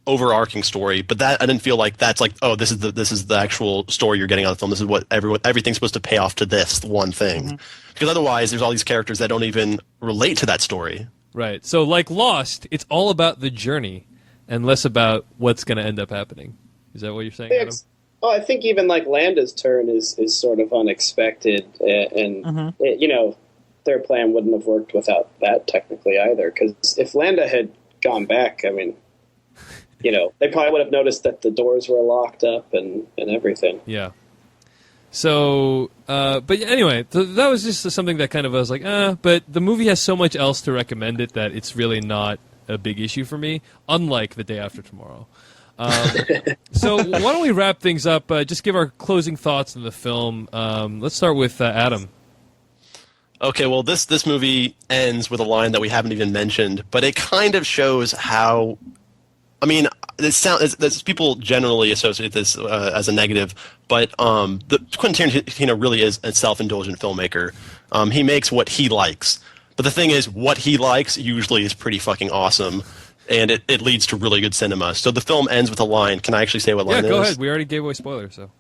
overarching story, but that I didn't feel like that's like, this is the actual story you're getting out of the film. This is what everything's supposed to pay off to this one thing. Mm-hmm. Because otherwise, there's all these characters that don't even relate to that story. Right. So, like Lost, it's all about the journey and less about what's going to end up happening. Is that what you're saying, Adam? Oh, I think even like Landa's turn is sort of unexpected, and their plan wouldn't have worked without that technically either. Because if Landa had gone back, I mean, they probably would have noticed that the doors were locked up and everything. Yeah. So, but anyway, that was just something that kind of I was like, but the movie has so much else to recommend it that it's really not a big issue for me, unlike The Day After Tomorrow. So why don't we wrap things up, just give our closing thoughts on the film. Let's start with Adam. Okay, well, this movie ends with a line that we haven't even mentioned, but it kind of shows how. I mean, people generally associate this as a negative, but Quentin Tarantino really is a self-indulgent filmmaker. He makes what he likes, but the thing is, what he likes usually is pretty fucking awesome, and it leads to really good cinema. So the film ends with a line. Can I actually say what line it is? Yeah, go ahead. We already gave away spoilers, so.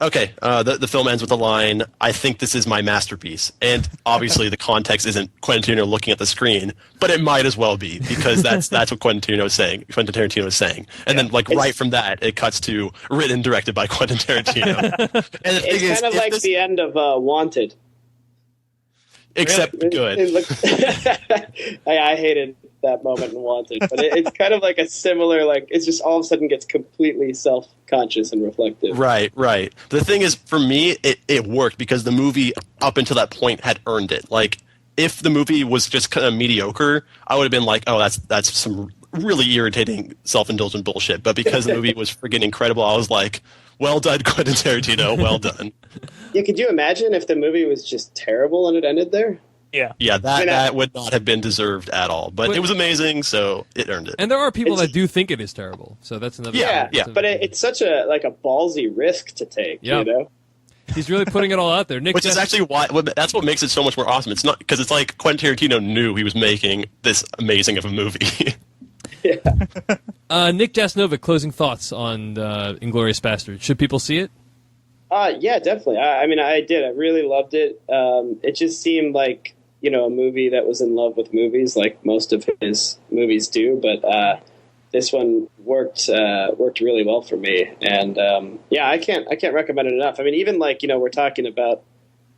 Okay, the film ends with a line, "I think this is my masterpiece." And obviously the context isn't Quentin Tarantino looking at the screen, but it might as well be, because that's what Quentin Tarantino is saying. And then, like, right from that, it cuts to written and directed by Quentin Tarantino. And it's kind of like the end of Wanted. Except good. I hated that moment in Wanted, but it's kind of like a similar, like, it's just all of a sudden gets completely self-conscious and reflective. Right. The thing is, for me, it worked because the movie up until that point had earned it. Like, if the movie was just kind of mediocre, I would have been like, that's some really irritating self-indulgent bullshit. But because the movie was friggin' incredible, I was like, well done, Quentin Tarantino, well done. Yeah, could you imagine if the movie was just terrible and it ended there? Yeah, that would not have been deserved at all. But it was amazing, so it earned it. And there are people that do think it is terrible, so that's another. Yeah. But it's such a ballsy risk to take. Yep. You know, he's really putting it all out there. Nick, which is actually that's what makes it so much more awesome. It's not because it's like Quentin Tarantino knew he was making this amazing of a movie. Yeah. Nick Jasnovic, closing thoughts on Inglorious Basterds. Should people see it? Yeah, definitely. I mean, I did. I really loved it. It just seemed like, a movie that was in love with movies, like most of his movies do. But this one worked really well for me. And I can't recommend it enough. I mean, even like, we're talking about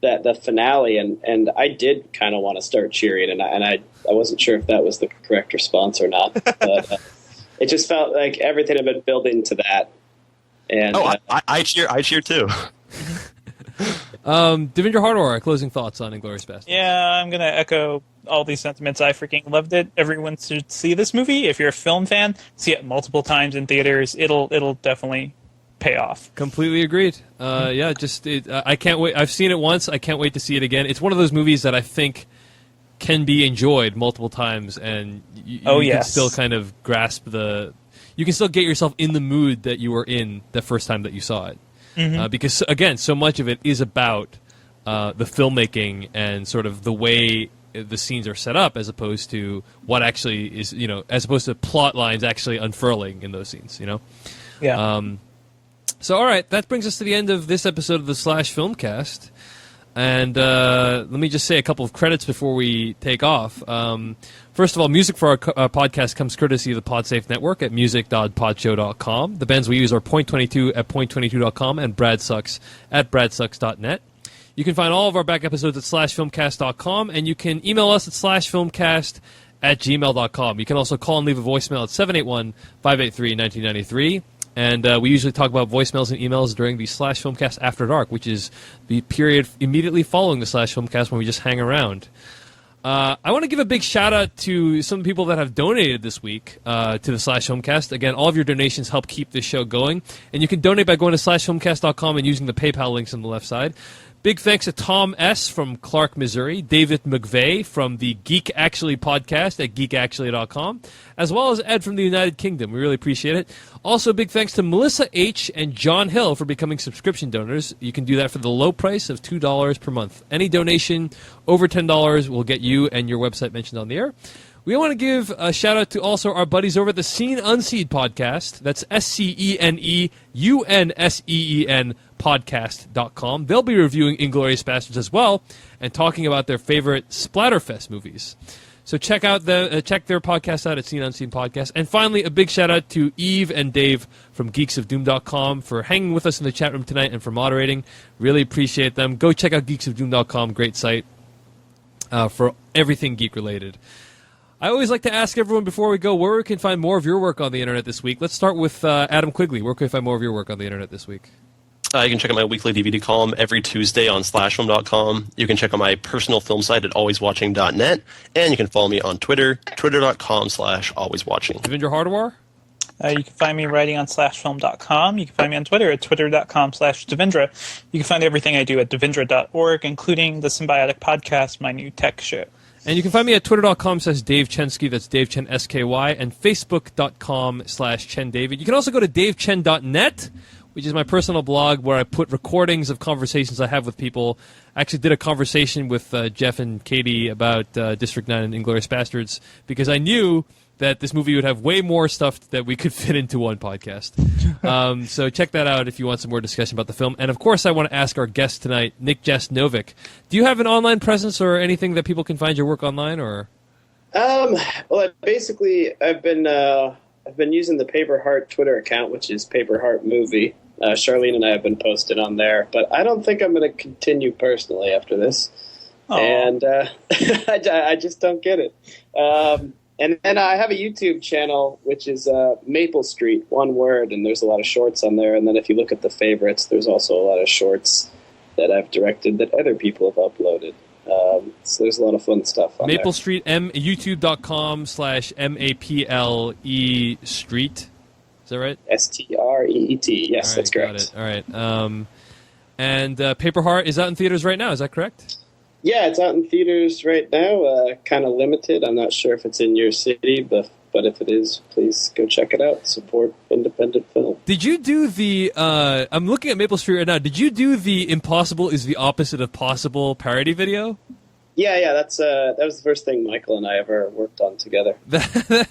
the finale, and I did kind of want to start cheering, and I wasn't sure if that was the correct response or not. But it just felt like everything had been building to that. And I cheer too. Devindra Hardwar, closing thoughts on Inglorious Basterds. Yeah, I'm going to echo all these sentiments. I freaking loved it. Everyone should see this movie. If you're a film fan, see it multiple times in theaters. It'll definitely payoff. Completely agreed. I can't wait. I've seen it once. I can't wait to see it again. It's one of those movies that I think can be enjoyed multiple times, and you can still kind of grasp you can still get yourself in the mood that you were in the first time that you saw it. Because, again, so much of it is about the filmmaking and sort of the way the scenes are set up, as opposed to what actually is, as opposed to plot lines actually unfurling in those scenes, Yeah. So, all right, that brings us to the end of this episode of the Slash Filmcast. And let me just say a couple of credits before we take off. First of all, music for our podcast comes courtesy of the PodSafe Network at music.podshow.com. The bands we use are Point22 at point22.com and Brad Sucks at bradsucks.net. You can find all of our back episodes at slashfilmcast.com, and you can email us at slashfilmcast@gmail.com. You can also call and leave a voicemail at 781-583-1993. And we usually talk about voicemails and emails during the Slash Filmcast After Dark, which is the period immediately following the Slash Filmcast when we just hang around. I want to give a big shout-out to some people that have donated this week to the Slash Filmcast. Again, all of your donations help keep this show going. And you can donate by going to slashfilmcast.com and using the PayPal links on the left side. Big thanks to Tom S. from Clark, Missouri, David McVeigh from the Geek Actually podcast at geekactually.com, as well as Ed from the United Kingdom. We really appreciate it. Also, big thanks to Melissa H. and John Hill for becoming subscription donors. You can do that for the low price of $2 per month. Any donation over $10 will get you and your website mentioned on the air. We want to give a shout-out to also our buddies over at the Seen Unseen podcast. That's SCENEUNSEEN podcast.com. They'll be reviewing Inglorious Basterds as well and talking about their favorite Splatterfest movies. So check their podcast out at Seen Unseen Podcast. And finally, a big shout-out to Eve and Dave from geeksofdoom.com for hanging with us in the chat room tonight and for moderating. Really appreciate them. Go check out geeksofdoom.com. Great site for everything geek-related. I always like to ask everyone before we go where we can find more of your work on the internet this week. Let's start with Adam Quigley. Where can we find more of your work on the internet this week? You can check out my weekly DVD column every Tuesday on slashfilm.com. You can check out my personal film site at alwayswatching.net. And you can follow me on Twitter, twitter.com/alwayswatching. Devindra Hardawar? You can find me writing on slashfilm.com. You can find me on Twitter at twitter.com/Devindra. You can find everything I do at devindra.org, including the Symbiotic Podcast, my new tech show. And you can find me at twitter.com/Dave Chensky, that's Dave Chen SKY, and facebook.com/Chen David. You can also go to davechen.net, which is my personal blog where I put recordings of conversations I have with people. I actually did a conversation with Jeff and Katie about District 9 and Inglorious Basterds because I knew that this movie would have way more stuff that we could fit into one podcast. So check that out if you want some more discussion about the film. And, of course, I want to ask our guest tonight, Nick Jasnovic. Do you have an online presence or anything that people can find your work online? Or? Well, basically, I've been using the Paper Heart Twitter account, which is Paper Heart Movie. Charlene and I have been posted on there, but I don't think I'm going to continue personally after this. Aww. And I just don't get it. And then I have a YouTube channel, which is Maple Street, one word, and there's a lot of shorts on there. And then if you look at the favorites, there's also a lot of shorts that I've directed that other people have uploaded. So there's a lot of fun stuff on Maple there. Street, youtube.com/MAPLE Street. Is that right? STREET. Yes, Right, that's correct. Got it. All right. And Paper Heart is out in theaters right now. Is that correct? Yeah, it's out in theaters right now. Kind of limited. I'm not sure if it's in your city, but if it is, please go check it out. Support independent film. Did you do the? I'm looking at Maple Street right now. Did you do the "Impossible is the opposite of possible" parody video? Yeah. That was the first thing Michael and I ever worked on together. That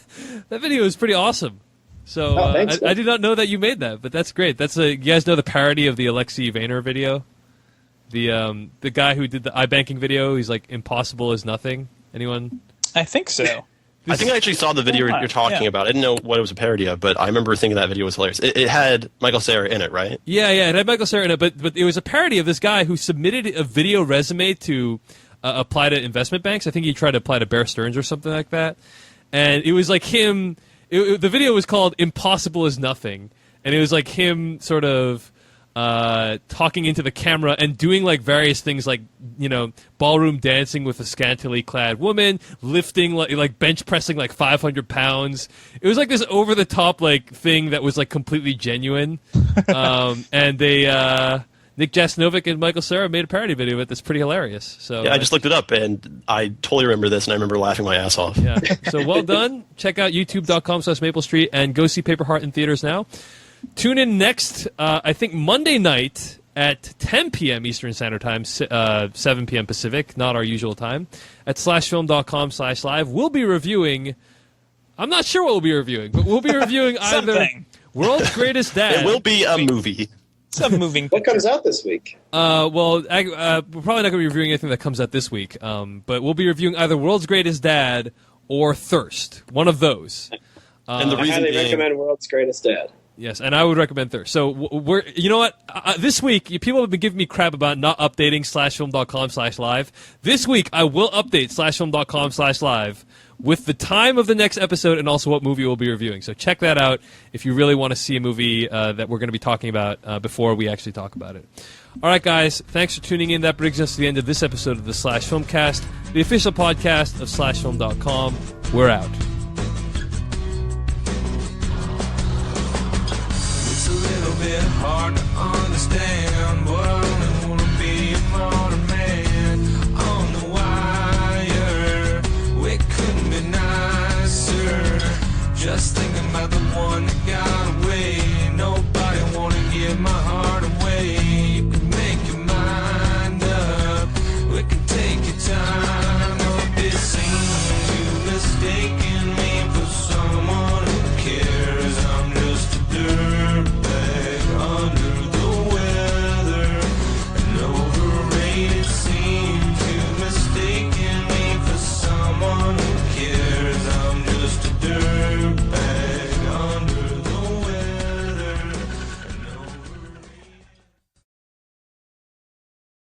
video is pretty awesome. So thanks, I did not know that you made that, but that's great. You guys know the parody of the Alexei Vayner video, the guy who did the iBanking video. He's like, "Impossible is nothing." Anyone? I think so. I think I actually saw the video you're talking about. I didn't know what it was a parody of, but I remember thinking that video was hilarious. It had Michael Cera in it, right? Yeah, it had Michael Cera in it, but it was a parody of this guy who submitted a video resume to apply to investment banks. I think he tried to apply to Bear Stearns or something like that. And it was like him. The video was called "Impossible is Nothing," and it was like him sort of talking into the camera and doing like various things like, you know, ballroom dancing with a scantily clad woman, lifting like bench pressing like 500 pounds. It was like this over the top like thing that was like completely genuine. And they Nick Jasnovic and Michael Cera made a parody video of it that's pretty hilarious. So yeah, I just looked it up, and I totally remember this, and I remember laughing my ass off. yeah. So well done. Check out youtube.com/Maple Street and go see Paper Heart in theaters now. Tune in next, I think Monday night at 10 p.m. Eastern Standard Time, 7 p.m. Pacific, not our usual time, at slashfilm.com/live. We'll be reviewing, I'm not sure what we'll be reviewing, but we'll be reviewing either World's Greatest Dad. It will be a movie. Some moving. What comes out this week? Well, we're probably not going to be reviewing anything that comes out this week, but we'll be reviewing either World's Greatest Dad or Thirst, one of those. And the I reason highly being, recommend World's Greatest Dad. Yes, and I would recommend Thirst. So we're, you know what? This week, people have been giving me crap about not updating slashfilm.com/live. This week, I will update slashfilm.com/live with the time of the next episode and also what movie we'll be reviewing. So check that out if you really want to see a movie that we're going to be talking about before we actually talk about it. All right, guys, thanks for tuning in. That brings us to the end of this episode of the Slash Filmcast, the official podcast of slashfilm.com. We're out. It's a little bit hard to understand what